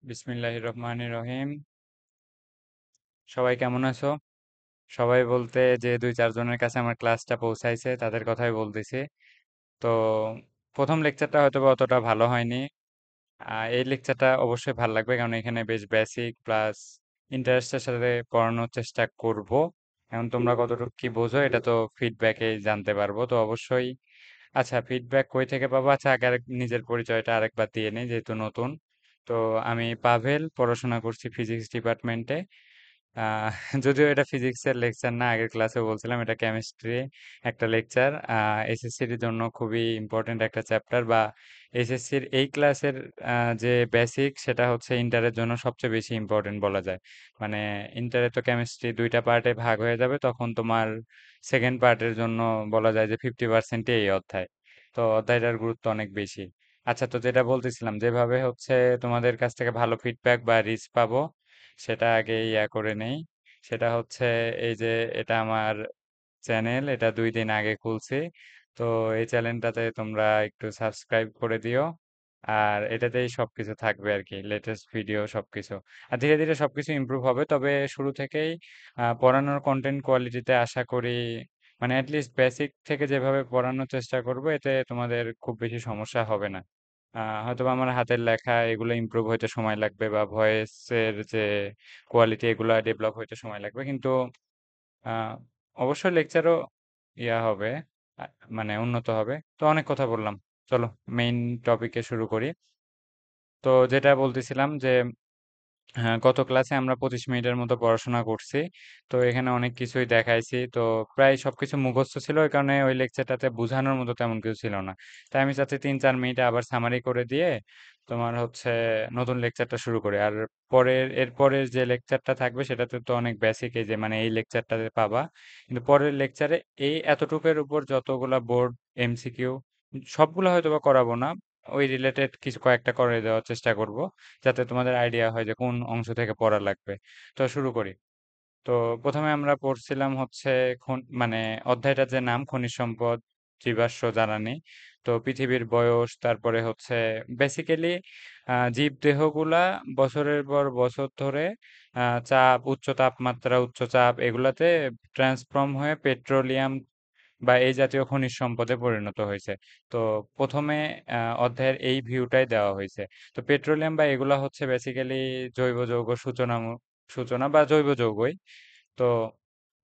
বিসমিল্লাহির রহমানির রহিম। সবাই কেমন আছো? সবাই বলতে যে 2-4 জনের কাছে আমার ক্লাসটা পৌঁছাইছে তাদের কথাই বলতেছি। তো প্রথম লেকচারটা হয়তো বা অতটা ভালো হয়নি। এই লেকচারটা অবশ্যই ভালো লাগবে কারণ এখানে বেশ বেসিক প্লাস ইন্টারেস্টের সাথে পড়ানোর চেষ্টা করব। এখন তোমরা কতটুকু কি বোঝো এটা তো ফিডব্যাকে জানতে পারবো। তো অবশ্যই আচ্ছা, ফিডব্যাক কই থেকে পাবো? আচ্ছা, আগে নিজের পরিচয়টা আরেকবার দিয়ে নিই যেহেতু নতুন। তো আমি পাভেল, পড়াশোনা করছি ফিজিক্স ডিপার্টমেন্টে। আহ যদিও এটা ফিজিক্সের লেকচার না, আগের ক্লাসে বলছিলাম এটা কেমিস্ট্রি একটা লেকচার। এসএসসির জন্য খুবই ইম্পর্টেন্ট একটা চ্যাপ্টার, বা এসএসসির এই ক্লাসের যে বেসিক সেটা হচ্ছে ইন্টারের জন্য সবচেয়ে বেশি ইম্পর্টেন্ট বলা যায়। মানে ইন্টারে তো কেমিস্ট্রি দুইটা পার্টে ভাগ হয়ে যাবে, তখন তোমার সেকেন্ড পার্টের জন্য বলা যায় যে 50% এই অধ্যায়। তো অধ্যায়টার গুরুত্ব অনেক বেশি। আচ্ছা, তো যেটা বলতেছিলাম, যেভাবে হচ্ছে তোমাদের কাছ থেকে ভালো ফিডব্যাক বা রিচ পাবো সেটা আগে করে নেই। সেটা হচ্ছে এই যে এটা আমার চ্যানেল, এটা 2 দিন আগে খুলছি। তো এই চ্যানেলটাতে তোমরা একটু সাবস্ক্রাইব করে দিও। আর এটাতেই সবকিছু থাকবে আর কি, লেটেস্ট ভিডিও সবকিছু। আর ধীরে ধীরে সবকিছু ইমপ্রুভ হবে, তবে শুরু থেকেই পড়ানোর কন্টেন্ট কোয়ালিটিতে আশা করি, মানে অ্যাটলিস্ট বেসিক থেকে যেভাবে পড়ানোর চেষ্টা করব এতে তোমাদের খুব বেশি সমস্যা হবে না। হয়তোবা আমার হাতের লেখা এগুলো ইমপ্রুভ হইতে সময় লাগবে, বা ভয়েসের যে কোয়ালিটি এগুলো ডেভেলপ হইতে সময় লাগবে, কিন্তু আহ, অবশ্যই লেকচারও হবে, আ, মানে উন্নত হবে। তো অনেক কথা বললাম, চলো মেইন টপিকে শুরু করি। তো যেটা বলতেছিলাম যে হ্যাঁ, গত ক্লাসে আমরা 25 মিনিটের মতো পড়াশোনা করছি। তো এখানে অনেক কিছুই দেখাইছি, তো প্রায় সবকিছু মুখস্থ ছিল, ওই কারণে ওই লেকচারটাতে বোঝানোর মতো তেমন কিছু ছিল না। তাই আমি চাচ্ছি 3-4 মিনিটে আবার সামারি করে দিয়ে তোমার হচ্ছে নতুন লেকচারটা শুরু করি। আর এরপরের যে লেকচারটা থাকবে সেটাতে তো অনেক বেসিক, এই যে মানে এই লেকচারটাতে পাবা, কিন্তু পরের লেকচারে এই এতটুকুর উপর যতগুলা বোর্ড এমসিকিউ সবগুলো হয়তো বা করাবো না, ওই রিলেটেড কিছু কয়েকটা করে দেওয়ার চেষ্টা করব, যাতে তোমাদের আইডিয়া হয় যে কোন অংশ থেকে পড়া লাগবে। তো শুরু করি। তো প্রথমে আমরা পড়ছিলাম হচ্ছে মানে অধ্যায়টার যে নাম খনিজ সম্পদ, জীবাশ্ম জ্বালানি। তো পৃথিবীর বয়স, তারপরে হচ্ছে বেসিক্যালি জীব দেহগুলা বছরের পর বছর ধরে চাপ, উচ্চ তাপমাত্রা, উচ্চ চাপ এগুলাতে ট্রান্সফর্ম হয়ে পেট্রোলিয়াম বা এই জাতীয় খনিজ সম্পদে পরিণত হয়েছে। তো প্রথমে অধ্যায়ের এই ভিউটাই দেওয়া হয়েছে। তো পেট্রোলিয়াম বা এগুলা হচ্ছে বেসিক্যালি জৈব যৌগ সূচনা বা জৈব যৌগই। তো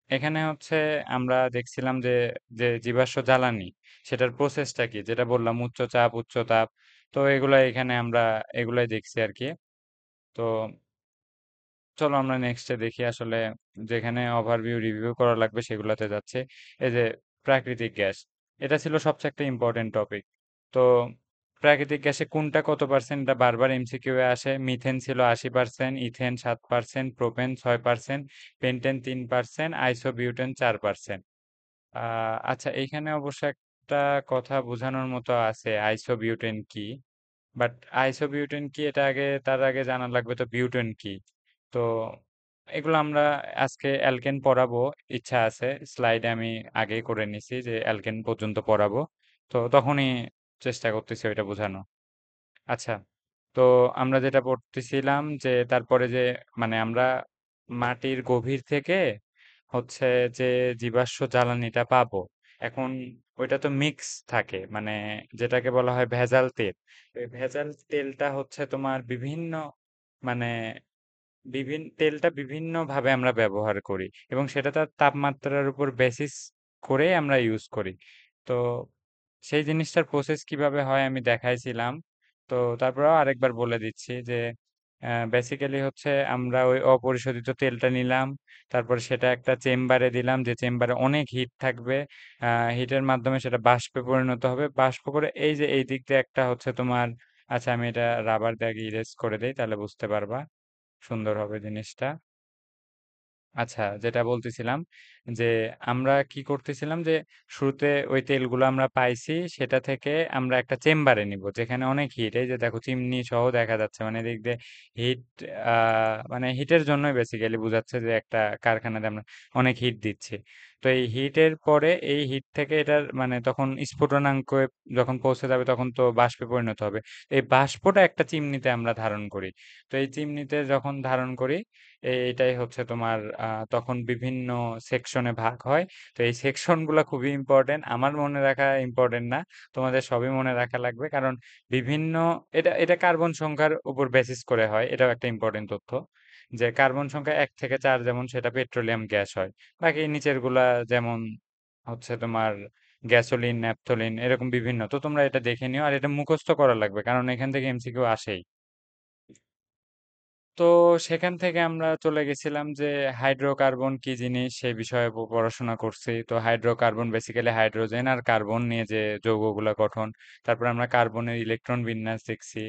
এখানে হচ্ছে আমরা দেখছিলাম যে যে জীবাশ্ম জ্বালানি সেটার প্রসেসটা কি, যেটা বললাম উচ্চ চাপ উচ্চ তাপ। তো এগুলাই এখানে আমরা এগুলাই দেখছি আর কি। তো চলো আমরা নেক্সটে দেখি আসলে, যেখানে ওভারভিউ রিভিউ করা লাগবে সেগুলোতে যাচ্ছে। এই যে প্রাকৃতিক গ্যাস, এটা ছিল সবচেয়ে একটা ইম্পর্টেন্ট টপিক। তো প্রাকৃতিক গ্যাসে কোনটা কত পার্সেন্ট, এটা বারবার এমসিকিউ এ আসে। মিথেন ছিল 80%, ইথেন 7%, প্রোপেন 6%, পেন্টেন 3%, আইসোবিউটেন 4%। আচ্ছা, এইখানে অবশ্য একটা কথা বোঝানোর মতো আছে, আইসোবিউটেন কি। বাট আইসোবিউটেন কি এটা আগে, তার আগে জানা লাগবে তো বিউটেন কি। তো এগুলো আমরা আজকে অ্যালকেন পড়াবো, ইচ্ছা আছে। স্লাইডে আমি আগেই করে নিছি যে অ্যালকেন পর্যন্ত পড়াবো, তো তখনই চেষ্টা করতেছি ওইটা বোঝানো। আচ্ছা, তো আমরা যেটা পড়তেছিলাম যে তারপরে যে মানে আমরা মাটির গভীর থেকে হচ্ছে যে জীবাশ্ম জ্বালানিটা পাবো, এখন ওইটা তো মিক্স থাকে, মানে যেটাকে বলা হয় ভেজাল তেল। এই ভেজাল তেলটা হচ্ছে তোমার বিভিন্ন, মানে তেলটা বিভিন্ন ভাবে আমরা ব্যবহার করি, এবং সেটা তার তাপমাত্রার উপর বেসিস করে আমরা ইউজ করি। তো সেই জিনিসটার প্রসেস কিভাবে হয় আমি দেখাইছিলাম। তো তারপরেও আরেকবার বলে দিচ্ছি যে বেসিক্যালি হচ্ছে আমরা ওই অপরিশোধিত তেলটা নিলাম, তারপরে সেটা একটা চেম্বারে দিলাম, যে চেম্বারে অনেক হিট থাকবে। হিটের মাধ্যমে সেটা বাষ্পে পরিণত হবে, বাষ্প করে এই যে এই দিক দিয়ে একটা হচ্ছে তোমার, আচ্ছা আমি এটা রাবার দিয়ে ইরেজ করে দেই তাহলে বুঝতে পারবা, সুন্দর হবে জিনিসটা। আচ্ছা, যেটা বলতেছিলাম যে আমরা কি করতেছিলাম যে শুরুতে ওই তেলগুলো আমরা পাইছি, সেটা থেকে আমরা একটা চেম্বারে নিব যেখানে অনেক হিট, এই যে দেখো চিমনি সহ দেখা যাচ্ছে, মানে এদিক দিয়ে হিট, মানে হিটের জন্যই বেসিক্যালি বোঝাচ্ছে যে একটা কারখানাতে আমরা অনেক হিট দিচ্ছি। তো এই হিটের পরে এই হিট থেকে এটার মানে তখন স্ফুটনাঙ্কে যখন পৌঁছে যাবে তখন তো বাষ্পে পরিণত হবে। এই বাষ্পটা একটা চিমনিতে আমরা ধারণ করি। তো এই চিমনিতে যখন ধারণ করি এটাই হচ্ছে তোমার তখন বিভিন্ন সেকশনে ভাগ হয়। তো এই সেকশনগুলো খুবই ইম্পর্টেন্ট। আমার মনে রাখা ইম্পর্টেন্ট না, তোমাদের সবই মনে রাখা লাগবে, কারণ বিভিন্ন এটা এটা কার্বন সংখ্যার উপর বেসিস করে হয়, এটাও একটা ইম্পর্টেন্ট তথ্য। যে কার্বন সংখ্যা 1 থেকে 4 যেমন সেটা পেট্রোলিয়াম গ্যাস হয়, বাকি নিচের গুলা যেমন হচ্ছে তোমার গ্যাসোলিন, ন্যাপথলিন, এরকম বিভিন্ন। তো তোমরা এটা দেখে নিও, আর এটা মুখস্থ করা লাগবে কারণ এখান থেকে এমসিকিউ আসেই। তো সেখান থেকে আমরা চলে গেছিলাম যে হাইড্রোকার্বন কি জিনিস সেই বিষয়ে পড়াশোনা করছি। তো হাইড্রোকার্বন বেসিক্যালি হাইড্রোজেন আর কার্বন নিয়ে যে যৌগগুলা গঠন। তারপর আমরা কার্বনের ইলেকট্রন বিন্যাস দেখছি।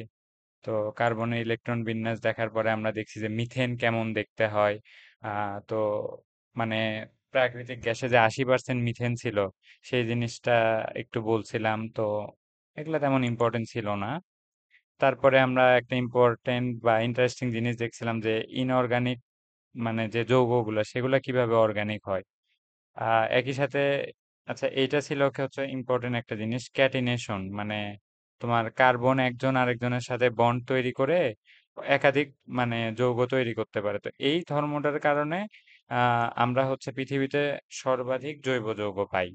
তো কার্বনের ইলেকট্রন বিন্যাস দেখার পরে আমরা দেখছি যে মিথেন কেমন দেখতে হয়। তো মানে প্রাকৃতিক গ্যাসে যে 80% মিথেন ছিল সেই জিনিসটা একটু বলছিলাম। তো এগুলা তেমন ইম্পর্টেন্ট ছিল না। তারপরে আমরা একটা ইম্পর্টেন্ট বা ইন্টারেস্টিং জিনিস দেখছিলাম যে ইনঅর্গানিক মানে যে যৌগগুলো সেগুলো কিভাবে অর্গানিক হয়। একই সাথে আচ্ছা এইটা ছিল কি হচ্ছে ইম্পর্টেন্ট একটা জিনিস, ক্যাটিনেশন, মানে তোমার কার্বন একজন আরেকজনের সাথে বন্ড তৈরি করে একাধিক মানে যৌগ তৈরি করতে পারে। তো এই ধর্মটার কারণে আমরা হচ্ছে পৃথিবীতে সর্বাধিক জৈব যৌগ পাই।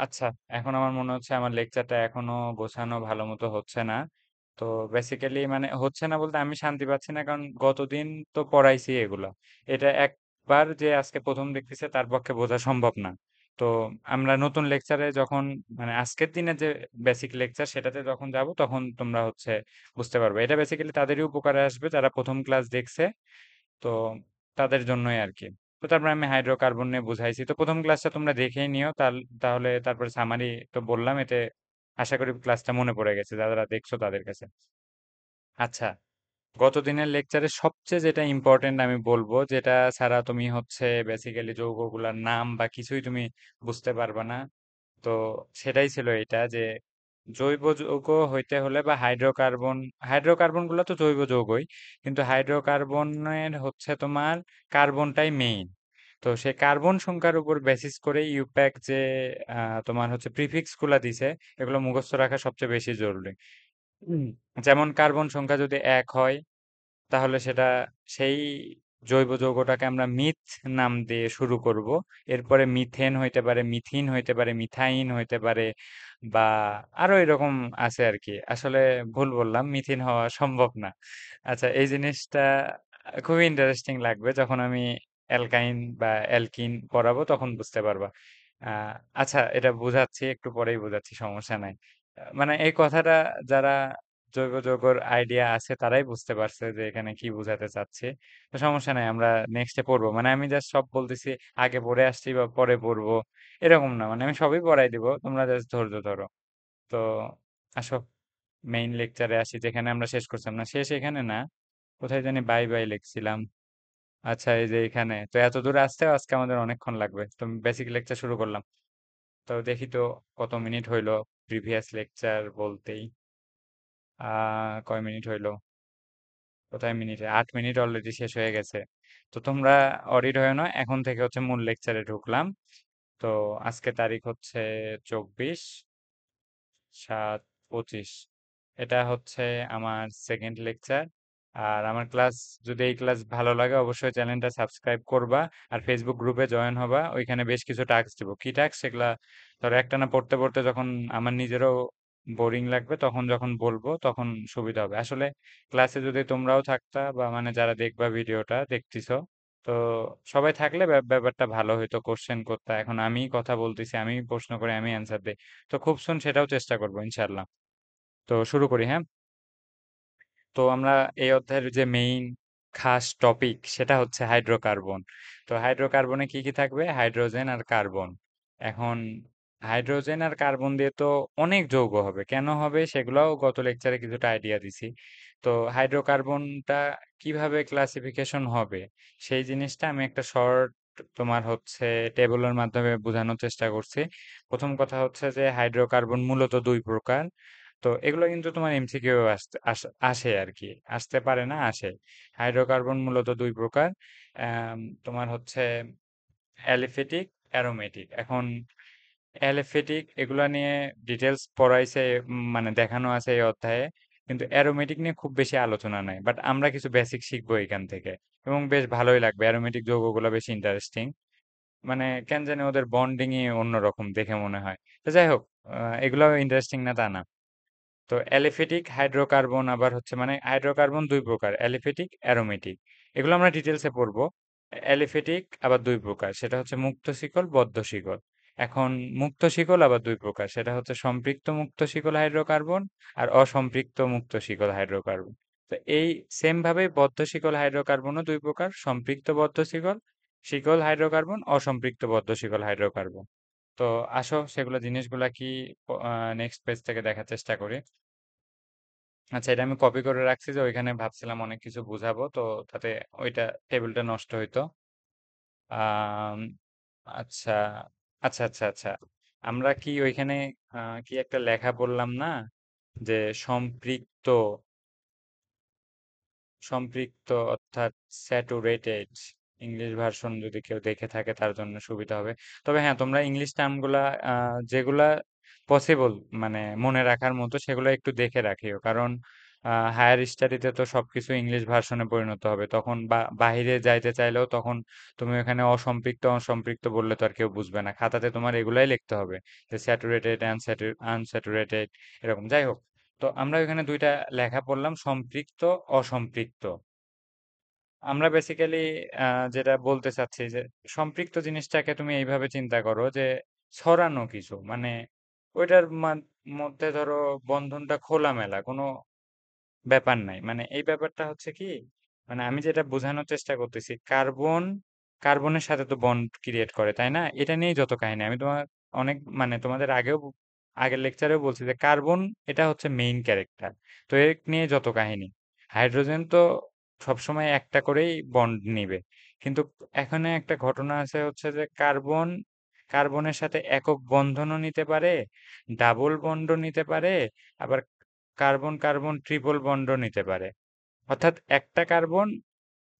আচ্ছা, এখন আমার মনে হচ্ছে আমার লেকচারটা এখনো গোছানো ভালো মতো হচ্ছে না। তো বেসিক্যালি মানে হচ্ছে না বলতে আমি শান্তি পাচ্ছি না, কারণ গতদিন তো পড়াইছি এগুলো। এটা একবার যে আজকে প্রথম দেখতেছে তার পক্ষে বোঝা সম্ভব না। তো আমরা নতুন লেকচারে যখন মানে আজকের দিনে যে বেসিক লেকচার সেটাতে যখন যাব তখন তোমরা হচ্ছে বুঝতে পারবে। এটা বেসিক্যালি তাদেরই উপকারে আসবে যারা প্রথম ক্লাস দেখছে। তো তাদের জন্যই আর কি। তো তারপর আমি হাইড্রোকার্বন নিয়ে বুঝাইছি। তো প্রথম ক্লাসটা তোমরা দেখেই নিও, তাহলে তারপরে সামারি তো বললাম, এতে আশা করি ক্লাসটা মনে পড়ে গেছে যারা দেখছো তাদের কাছে। আচ্ছা, গত দিনের লেকচারে সবচেয়ে যেটা ইম্পর্টেন্ট আমি বলবো, যেটা ছাড়া তুমি হচ্ছে বেসিক্যালি যৌগগুলার নাম বা কিছুই তুমি বুঝতে পারবে না, তো সেটাই ছিল এটা যে জৈব যৌগ হইতে হলে বা হাইড্রোকার্বন, হাইড্রোকার্বন গুলো তো জৈব যৌগই, কিন্তু হাইড্রোকার্বনের হচ্ছে তোমার কার্বনটাই মেইন। তো সেই কার্বন সংখ্যার উপর বেসিস করে ইউপ্যাক যে তোমার হচ্ছে প্রিফিক্স গুলা দিছে এগুলো মুখস্থ রাখা সবচেয়ে বেশি জরুরি। হুম। যেমন কার্বন সংখ্যা যদি 1 হয় তাহলে সেটা সেই জৈব যৌগটাকে আমরা মিথ নাম দিয়ে শুরু করব। এরপরে মিথেন হইতে পারে, মিথিন হইতে পারে, মিথাইন হইতে পারে, বা আরো এরকম আছে আর কি। আসলে ভুল বললাম, মিথিন হওয়া সম্ভব না। আচ্ছা, এই জিনিসটা খুবই ইন্টারেস্টিং লাগবে যখন আমি অ্যালকাইন বা অ্যালকিন পড়াবো তখন বুঝতে পারবা। আহ আচ্ছা, এটা বুঝাচ্ছি, একটু পরেই বুঝাচ্ছি, সমস্যা নাই। মানে এই কথাটা যারা জৈব যৌগর আইডিয়া আছে তারাই বুঝতে পারছে যে এখানে কি বোঝাতে চাচ্ছে। তো সমস্যা নাই, আমরা নেক্সটে পড়বো। মানে আমি জাস্ট সব বলতেছি আগে পড়ে আসছি বা পরে পড়বো এরকম না, মানে আমি সবই পড়াই দিব, তোমরা জাস্ট ধৈর্য ধরো। তো আসো মেইন লেকচারে আসি, যেখানে আমরা শেষ করছিলাম না, শেষ এখানে না, কোথায় জানি বাই বাই লিখছিলাম। আচ্ছা, এই যে এখানে, তো এত দূরে আসতেও আজকে আমাদের অনেকক্ষণ লাগবে। তো বেসিক লেকচার শুরু করলাম। তো দেখি তো কত মিনিট হইলো প্রিভিয়াস লেকচার বলতেই। কয় মিনিট হইলো, কোথায় মিনিটে, 8 মিনিট অলরেডি শেষ হয়ে গেছে। তো তোমরা অরিড হয়ে নয়, এখন থেকে হচ্ছে মূল লেকচারে ঢুকলাম। তো আজকে তারিখ হচ্ছে 24/7/25। এটা হচ্ছে আমার সেকেন্ড লেকচার। আর আমার ক্লাস, যদি এই ক্লাস ভালো লাগে অবশ্যই চ্যানেলটা সাবস্ক্রাইব করবা, আর ফেসবুক গ্রুপে জয়েন হবা। ওইখানে বেশ কিছু টাস্ক দিব, কি টাস্ক সেগুলা ধরো একটানা পড়তে পড়তে যখন আমার নিজেরও বোরিং লাগবে তখন যখন বলবো তখন সুবিধা হবে। আসলে ক্লাসে যদি তোমরাও থাকতা বা মানে যারা দেখবা ভিডিওটা দেখতেছো, তো সবাই থাকলে ব্যাপারটা ভালো হইতো, কোশ্চেন করতে। এখন আমি কথা বলতেছি, আমি প্রশ্ন করে আমি অ্যান্সার দেই। তো খুব শুন সেটাও চেষ্টা করবো ইনশাল্লাহ। তো শুরু করি, হ্যাঁ। তো আমরা এই অধ্যায়ের যে মেইন খাস টপিক সেটা হচ্ছে হাইড্রোকার্বন। তো হাইড্রোকার্বনে কি কি থাকবে? হাইড্রোজেন আর কার্বন। এখন হাইড্রোজেন আর কার্বন দিয়ে তো অনেক যৌগ হবে, কেন হবে সেগুলোও গত লেকচারে কিছুটা আইডিয়া দিছি। তো হাইড্রোকার্বনটা কিভাবে ক্লাসিফিকেশন হবে সেই জিনিসটা আমি একটা শর্ট তোমার হচ্ছে টেবলের মাধ্যমে বোঝানোর চেষ্টা করছি। প্রথম কথা হচ্ছে যে হাইড্রোকার্বন মূলত 2 প্রকার। তো এগুলো কিন্তু তোমার এমসিকিউ আসে আর কি, আসতে পারে না, আসে। হাইড্রোকার্বন মূলত 2 প্রকার। তোমার হচ্ছে অ্যালিফেটিক, অ্যারোমেটিক। এখন অ্যালিফেটিক এগুলা নিয়ে ডিটেলস পড়াইছে, মানে দেখানো আছে এই অধ্যায়ে। কিন্তু অ্যারোমেটিক নিয়ে খুব বেশি আলোচনা নাই, বাট আমরা কিছু বেসিক শিখবো এখান থেকে এবং বেশ ভালোই লাগবে। অ্যারোমেটিক যৌগগুলো বেশ ইন্টারেস্টিং, মানে কেন জানি ওদের বন্ডিংই অন্যরকম দেখে মনে হয়। তো যাই হোক, এগুলো ইন্টারেস্টিং না তা না। তো অ্যালিফেটিক হাইড্রোকার্বন আবার হচ্ছে, মানে হাইড্রোকার্বন দুই প্রকার, অ্যালিফেটিক, অ্যারোমেটিক। এগুলো আমরা ডিটেলসে পড়বো। অ্যালিফেটিক আবার দুই প্রকার, সেটা হচ্ছে মুক্ত শিকল, বদ্ধ শিকল। এখন মুক্ত শিকল আবার দুই প্রকার, সেটা হচ্ছে সম্পৃক্ত মুক্ত শিকল হাইড্রোকার্বন আর অসম্পৃক্ত মুক্ত শিকল হাইড্রোকার্বন। তো এই সেম ভাবে বদ্ধ শিকল হাইড্রোকার্বনও দুই প্রকার, সম্পৃক্ত বদ্ধ শিকল শিকল হাইড্রোকার্বন, অসম্পৃক্ত বদ্ধ শিকল হাইড্রোকার্বন। তো আসো সেগুলো জিনিসগুলা কি, নেক্সট পেজ থেকে দেখার চেষ্টা করি। আচ্ছা, এটা আমি কপি করে রাখছি, যে ওইখানে ভাবছিলাম অনেক কিছু বুঝাবো, তো তাতে ওইটা টেবিলটা নষ্ট হইতো। আম, আচ্ছা, আচ্ছা, আচ্ছা, আচ্ছা। আমরা কি ওইখানে কি একটা লেখা বললাম না, যে সম্পৃক্ত, সম্পৃক্ত অর্থাৎ স্যাচুরেটেড। ইংলিশ ভার্সন যদি কেউ দেখে থাকে তার জন্য সুবিধা হবে। তবে হ্যাঁ, তোমরা ইংলিশ টার্মগুলা যেগুলা পসিবল, মানে মনে রাখার মতো, সেগুলো একটু দেখে রাখিও, কারণ হায়ার স্টাডিতে তো সবকিছু ইংলিশ ভার্সনে পরিণত হবে, তখন বা বাহিরে যাইতে চাইলেও তখন তুমি ওখানে অসম্পৃক্ত অসম্পৃক্ত বললে তো আর কেউ বুঝবে না, খাতাতে তোমার এগুলাই লিখতে হবে, যে স্যাচুরেটেড, আনস্যাচুরেটেড, এরকম। যাই হোক, তো আমরা এখানে দুইটা লেখা পড়লাম, সম্পৃক্ত, অসম্পৃক্ত। আমরা বেসিক্যালি যেটা বলতে চাচ্ছি, যে সম্পৃক্ত জিনিসটাকে তুমি এইভাবে চিন্তা করো, যে ছড়ানো কিছু, মানে ওইটার মধ্যে ধরো বন্ধনটা খোলামেলা, কোনো ব্যাপার নাই। মানে এই ব্যাপারটা হচ্ছে কি, মানে আমি যেটা বোঝানোর চেষ্টা করতেছি, কার্বন কার্বনের সাথে তো বন্ড ক্রিয়েট করে, তাই না? এটা নিয়েই যত কাহিনী। আমি তোমার অনেক, মানে তোমাদের আগের লেকচারেও বলছি যে কার্বন এটা হচ্ছে মেইন ক্যারেক্টার। তো এর নিয়ে যত কাহিনী। হাইড্রোজেন তো সবসময় একটা করেই বন্ড নিবে, কিন্তু এখানে একটা ঘটনা আছে, হচ্ছে যে কার্বনের সাথে একক বন্ধনও নিতে পারে, ডাবল বন্ডও নিতে পারে, আবার কার্বন কার্বন ট্রিপল বন্ডও নিতে পারে। অর্থাৎ একটা কার্বন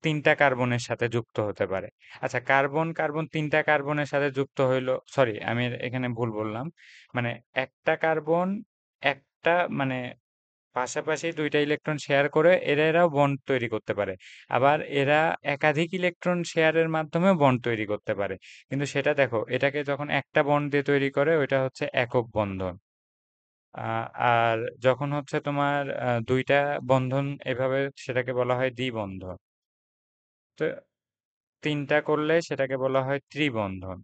তিনটা কার্বনের সাথে যুক্ত হতে পারে। আচ্ছা, কার্বন কার্বন তিনটা কার্বনের সাথে যুক্ত হইলো, সরি আমি এখানে ভুল বললাম। মানে একটা কার্বন একটা, মানে পাশাপাশি দুইটা ইলেকট্রন শেয়ার করে এরাও বন্ড তৈরি করতে পারে। আবার এরা একাধিক ইলেকট্রন শেয়ারের মাধ্যমেও বন্ড তৈরি করতে পারে। কিন্তু সেটা দেখো, এটাকে যখন একটা বন্ড দিয়ে তৈরি করে ওইটা হচ্ছে একক বন্ধন। আর যখন হচ্ছে তোমার দুইটা বন্ধন এভাবে, সেটাকে বলা হয় দ্বিবন্ধন। তো তিনটা করলে সেটাকে বলা হয় ত্রিবন্ধন।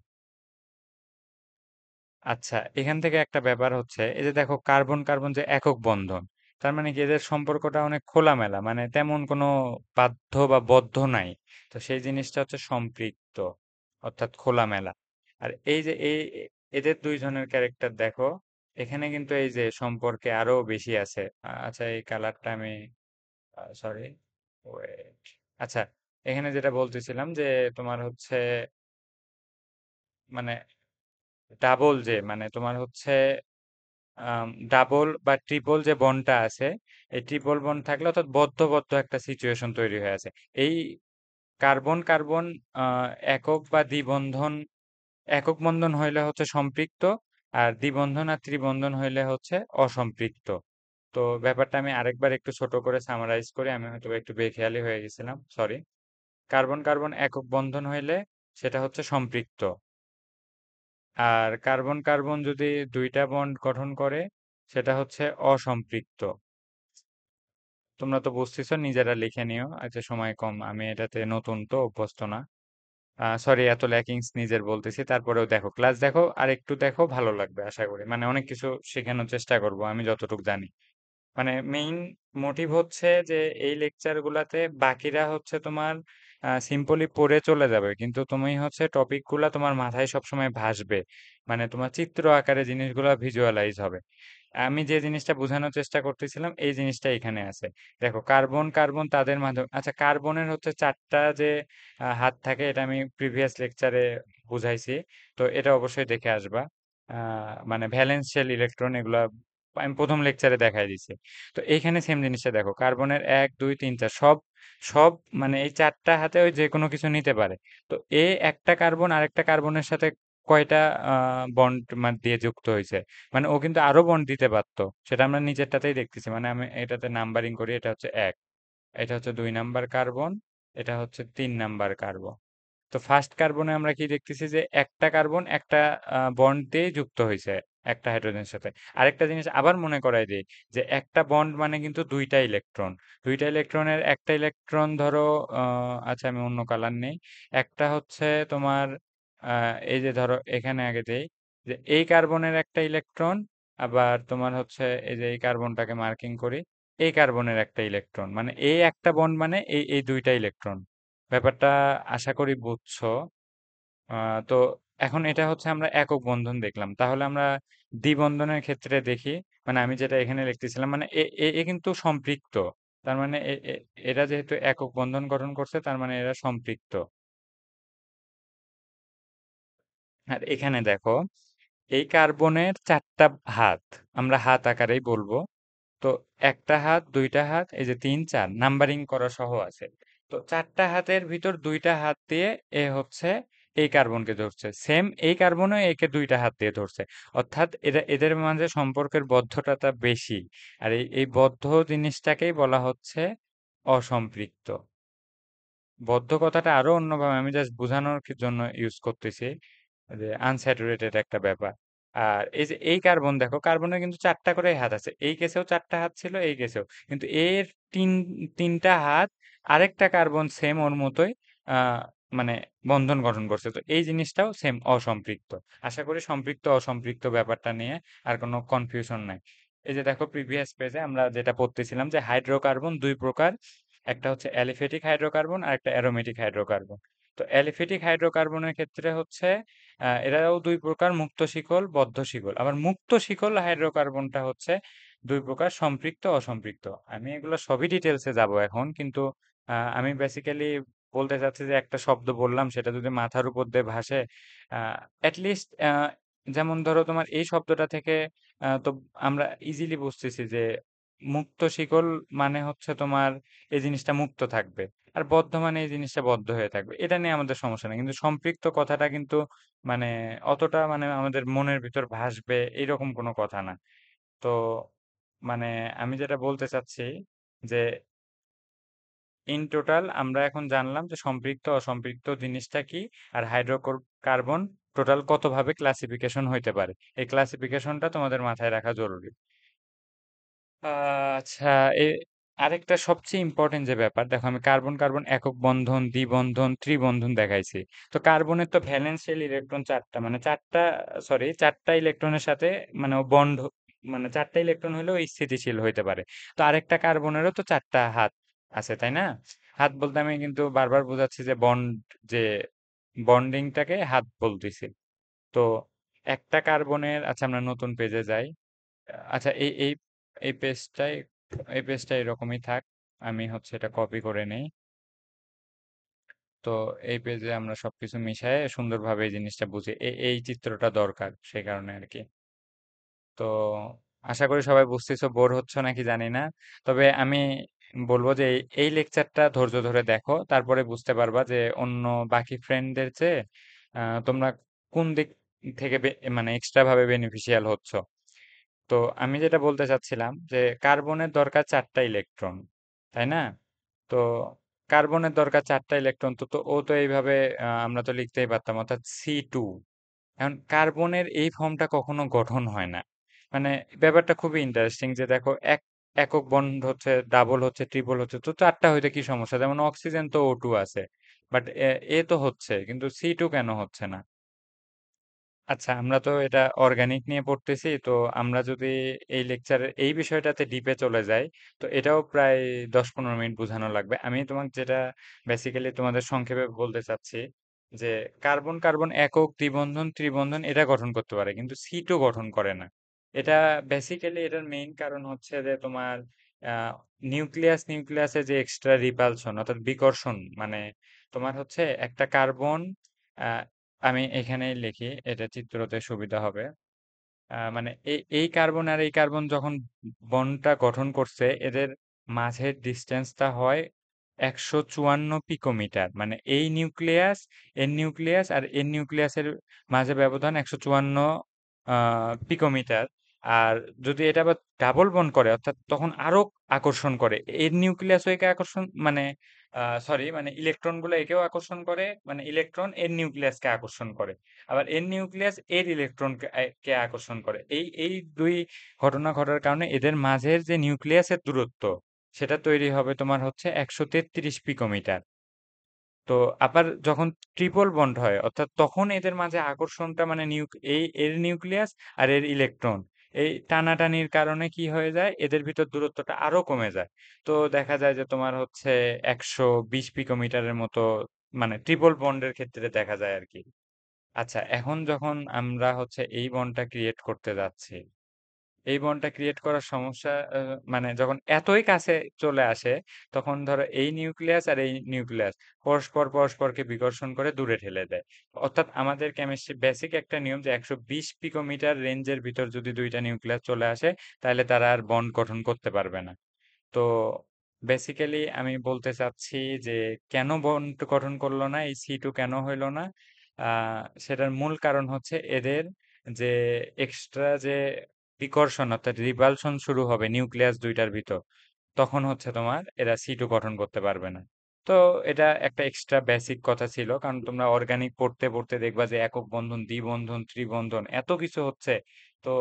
আচ্ছা, এখান থেকে একটা ব্যাপার হচ্ছে, এই যে দেখো কার্বন কার্বন যে একক বন্ধন, তার মানে কি এদের সম্পর্কটা অনেক খোলামেলা, মানে তেমন কোনো বাধ্য বা বদ্ধ নাই। তো সেই জিনিসটা হচ্ছে সম্পৃক্ত, অর্থাৎ খোলামেলা। আর এই যে এদের দুইজনের ক্যারেক্টার দেখো, এখানে কিন্তু এই যে সম্পর্কে আরো বেশি আছে। আচ্ছা, এই কালারটা আমি, সরি, ওয়েট, আচ্ছা, এখানে যেটা বলতেছিলাম, যে তোমার হচ্ছে, মানে ডাবল, যে মানে তোমার হচ্ছে ডাবল বা ট্রিপল যে বন্ডটা আছে, এই ট্রিপল বন্ড থাকলে অর্থাৎ বদ্ধ বদ্ধ একটা সিচুয়েশন তৈরি হয়ে আছে। এই কার্বন কার্বন একক বা দ্বিবন্ধন, একক বন্ধন হইলে হচ্ছে সম্পৃক্ত, আর দ্বিবন্ধন আর ত্রিবন্ধন হইলে হচ্ছে অসম্পৃক্ত। তো ব্যাপারটা আমি আরেকবার একটু ছোট করে সামারাইজ করি, আমি হয়তো একটু বেখেয়ালি হয়ে গেছিলাম, সরি। কার্বন কার্বন একক বন্ধন হইলে সেটা হচ্ছে সম্পৃক্ত, আর কার্বন কার্বন যদি দুইটা বন্ড গঠন করে সেটা হচ্ছে অসম্পৃক্ত। তোমরা তো বুঝতেছো, নিজেরা লিখে নিও, আচ্ছা সময় কম, আমি এটাতে নতুন তো অভ্যস্ত না। সরি, এত ল্যাকিংস নিজের বলতেছি, তারপরেও দেখো, ক্লাস দেখো আর একটু দেখো, ভালো লাগবে আশা করি, মানে অনেক কিছু শেখানোর চেষ্টা করব আমি যতটুকু জানি। মানে মেইন মোটিভ হচ্ছে যে এই লেকচার গুলাতে বাকিরা হচ্ছে তোমার সিম্পলি পড়ে চলে যাবে, কিন্তু তুমি হচ্ছে টপিক গুলা তোমার মাথায় সবসময় ভাসবে, মানে তোমার চিত্র আকারে জিনিসগুলা ভিজুয়ালাইজ হবে। আমি যে জিনিসটা বোঝানোর চেষ্টা করতেছিলাম এই জিনিসটা এখানে আছে। দেখো কার্বন কার্বন তাদের মাধ্যমে, আচ্ছা কার্বনের হচ্ছে চারটা যে হাত থাকে, এটা আমি প্রিভিয়াস লেকচারে বুঝাইছি, তো এটা অবশ্যই দেখে আসবা। মানে ভ্যালেন্স শেল ইলেকট্রন এগুলা আমি প্রথম লেকচারে দেখাই দিছি। তো এইখানে সেম জিনিসটা দেখো, কার্বনের এক দুই তিন চার সব সব মানে এই ৪টা হাতে ওই যেকোনো কিছু নিতে পারে। তো এ একটা কার্বন আরেকটা কার্বনের সাথে কয়টা বন্ড দিয়ে যুক্ত হইছে? মানে ও কিন্তু আরো বন্ড দিতে পারত। সেটা আমরা নিচেরটাতেই দেখতেছি। মানে আমি এটাতে নাম্বারিং করি। এটা হচ্ছে ১, এটা হচ্ছে ২ নাম্বার কার্বন, এটা হচ্ছে ৩ নাম্বার কার্বন। তো ফার্স্ট কার্বনে আমরা কি দেখতেছি যে একটা কার্বন একটা বন্ড দিয়ে যুক্ত হয়েছে একটা হাইড্রোজেনের সাথে। আরেকটা জিনিস আবার মনে করাই দিই যে একটা বন্ড মানে কিন্তু দুইটা ইলেকট্রন। দুইটা ইলেকট্রনের একটা ইলেকট্রন ধরো আচ্ছা আমি অন্য কালার নেই। একটা হচ্ছে তোমার এই যে ধরো এখানে আগে দেই যে এই কার্বনের একটা ইলেকট্রন, আবার তোমার হচ্ছে এই যে এই কার্বনটাকে মার্কিং করি, এই কার্বনের একটা ইলেকট্রন মানে এই একটা বন্ড মানে এই দুইটা ইলেকট্রন। ব্যাপারটা আশা করি বুঝছো। তো এখন এটা হচ্ছে আমরা একক বন্ধন দেখলাম। তাহলে আমরা দ্বিবন্ধনের ক্ষেত্রে দেখি, মানে আমি যেটা এখানে লিখতেছিলাম মানে এ এ এ কিন্তু সম্পৃক্ত। তার মানে এরা যেহেতু একক বন্ধন গঠন করছে তার মানে এরা সম্পৃক্ত। আর এখানে দেখো এই কার্বনের ৪টা হাত, আমরা হাত আকারেই বলবো। তো একটা হাত, দুইটা হাত, এই যে ৩, ৪ নাম্বারিং করা সহ আছে। তো ৪টা হাতের ভিতর ২টা হাত দিয়ে এ হচ্ছে এই কার্বনকে ধরছে। সেম এই কার্বনও একে ২টা হাত দিয়ে ধরছে। অর্থাৎ এদের মাঝে সম্পর্কের বদ্ধতাটা বেশি। আর এই বদ্ধ জিনিসটাকেই বলা হচ্ছে অসম্পৃক্ত। বদ্ধ কথাটা আরো অন্যভাবে আমি জাস্ট বোঝানোর জন্য ইউজ করতেছি যে আনস্যাচুরেটেড একটা ব্যাপার। আর এই যে এই কার্বন দেখো কার্বনের কিন্তু ৪টা করে হাত আছে, এই কেসেও ৪টা হাত ছিল, এই কেসেও কিন্তু এর তিন তিনটা হাত আরেকটা কার্বন সেম ওর মতোই আহ মানে বন্ধন গঠন করছে। তো এই জিনিসটাও সেম অসম্পৃক্ত। আশা করি সম্পৃক্ত অসম্পৃক্ত ব্যাপারটা নিয়ে আর কোনো কনফিউশন নাই। এই যে দেখো প্রিভিয়াস পেজে আমরা যেটা পড়তেছিলাম যে হাইড্রোকার্বন দুই প্রকার, একটা হচ্ছে অ্যালিফেটিক হাইড্রোকার্বন আর একটা অ্যারোমেটিক হাইড্রোকার্বন। তো অ্যালিফেটিক হাইড্রোকার্বনের ক্ষেত্রে হচ্ছে এরাও দুই প্রকার, মুক্ত শিকল বদ্ধ শিকল। আবার মুক্ত শিকল হাইড্রোকার্বনটা হচ্ছে দুই প্রকার, সম্পৃক্ত অসম্পৃক্ত। আমি এগুলো সবই ডিটেলসে যাব এখন, কিন্তু আমি বেসিক্যালি বলতে চাচ্ছি যে একটা শব্দ বললাম সেটা যদি মাথার উপর দিয়ে ভাসে অ্যাটলিস্ট যেমন ধরো তোমার এই শব্দটা থেকে তো আমরা ইজিলি বুঝতেছি যে মুক্ত শিকল মানে হচ্ছে তোমার এই জিনিসটা মুক্ত থাকবে, আর বদ্ধ মানে এই জিনিসটা বদ্ধ হয়ে থাকবে। এটা নিয়ে আমাদের সমস্যা নেই, কিন্তু সম্পৃক্ত কথাটা কিন্তু মানে অতটা মানে আমাদের মনের ভিতর ভাসবে এরকম কোনো কথা না। তো মানে আমি যেটা বলতে চাচ্ছি যে ইন টোটাল আমরা এখন জানলাম যে সম্পৃক্ত অসম্পৃক্ত জিনিসটা কি, আর হাইড্রোকার্বন টোটাল কতভাবে ক্লাসিফিকেশন হইতে পারে। এই ক্লাসিফিকেশনটা তোমাদের মাথায় রাখা জরুরি। আচ্ছা, এ আরেকটা সবচেয়ে ইম্পর্টেন্ট যে ব্যাপার দেখো, আমি কার্বন কার্বন একক বন্ধন দ্বিবন্ধন ত্রিবন্ধন দেখাইছি। তো কার্বনের তো ভ্যালেন্সিয়াল ইলেকট্রন ৪টা, মানে ৪টা, সরি ৪টা ইলেকট্রনের সাথে মানে ও বন্ড মানে ৪টা ইলেকট্রন হলেও স্থিতিশীল হইতে পারে। তো আরেকটা কার্বনেরও তো ৪টা হাত আছে, তাই না? হাত বলতে আমি কিন্তু বারবার বোঝাচ্ছি যে বন্ড, যে বন্ডিংটাকে হাত বলতেছি। তো একটা কার্বনের, আচ্ছা আমরা নতুন পেজে যাই। আচ্ছা এই পেজটাই, এই পেজটা এরকমই থাক। আমি হচ্ছে এটা কপি করে নেই। তো এই পেজে আমরা সবকিছু মিশায়ে সুন্দরভাবে এই জিনিসটা বুঝি, এই চিত্রটা দরকার সেই কারণে আর কি। তো আশা করি সবাই বুঝতেছো, বোর হচ্ছ নাকি জানি না। তবে আমি বলবো যে এই লেকচারটা ধৈর্য ধরে দেখো, তারপরে বুঝতে পারবা যে অন্য বাকি ফ্রেন্ডদের চেয়ে তোমরা কোন দিক থেকে মানে এক্সট্রা ভাবে বেনিফিশিয়াল হচ্ছ। তো আমি যেটা বলতে চাচ্ছিলাম যে কার্বনের দরকার ৪টা ইলেকট্রন, তাই না? তো কার্বনের দরকার ৪টা ইলেকট্রন, তো ও তো এইভাবে আমরা তো লিখতেই পারতাম, অর্থাৎ C2। এখন কার্বনের এই ফর্মটা কখনো গঠন হয় না। মানে ব্যাপারটা খুবই ইন্টারেস্টিং যে দেখো একক বন্ড হচ্ছে, ডাবল হচ্ছে, ট্রিপল হচ্ছে, তো ৪টা হইতে কি সমস্যা? যেমন অক্সিজেন তো O2 আছে, বাট এ তো হচ্ছে, কিন্তু C2 কেন হচ্ছে না? আচ্ছা, আমরা তো এটা অর্গানিক নিয়ে পড়তেছি, তো আমরা যদি এই লেকচারের এই বিষয়টাতে ডিপে চলে যাই, তো এটাও প্রায় ১০-১৫ মিনিট বোঝানো লাগবে। আমি তোমাকে যেটা বেসিক্যালি তোমাদের সংক্ষেপে বলতে চাচ্ছি যে কার্বন কার্বন একক দ্বিবন্ধন ত্রিবন্ধন এটা গঠন করতে পারে, কিন্তু C2 গঠন করে না। এটা বেসিক্যালি এটার মেইন কারণ হচ্ছে যে তোমার নিউক্লিয়াসে যে এক্সট্রা রিপালশন অর্থাৎ বিকর্ষণ, মানে তোমার হচ্ছে একটা কার্বন, আমি এখানেই লিখি, এটা চিত্রতে সুবিধা হবে। মানে এই কার্বন আর এই কার্বন যখন বন্ডটা গঠন করছে, এদের মাঝের ডিস্টেন্সটা হয় 154 পিকোমিটার, মানে এই নিউক্লিয়াস, এর নিউক্লিয়াস আর এর নিউক্লিয়াসের মাঝে ব্যবধান 154 পিকোমিটার। আর যদি এটা আবার ডাবল বন্ড করে, অর্থাৎ তখন আরো আকর্ষণ করে, এর নিউক্লিয়াস একে আকর্ষণ, মানে সরি, মানে ইলেকট্রন গুলো একেও আকর্ষণ করে, মানে ইলেকট্রন এর নিউক্লিয়াসকে আকর্ষণ করে, আবার এর নিউক্লিয়াস এর ইলেকট্রন কে আকর্ষণ করে। এই এই দুই ঘটনা ঘটার কারণে এদের মাঝের যে নিউক্লিয়াসের দূরত্ব, সেটা তৈরি হবে তোমার হচ্ছে 133 পিকোমিটার। তো আবার যখন ট্রিপল বন্ড হয়, অর্থাৎ তখন এদের মাঝে আকর্ষণটা, মানে এই এর নিউক্লিয়াস আর এর ইলেকট্রন, এই টানাটানির কারণে কি হয়ে যায়, এদের ভিতর দূরত্বটা আরো কমে যায়। তো দেখা যায় যে তোমার হচ্ছে 120 পিকোমিটারের মতো, মানে ট্রিপল বন্ডের ক্ষেত্রে দেখা যায় আর কি। আচ্ছা, এখন যখন আমরা হচ্ছে এই বন্ডটা ক্রিয়েট করতে যাচ্ছি, এই বন্ডটা ক্রিয়েট করার সমস্যা, মানে যখন এতই কাছে চলে আসে, তখন ধরো এই নিউক্লিয়াস আর এই নিউক্লিয়াস পরস্পর পরস্পরকে বিকর্ষণ করে দূরে ঠেলে দেয়। অর্থাৎ আমাদের কেমিস্ট্রি বেসিক একটা নিয়ম যে 120 পিকোমিটার রেঞ্জের ভিতর যদি দুইটা নিউক্লিয়াস চলে আসে, তাহলে তারা আর বন্ড গঠন করতে পারবে না। তো বেসিক্যালি আমি বলতে চাচ্ছি যে কেন বন্ড গঠন করলো না, এই সি টু কেন হইলো না, সেটার মূল কারণ হচ্ছে এদের যে এক্সট্রা যে বিকর্ষণ, অর্থাৎ রিপালশন শুরু হবে নিউক্লিয়াস দুইটার ভিতর, তখন হচ্ছে তোমার এরা সি টু গঠন করতে পারবে না। তো এটা একটা এক্সট্রা বেসিক কথা ছিল, কারণ তোমরা অর্গানিক পড়তে পড়তে দেখবা যে একক বন্ধন, দ্বিবন্ধন, ত্রিবন্ধন, এত কিছু হচ্ছে। তো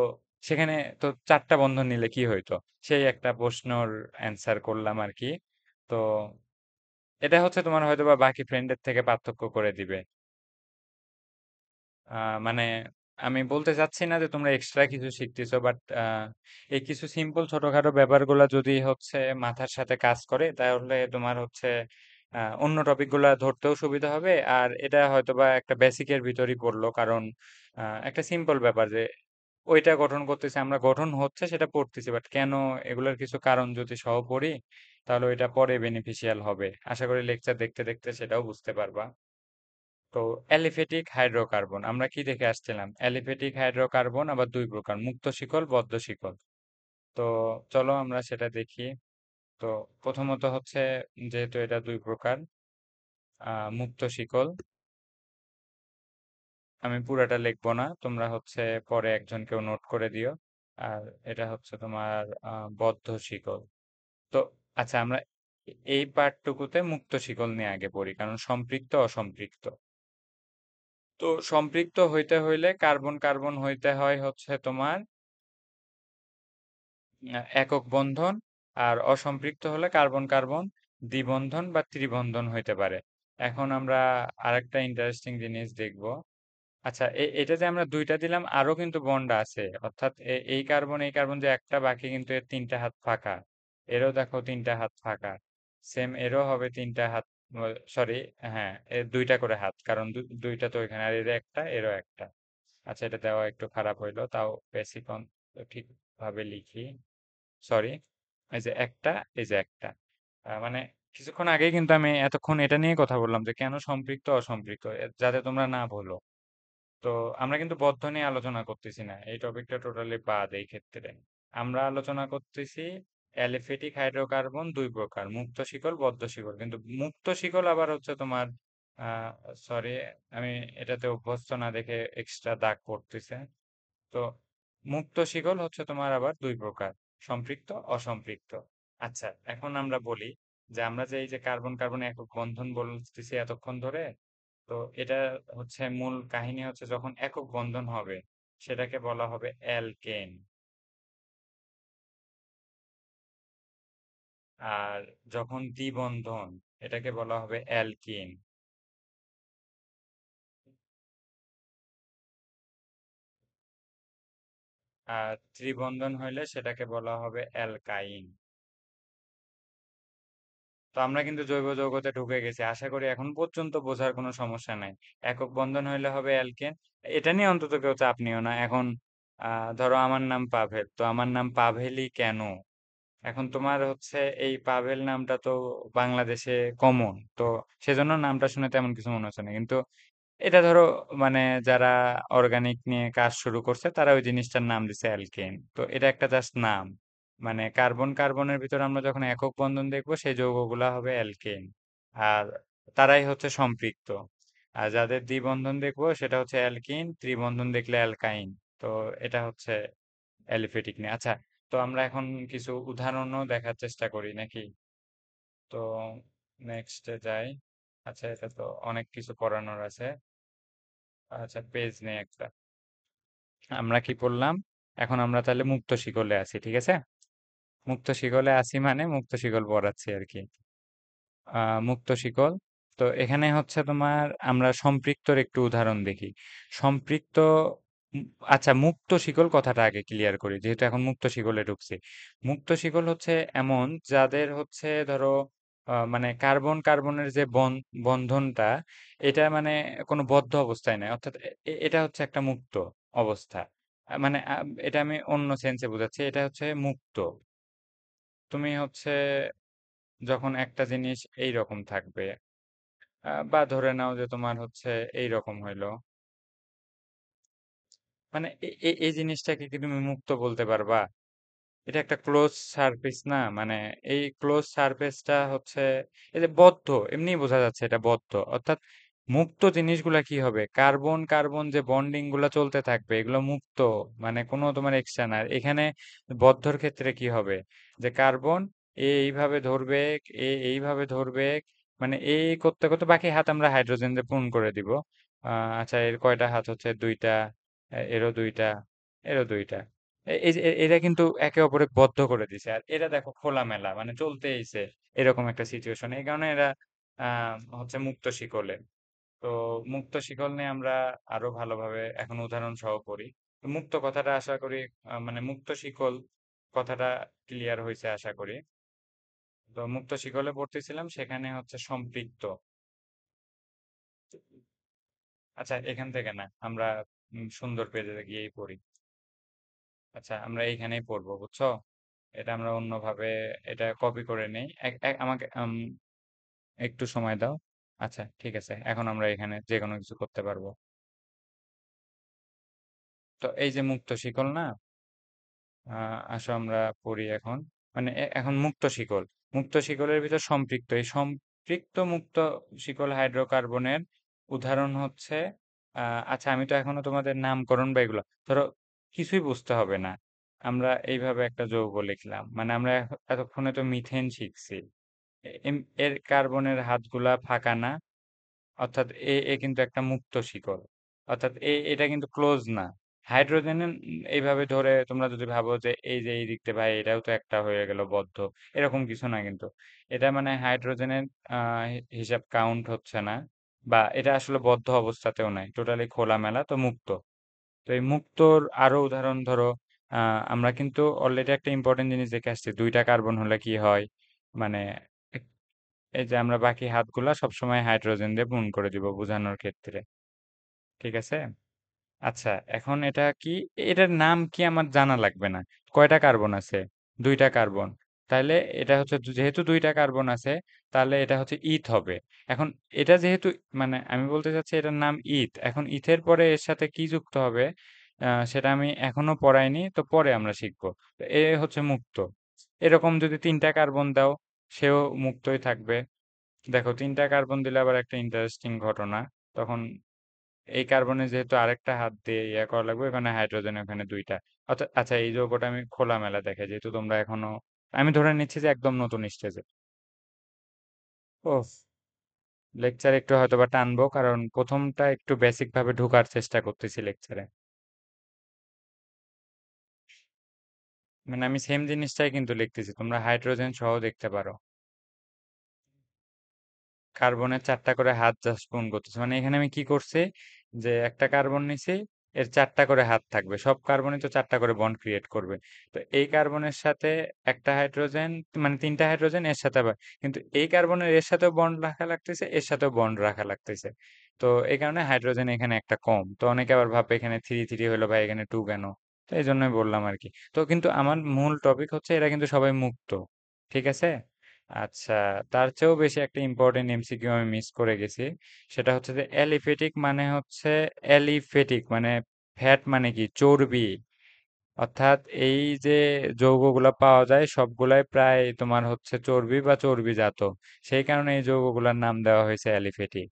সেখানে তো চারটা বন্ধন নিলে কি হইতো, সেই একটা প্রশ্নর অ্যান্সার করলাম আর কি। তো এটা হচ্ছে তোমার হয়তো বা বাকি ফ্রেন্ডের থেকে পার্থক্য করে দিবে। মানে আমি বলতে চাচ্ছি না যে তোমরা এক্সট্রা কিছু শিখতেছো, বাট এই কিছু সিম্পল ছোটখাটো ব্যাপারগুলো যদি হচ্ছে মাথার সাথে কাজ করে, তাহলে তোমার হচ্ছে অন্য টপিকগুলো ধরতেও সুবিধা হবে। আর এটা হয়তোবা একটা বেসিকের ভিতরই পড়লো, কারণ একটা সিম্পল ব্যাপার যে ওইটা গঠন করতেছে, আমরা গঠন হচ্ছে সেটা পড়তেছি, বাট কেন, এগুলোর কিছু কারণ যদি সহ পড়ি, তাহলে ওইটা পরে বেনিফিশিয়াল হবে। আশা করি লেকচার দেখতে দেখতে সেটাও বুঝতে পারবা। তো অ্যালিফেটিক হাইড্রোকার্বন আমরা কি দেখে আসছিলাম, অ্যালিফেটিক হাইড্রোকার্বন আবার দুই প্রকার, মুক্ত শিকল, বদ্ধ শিকল। তো চলো আমরা সেটা দেখি। তো প্রথমত হচ্ছে, যেহেতু এটা দুই প্রকার, মুক্ত শিকল, আমি পুরাটা লিখবো না, তোমরা হচ্ছে পরে একজন কেউ নোট করে দিও। আর এটা হচ্ছে তোমার বদ্ধ শিকল। তো আচ্ছা, আমরা এই পার্টটুকুতে মুক্ত শিকল নিয়ে আগে পড়ি, কারণ সম্পৃক্ত অসম্পৃক্ত। তো সম্পৃক্ত হইতে হইলে কার্বন কার্বন হইতে হয় হচ্ছে তোমার একক বন্ধন, আর অসম্পৃক্ত হলে কার্বন কার্বন দ্বিবন্ধন বা ত্রিবন্ধন হইতে পারে। এখন আমরা আরেকটা ইন্টারেস্টিং জিনিস দেখব। আচ্ছা, এটা যে আমরা দুইটা দিলাম, আরো কিন্তু বন্ড আছে, অর্থাৎ এই কার্বন যে একটা, বাকি কিন্তু এর তিনটা হাত ফাঁকা। এরও দেখো তিনটা হাত ফাঁকা, সেম এরও হবে তিনটা হাত, সরি, হ্যাঁ, এর দুইটা করে হাত, কারণ দুইটা তো এখানে, আর এর একটা, এরও একটা। আচ্ছা, এটা দেওয়া একটু খারাপ হইলো, তাও বেসিক ঠিক ভাবে লিখি। সরি, এই যে একটা, এই যে একটা, মানে কিছুক্ষণ আগেই কিন্তু আমি এতক্ষণ এটা নিয়ে কথা বললাম যে কেন সম্পৃক্ত অসম্পৃক্ত, যাতে তোমরা না ভুলো। তো আমরা কিন্তু বদ্ধ নিয়ে আলোচনা করতেছি না, এই টপিকটা টোটালি বাদ এই ক্ষেত্রে। আমরা আলোচনা করতেছি অ্যালিফেটিক হাইড্রোকার্বন দুই প্রকার, মুক্ত শিকল, বদ্ধ শিকল। কিন্তু মুক্ত শিকল আবার হচ্ছে তোমার, সরি, আমি এটাতে অভ্যস্ত না দেখে এক্সট্রা দাগ পড়তেছে। তো মুক্ত শিকল হচ্ছে তোমার আবার দুই প্রকার, সম্পৃক্ত, অসম্পৃক্ত। আচ্ছা, এখন আমরা বলি যে আমরা যে এই যে কার্বন কার্বন একক বন্ধন বলতেছি এতক্ষণ ধরে, তো এটা হচ্ছে মূল কাহিনী হচ্ছে যখন একক বন্ধন হবে, সেটাকে বলা হবে অ্যালকেন। আর যখন দ্বিবন্ধন, এটাকে বলা হবে অ্যালকিন। আর ত্রিবন্ধন হইলে সেটাকে বলা হবে অ্যালকাইন। তো আমরা কিন্তু জৈব যৌগতে ঢুকে গেছি, আশা করি এখন পর্যন্ত বোঝার কোনো সমস্যা নাই। একক বন্ধন হইলে হবে অ্যালকেন, এটা নিয়ে অন্তত কেউ চাপ নিও না এখন। ধরো আমার নাম পাভেল, তো আমার নাম পাভেলই কেন, এখন তোমার হচ্ছে এই পাভেল নামটা তো বাংলাদেশে কমন, তো সেজন্য নামটা শুনে তেমন কিছু মনে হচ্ছে না, কিন্তু এটা ধরো, মানে যারা অর্গানিক নিয়ে কাজ শুরু করছে, তারা ওই জিনিসটার নাম দিছে অ্যালকেন, তো এটা একটা জাস্ট নাম। মানে কার্বন কার্বনের ভিতরে আমরা যখন একক বন্ধন দেখবো সেই যৌগগুলা হবে অ্যালকেন, আর তারাই হচ্ছে সম্পৃক্ত। আর যাদের দ্বিবন্ধন দেখবো সেটা হচ্ছে অ্যালকিন, ত্রিবন্ধন দেখলে অ্যালকাইন। তো এটা হচ্ছে অ্যালিফেটিক নিয়ে। আচ্ছা, তো আমরা এখন কিছু উদাহরণও দেখার চেষ্টা করি নাকি? তো নেক্সটে যাই। আচ্ছা, এটা তো অনেক কিছু পড়ানোর আছে। আচ্ছা, পেজ নেই একটা। আমরা কি পড়লাম? এখন আমরা তাহলে মুক্ত শিকলে আছি, ঠিক আছে? মুক্ত শিকলে আছি মানে মুক্ত শিকল পড়াচ্ছি আর কি। মুক্ত শিকল। তো এখানে হচ্ছে তোমার আমরা সম্পৃক্তর একটু উদাহরণ দেখি। সম্পৃক্ত উম, আচ্ছা, মুক্ত শিকল কথাটা আগে ক্লিয়ার করি, যেহেতু এখন মুক্ত শিকলে ঢুকছি। মুক্ত শিকল হচ্ছে এমন যাদের হচ্ছে ধরো মানে কার্বন কার্বনের যে বন্ধনটা, এটা মানে কোনো বদ্ধ অবস্থায় নাই, অর্থাৎ এটা হচ্ছে একটা মুক্ত অবস্থা। মানে এটা আমি অন্য সেন্সে বোঝাচ্ছি, এটা হচ্ছে মুক্ত। তুমি হচ্ছে যখন একটা জিনিস এই রকম থাকবে, বা ধরে নাও যে তোমার হচ্ছে এই রকম হইলো, মানে এই জিনিসটাকে কি তুমি মুক্ত বলতে পারবা? এটা একটা ক্লোজ সারফেস না, মানে এই ক্লোজ সারফেসটা হচ্ছে এই যে বদ্ধ, এমনিই বোঝা যাচ্ছে এটা বদ্ধ। অর্থাৎ মুক্ত জিনিসগুলা কি হবে, কার্বন কার্বন যে বন্ডিং গুলা চলতে থাকবে এগুলো মুক্ত, মানে কোনো তোমার এক্সট্রা না। এখানে বদ্ধর ক্ষেত্রে কি হবে, যে কার্বন এইভাবে ধরবে, এইভাবে ধরবে, মানে এই করতে করতে বাকি হাত আমরা হাইড্রোজেন দিয়ে পূরণ করে দিব। আচ্ছা, এর কয়টা হাত হচ্ছে? দুইটা। এরও দুইটা, এরও দুইটা। এই যে এরা কিন্তু একে অপরে বদ্ধ করে দিছে, আর এরা দেখো খোলামেলা মানে চলতেইছে, এরকম একটা সিচুয়েশন। এই কারণে এরা হচ্ছে মুক্ত শিকলে। তো মুক্ত শিকল নিয়ে আমরা আরো ভালোভাবে এখন উদাহরণ সহ পড়ি। তো মুক্ত কথাটা আশা করি, মানে মুক্ত শিকল কথাটা ক্লিয়ার হয়েছে আশা করি। তো মুক্ত শিকলে পড়তেছিলাম, সেখানে হচ্ছে সম্পৃক্ত। আচ্ছা, এখান থেকে না, আমরা সুন্দর পেজে গিয়েই পড়ি। আচ্ছা, আমরা এইখানেই পড়বো, বুঝছো? এটা আমরা অন্যভাবে এটা কপি করে নেই। আমাকে একটু সময় দাও। আচ্ছা, ঠিক আছে, এখন আমরা এখানে যে কোনো কিছু করতে পারবো। তো এই যে মুক্ত শিকল না, আসো আমরা পড়ি এখন। মানে এখন মুক্ত শিকল, মুক্ত শিকলের ভিতর সম্পৃক্ত, এই সম্পৃক্ত মুক্ত শিকল হাইড্রোকার্বনের উদাহরণ হচ্ছে আচ্ছা, আমি তো এখনো তোমাদের নামকরণ বা এগুলো ধরো কিছুই বুঝতে হবে না। আমরা এইভাবে একটা যৌগ লিখলাম, মানে আমরা এতক্ষণে তো মিথেন শিখছি। এর কার্বনের হাতগুলা ফাঁকা না, অর্থাৎ এ কিন্তু একটা মুক্ত শিকল। অর্থাৎ এটা কিন্তু ক্লোজ না। হাইড্রোজেন এইভাবে ধরে তোমরা যদি ভাবো যে এই যে এই দিকতে ভাই এটাও তো একটা হয়ে গেল বদ্ধ, এরকম কিছু না কিন্তু। এটা মানে হাইড্রোজেনের হিসাব কাউন্ট হচ্ছে না, বা এটা আসলে বদ্ধ অবস্থাতেও নাই, টোটালি খোলামেলা, তো মুক্ত। তো এই মুক্তর আরো উদাহরণ ধরো, আমরা কিন্তু অলরেডি একটা ইম্পর্টেন্ট জিনিস দেখে আসছি, দুইটা কার্বন হলে কি হয়, মানে এই যে আমরা বাকি হাতগুলা সবসময় হাইড্রোজেন দিয়ে পূরণ করে দিব বোঝানোর ক্ষেত্রে, ঠিক আছে? আচ্ছা, এখন এটা কি, এটার নাম কি আমার জানা লাগবে না। কয়টা কার্বন আছে? দুইটা কার্বন। তাহলে এটা হচ্ছে যেহেতু দুইটা কার্বন আছে, তাহলে এটা হচ্ছে ইথ হবে। এখন এটা যেহেতু, মানে আমি বলতে চাচ্ছি এটার নাম ইথ, এখন ইথের পরে এর সাথে কি যুক্ত হবে সেটা আমি এখনো পড়াইনি, তো পরে আমরা শিখবো। তো এ হচ্ছে মুক্ত। এরকম যদি তিনটা কার্বন দাও, সেও মুক্তই থাকবে। দেখো, তিনটা কার্বন দিলে আবার একটা ইন্টারেস্টিং ঘটনা, তখন এই কার্বনে যেহেতু আরেকটা হাত দিয়ে ইয়ে করা লাগবে, এখানে হাইড্রোজেন ওখানে দুইটা। অর্থাৎ আচ্ছা, এই যৌগটা আমি খোলামেলা দেখে, যেহেতু তোমরা এখনো, আমি ধরে নিচ্ছি যে একদম নতুন স্টেজে। ও, লেকচার একটু হয়তো বা টানবো, কারণ প্রথমটা একটু বেসিক ভাবে ঢোকার চেষ্টা করতেছি লেকচারে। মানে আমি সেম জিনিসটাই কিন্তু লিখতেছি, তোমরা হাইড্রোজেন সহ দেখতে পারো। কার্বনের চারটা করে হাত জাস্ট পূরণ করতেছে, মানে এখানে আমি কি করছি, যে একটা কার্বন নিছি, এর চারটা করে হাত থাকবে, সব কার্বনই তো চারটা করে বন্ড ক্রিয়েট করবে। তো এই কার্বনের সাথে একটা হাইড্রোজেন, মানে তিনটা হাইড্রোজেন এর সাথে আবার, কিন্তু এই কার্বনের এর সাথেও বন্ড রাখা লাগতেছে, এর সাথেও বন্ড রাখা লাগতেছে। তো এই কারণে হাইড্রোজেন এখানে একটা কম। তো অনেকে আবার ভাববে এখানে থ্রি থ্রি হলো, ভাই এখানে টু কেন? তো এই জন্যই বললাম আর কি। তো কিন্তু আমার মূল টপিক হচ্ছে এরা কিন্তু সবাই মুক্ত, ঠিক আছে? আচ্ছা, তার চেয়েও বেশি একটা ইম্পর্টেন্ট এমসিকিউ আমি মিস করে গেছি। সেটা হচ্ছে যে অ্যালিফেটিক মানে হচ্ছে, অ্যালিফেটিক মানে ফ্যাট মানে কি, চর্বি। অর্থাৎ এই যে যৌগগুলা পাওয়া যায় সবগুলাই প্রায় তোমার হচ্ছে চর্বি বা চর্বিজাত। সেই কারণে এই যৌগগুলোর নাম দেওয়া হয়েছে অ্যালিফেটিক।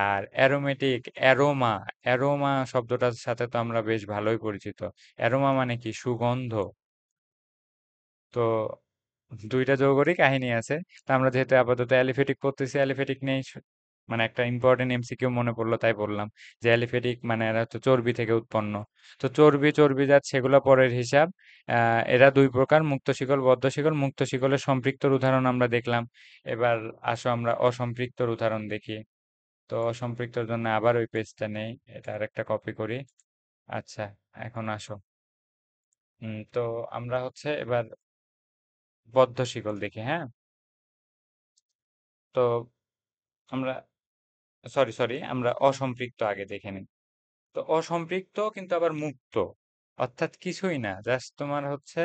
আর অ্যারোমেটিক, অ্যারোমা, অ্যারোমা শব্দটার সাথে তো আমরা বেশ ভালোই পরিচিত। অ্যারোমা মানে কি? সুগন্ধ। তো দুইটা যৌগেরই কাহিনী আছে। তো আমরা যেহেতু আপাতত অ্যালিফেটিক পড়তেছি, অ্যালিফেটিক নেই, মানে একটা ইম্পর্টেন্ট এমসিকিউ মনে পড়লো তাই বললাম যে অ্যালিফেটিক মানে এরা হচ্ছে চর্বি থেকে উৎপন্ন। তো চর্বি, চর্বিজাত সেগুলো পরের হিসাব। এরা দুই প্রকার, মুক্ত শিকল, বদ্ধ শিকল। মুক্ত শিকলের সম্পৃক্তর উদাহরণ আমরা দেখলাম। এবার আসো আমরা অসম্পৃক্তর উদাহরণ দেখি। তো অসম্পৃক্তর জন্য আবার ওই পেজটা নেই, এটা আরেকটা কপি করি। আচ্ছা, এখন আসো। তো আমরা হচ্ছে এবার বদ্ধ শিকল দেখি, হ্যাঁ? তো আমরা সরি সরি আমরা অসম্পৃক্ত আগে দেখে নিই। তো অসম্পৃক্ত কিন্তু আবার মুক্ত, অর্থাৎ কিছুই না, জাস্ট তোমার হচ্ছে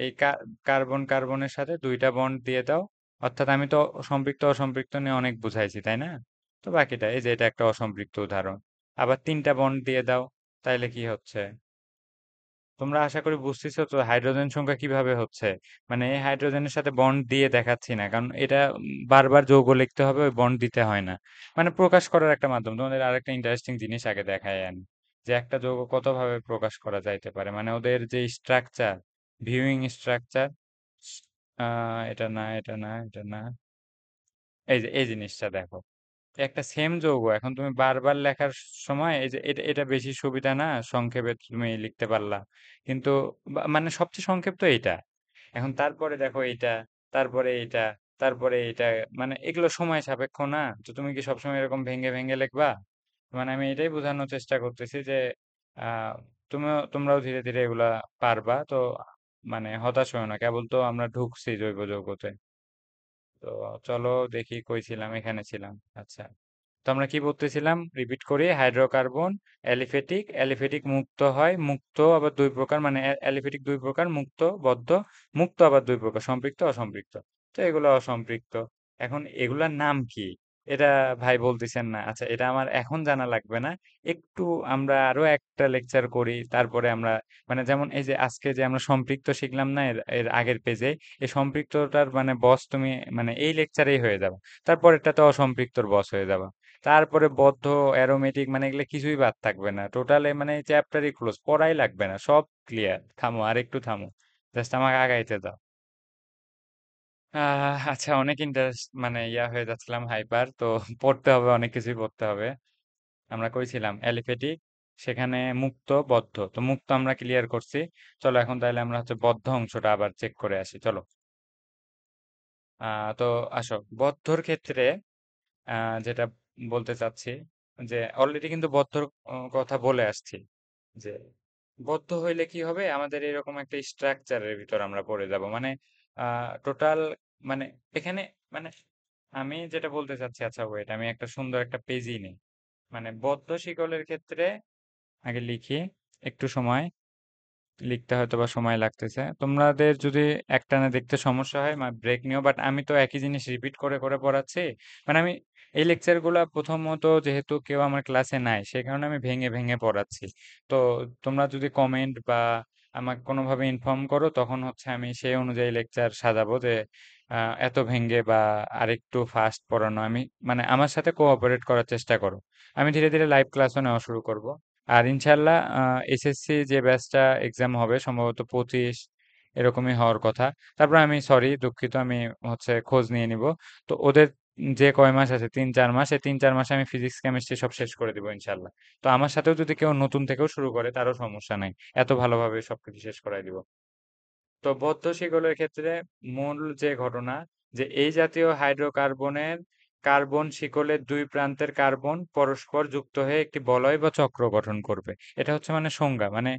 এই কার্বন কার্বনের সাথে দুইটা বন্ড দিয়ে দাও। অর্থাৎ আমি তো সম্পৃক্ত অসম্পৃক্ত নিয়ে অনেক বুঝাইছি, তাই না? তো বাকিটা এই যে এটা একটা অসম্পৃক্ত উদাহরণ। আবার তিনটা বন্ড দিয়ে দাও, তাইলে কি হচ্ছে? তোমরা আশা করি বুঝতেছো তো হাইড্রোজেন সংখ্যা কিভাবে হচ্ছে। মানে এই হাইড্রোজেনের সাথে বন্ড দিয়ে দেখাচ্ছি না, কারণ এটা বারবার যৌগ লিখতে হবে, ওই বন্ড দিতে হয় না। মানে প্রকাশ করার একটা মাধ্যম। তোমাদের আরেকটা ইন্টারেস্টিং জিনিস আগে দেখাই আমি, যে একটা যৌগ কতভাবে প্রকাশ করা যাইতে পারে, মানে ওদের যে স্ট্রাকচার, ভিউইং স্ট্রাকচার। এটা না, এটা না, এটা না, এই যে এই জিনিসটা দেখো, একটা সেম যৌগ এখন তুমি বারবার লেখার সময় এই যে এটা এটা বেশি সুবিধা না, সংক্ষেপে তুমি লিখতে পারলা। কিন্তু মানে সবচেয়ে সংক্ষেপ তো এইটা। এখন তারপরে দেখো এইটা, তারপরে এইটা, তারপরে এইটা, মানে এগুলো সময় সাপেক্ষ না? তো তুমি কি সবসময় এরকম ভেঙে ভেঙে লিখবা? মানে আমি এটাই বোঝানোর চেষ্টা করতেছি যে আহ তোমরাও ধীরে ধীরে এগুলা পারবা তো। মানে হতাশ হও না, কেবল তো আমরা ঢুকছি জৈব যৌগতে। তো চলো দেখি কই ছিলাম, এখানে ছিলাম। আচ্ছা, তো আমরা কি বলতেছিলাম, রিপিট করি। হাইড্রোকার্বন অ্যালিফেটিক, অ্যালিফেটিক মুক্ত হয়, মুক্ত আবার দুই প্রকার, মানে অ্যালিফেটিক দুই প্রকার, মুক্ত বদ্ধ। মুক্ত আবার দুই প্রকার, সম্পৃক্ত অসম্পৃক্ত। তো এগুলো অসম্পৃক্ত। এখন এগুলার নাম কি? এটা ভাই বলতেছেন না, আচ্ছা এটা আমার এখন জানা লাগবে না। একটু আমরা আরো একটা লেকচার করি, তারপরে আমরা মানে যেমন এই যে আজকে যে আমরা সম্পৃক্ত শিখলাম না, এর এর আগের পেজে, এই সম্পৃক্তটার মানে বস তুমি মানে এই লেকচারেই হয়ে যাবে। তারপরেরটাতে অসম্পৃক্তর বস হয়ে যাবে। তারপরে বদ্ধ, অ্যারোমেটিক, মানে এগুলো কিছুই বাদ থাকবে না টোটালে, মানে চ্যাপ্টারই ক্লোজ, পড়াই লাগবে না, সব ক্লিয়ার। থামো, আর একটু থামো, জাস্ট আমাকে আগাইতে দাও। আচ্ছা, অনেক ইন্টারেস্ট মানে ইয়া হয়ে যাচ্ছিলাম, হাইপার তো। পড়তে হবে, অনেক কিছুই পড়তে হবে। আমরা কইছিলাম অ্যালিফেটিক, সেখানে মুক্ত বদ্ধ, তো মুক্ত আমরা ক্লিয়ার করছি। চলো এখন তাহলে আমরা হচ্ছে বদ্ধ অংশটা আবার চেক করে আসি, চলো। তো আসো বদ্ধর ক্ষেত্রে যেটা বলতে চাচ্ছি, যে অলরেডি কিন্তু বদ্ধর কথা বলে আসছি, যে বদ্ধ হইলে কি হবে, আমাদের এরকম একটা স্ট্রাকচারের ভিতর আমরা পড়ে যাব, মানে টোটাল, মানে এখানে, মানে আমি যেটা বলতে চাচ্ছি, আচ্ছা ওয়েট, আমি একটা সুন্দর একটা পেজই নেই। মানে বদ্ধ শিকলের ক্ষেত্রে আগে লিখি, একটু সময় লিখতে হয়তো বা সময় লাগতেছে, তোমাদের যদি একটানে দেখতে সমস্যা হয় ব্রেক নিও, বাট আমি তো একই জিনিস রিপিট করে করে পড়াচ্ছি। মানে আমি এই লেকচারগুলো প্রথমত যেহেতু কেউ আমার ক্লাসে নাই, সেই কারণে আমি ভেঙে ভেঙে পড়াচ্ছি। তো তোমরা যদি কমেন্ট বা আমাকে কোনোভাবে ইনফর্ম করো, তখন হচ্ছে আমি সেই অনুযায়ী লেকচার সাজাবো, যে এত ভেঙে বা আরেকটু ফাস্ট পড়ানো, আমি মানে আমার সাথে কোঅপারেট করার চেষ্টা করো। আমি ধীরে ধীরে লাইভ ক্লাসও নেওয়া শুরু করব। আর ইনশাল্লাহ এসএসসি যে ব্যাচটা এক্সাম হবে সম্ভবত 25 এরকমই হওয়ার কথা। তারপর আমি সরি দুঃখিত, আমি হচ্ছে খোঁজ নিয়ে নিব। তো ওদের যে কয় মাস আছে, 3-4 মাস, এই 3-4 মাসে আমি ফিজিক্স কেমিস্ট্রি সব শেষ করে দিব ইনশাল্লাহ। তো আমার সাথেও যদি কেউ নতুন থেকেও শুরু করে, তারও সমস্যা নাই, এত ভালোভাবে সবকিছু শেষ করাই দিব। তো বদ্ধ শিকলের ক্ষেত্রে মূল যে ঘটনা, যে এই জাতীয় হাইড্রোকার্বনের কার্বন শিকলের দুই প্রান্তের কার্বন পরস্পর যুক্ত হয়ে একটি বলয় বা চক্র গঠন করবে। এটা হচ্ছে মানে সংজ্ঞা, মানে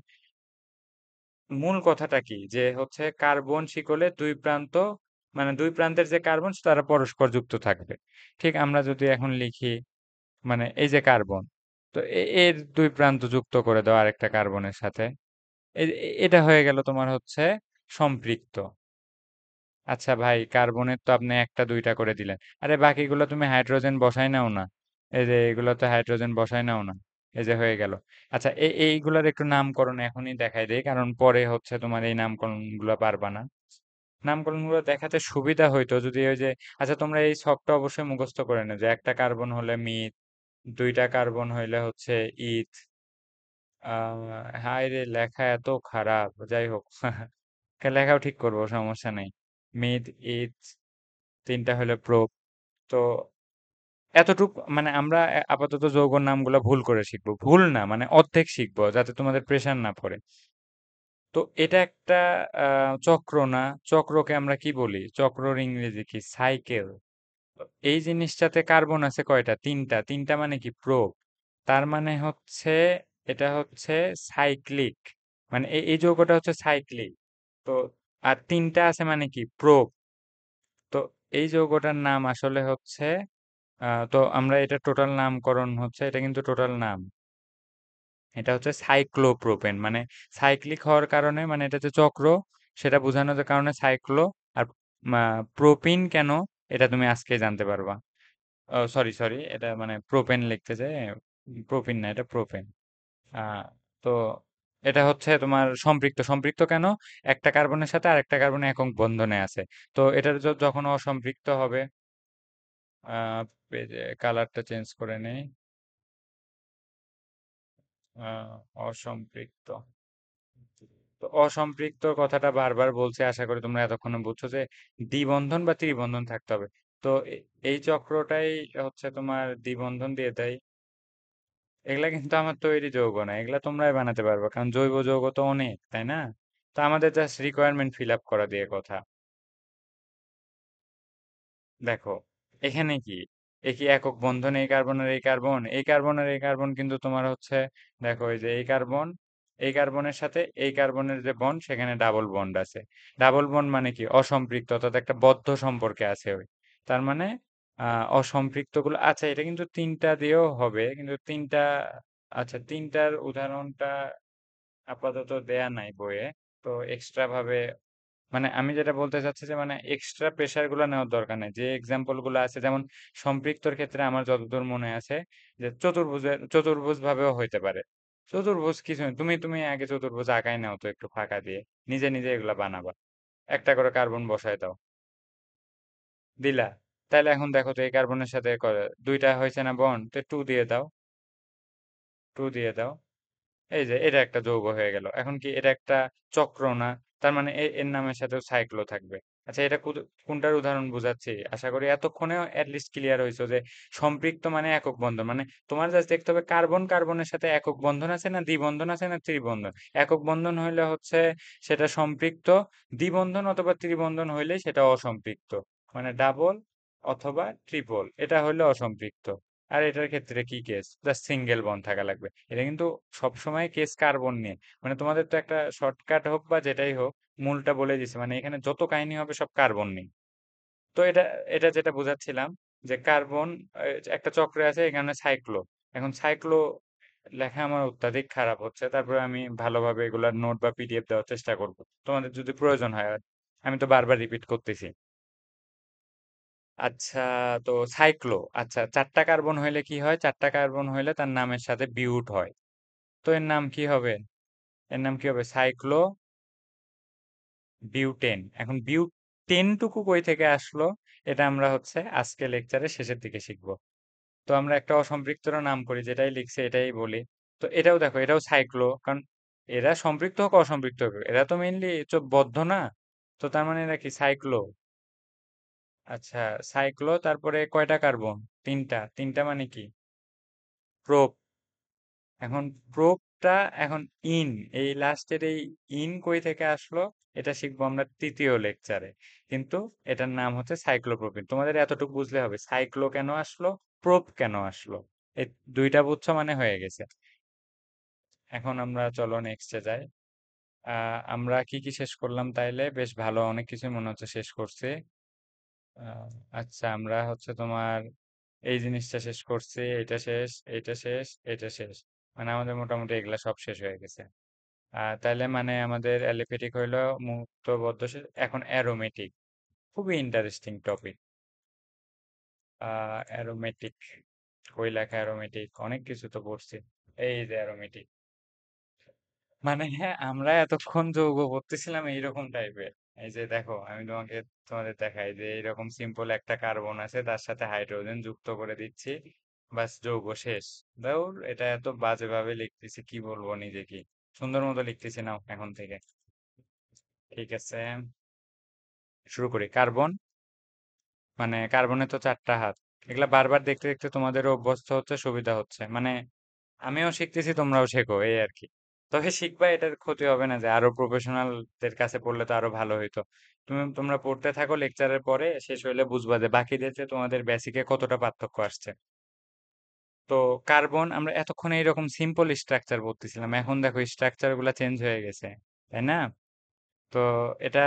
মূল কথাটা কি, যে হচ্ছে কার্বন শিকলের দুই প্রান্ত, মানে দুই প্রান্তের যে কার্বন তারা পরস্পর যুক্ত থাকবে। ঠিক আমরা যদি এখন লিখি, মানে এই যে কার্বন, তো এর দুই প্রান্ত যুক্ত করে দাও আরেকটা কার্বনের সাথে, এটা হয়ে গেল তোমার হচ্ছে সম্পৃক্ত। আচ্ছা ভাই, কার্বনের তো আপনি একটা দুইটা করে দিলেন, আরে বাকিগুলো তুমি হাইড্রোজেন বসাই নাও না। এই যে এগুলো তো হাইড্রোজেন বসাই নাও না। এই যে হয়ে গেল। আচ্ছা, এইগুলার একটু নামকরণ এখনই দেখাই দেই, কারণ পরে হচ্ছে তোমার এই নামকরণ গুলো পারবা না। নামকরণ গুলো দেখাতে সুবিধা হইতো যদি ওই যে, আচ্ছা তোমরা এই ছকটা অবশ্যই মুখস্থ করে নেবে, যে একটা কার্বন হলে মিথ, দুইটা কার্বন হইলে হচ্ছে ইথ। হায় রে, লেখা এত খারাপ, যাই হোক। লেখাও ঠিক করবো, সমস্যা নাই। মিথ, ইথ, তিনটা হলো প্রোপ। তো এতটুক মানে আমরা আপাতত যৌগর নামগুলো ভুল করে শিখবো, ভুল না মানে অর্ধেক শিখবো, যাতে তোমাদের প্রেশার না পড়ে। তো এটা একটা চক্র না? চক্রকে আমরা কি বলি? চক্রর ইংরেজি কি? সাইকেল। এই জিনিসটাতে কার্বন আছে কয়টা? তিনটা। তিনটা মানে কি? প্রোপ। তার মানে হচ্ছে এটা হচ্ছে সাইক্লিক, মানে এই যৌগটা হচ্ছে সাইক্লিক। তো আর তিনটা আছে মানে কি? প্রোপ। তো এই যৌগটার নাম আসলে হচ্ছে, তো আমরা এটা টোটাল নামকরণ হচ্ছে, এটা কিন্তু টোটাল নাম। এটা হচ্ছে সাইক্লোপ্রোপেন, মানে সাইক্লিক হওয়ার কারণে, মানে এটা যে চক্র সেটা বোঝানোর কারণে সাইক্লো। আর প্রোপিন কেন, এটা তুমি আজকে জানতে পারবা। সরি সরি, এটা মানে প্রোপেন লিখতে যায়, প্রোপিন না, এটা প্রোপেন। আহ, তো এটা হচ্ছে তোমার সম্পৃক্ত। সম্পৃক্ত কেন? একটা কার্বনের সাথে আরেকটা কার্বন একক বন্ধনে আছে। তো এটার যখন অসম্পৃক্ত হবে, পেজে কালারটা চেঞ্জ করে নেই। আহ, অসম্পৃক্ত। তো অসম্পৃক্ত কথাটা বারবার বলছি, আশা করি তোমরা এতক্ষণে বুঝছো যে দ্বিবন্ধন বা ত্রিবন্ধন থাকতে হবে। তো এই চক্রটাই হচ্ছে তোমার দ্বিবন্ধন দিয়ে দেয়। এগুলা কিন্তু আমার তৈরি যৌগ না, এগুলা তোমরাই বানাতে পারবে, কারণ জৈব যৌগ তো অনেক, তাই না? তো আমাদের জাস্ট রিকোয়ারমেন্ট ফিল আপ করা দিয়ে কথা। দেখো, এখানে কি, এ কি একক বন্ধন? এই কার্বন আর এই কার্বন, এই কার্বন আর এই কার্বন কিন্তু তোমার হচ্ছে, দেখো এই যে এই কার্বন, এই কার্বনের সাথে এই কার্বনের যে বন্ড, সেখানে ডাবল বন্ড আছে। ডাবল বন্ড মানে কি? অসম্পৃক্ত, অর্থাৎ একটা বদ্ধ সম্পর্কে আছে ওই। তার মানে অসম্পৃক্ত গুলো, আচ্ছা এটা কিন্তু তিনটা দিয়েও হবে, কিন্তু তিনটা, আচ্ছা তিনটার উদাহরণটা আপাতত দেয়া নাই বইয়ে। তো এক্সট্রা ভাবে, মানে আমি যেটা বলতে চাচ্ছি যে মানে এক্সট্রা প্রেসার গুলো নেওয়ার দরকার নেই। যে এক্সাম্পল গুলো আছে, যেমন সম্পৃক্তর ক্ষেত্রে আমার যতদূর মনে আছে যে চতুর্ভুজ ভাবেও হইতে পারে। চতুর্ভুজ কিছু না, তুমি তুমি আগে চতুর্ভুজ আঁকাই নাও তো একটু ফাঁকা দিয়ে, নিজে নিজে এগুলা বানাবা। একটা করে কার্বন বসায় দাও, দিলা। তাহলে এখন দেখো তো এই কার্বনের সাথে দুইটা হয়েছে না বন্ড, তো টু দিয়ে দাও, টু দিয়ে দাও। এই যে এটা একটা যৌগ হয়ে গেল। এখন কি এটা একটা চক্র না? তার মানে এর নামের সাথেও সাইক্লো থাকবে। আচ্ছা, এটা কোনটার উদাহরণ বুঝাচ্ছি? আশা করি এতক্ষণেও লিস্ট ক্লিয়ার হয়েছে যে সম্পৃক্ত মানে একক বন্ধন, মানে তোমার জাস্ট দেখতে হবে কার্বন কার্বনের সাথে একক বন্ধন আছে না দ্বিবন্ধন আছে না ত্রিবন্ধন। একক বন্ধন হইলে হচ্ছে সেটা সম্পৃক্ত, দ্বিবন্ধন অথবা ত্রিবন্ধন হইলে সেটা অসম্পৃক্ত, মানে ডাবল অথবা ট্রিপল, এটা হইলে অসম্পৃক্ত। আর এটার ক্ষেত্রে কি কেস? জাস্ট সিঙ্গেল বন্ড থাকা লাগবে। এটা কিন্তু সবসময় কেস কার্বন নিয়ে, মানে তোমাদের তো একটা শর্টকাট হোক বা যেটাই হোক, মূলটা বলে দিছে, মানে এখানে যত কাহিনী হবে সব কার্বন নিয়ে। তো এটা, এটা যেটা বোঝাচ্ছিলাম, যে কার্বন একটা চক্রে আছে, এখানে সাইক্লো। এখন সাইক্লো লেখা আমার অত্যাধিক খারাপ হচ্ছে, তারপরে আমি ভালোভাবে এগুলার নোট বা পিডিএফ দেওয়ার চেষ্টা করব, তোমাদের যদি প্রয়োজন হয়। আর আমি তো বারবার রিপিট করতেছি। আচ্ছা, তো সাইক্লো, আচ্ছা চারটা কার্বন হইলে কি হয়? চারটা কার্বন হইলে তার নামের সাথে বিউট হয়। তো এর নাম কি হবে? এর নাম কি হবে? Cyclo butane. এখন বিউটেন টুকু কই থেকে আসলো, এটা আমরা হচ্ছে আজকে লেকচারের শেষের দিকে শিখবো। তো আমরা একটা অসম্পৃক্তর নাম করি, যেটাই লিখছে এটাই বলি। তো এটাও দেখো, এটাও সাইক্লো, কারণ এরা সম্পৃক্ত হোক অসম্পৃক্ত হোক, এরা তো মেইনলি বদ্ধ না। তো তার মানে এরা কি? সাইক্লো। আচ্ছা, সাইক্লো, তারপরে কয়টা কার্বন? তিনটা। তিনটা মানে কি? প্রোপ। এখন প্রোপটা, এখন ইন, এই লাস্টের এই ইন কই থেকে আসলো, এটা শিখবো আমরা তৃতীয় লেকচারে। কিন্তু এটার নাম হচ্ছে সাইক্লোপ্রোপিন। তোমাদের এতটুকু বুঝলে হবে সাইক্লো কেন আসলো, প্রোপ কেন আসলো। এই দুইটা বুঝছো মানে হয়ে গেছে। এখন আমরা চলো নেক্সটে যাই। আমরা কি কি শেষ করলাম তাইলে? বেশ ভালো, অনেক কিছু মনে হচ্ছে শেষ করছি। আহ, আচ্ছা, আমরা হচ্ছে তোমার এই জিনিসটা শেষ করছি, এটা শেষ, এটা শেষ, এটা শেষ, মানে আমাদের মোটামুটি এগুলা সব শেষ হয়ে গেছে। তাহলে মানে আমাদের অ্যালিফেটিক হইলো মুক্ত বদ্ধ শেষ। এখন অ্যারোমেটিক, খুবই ইন্টারেস্টিং টপিক। অ্যারোমেটিক, কই লেখা অ্যারোমেটিক? অনেক কিছু তো পড়ছি। এই যে অ্যারোমেটিক, মানে হ্যাঁ আমরা এতক্ষণ যৌগ করতেছিলাম এইরকম টাইপের। এই যে দেখো আমি তোমাদের দেখাই যে এইরকম সিম্পল একটা কার্বন আছে, তার সাথে হাইড্রোজেন যুক্ত করে দিচ্ছি, বাস যৌগ শেষ। ধুর, এটা এত বাজেভাবে লিখতেছি কি বলবো নিজেকে। সুন্দর মতো লিখতেছি না এখন থেকে। ঠিক আছে, শুরু করি। কার্বন, মানে কার্বনের তো 4টা হাত। এগুলা বারবার দেখতে দেখতে তোমাদেরও অভ্যস্ত হচ্ছে, সুবিধা হচ্ছে। মানে আমিও শিখতেছি, তোমরাও শেখো, এই আর কি। তবে শিখবা, এটার ক্ষতি হবে না যে আরো প্রফেশনালদের কাছে পড়লে তো আরো ভালো হইতো। তোমরা পড়তে থাকো, লেকচারের পরে শেষ হইলে বুঝবা যে বাকিদের চেয়ে তোমাদের বেসিকে কতটা পার্থক্য আসছে। তো কার্বন আমরা এতক্ষণ এইরকম সিম্পল স্ট্রাকচার বলতেছিলাম, এখন দেখো স্ট্রাকচার গুলা চেঞ্জ হয়ে গেছে, তাই না? তো এটা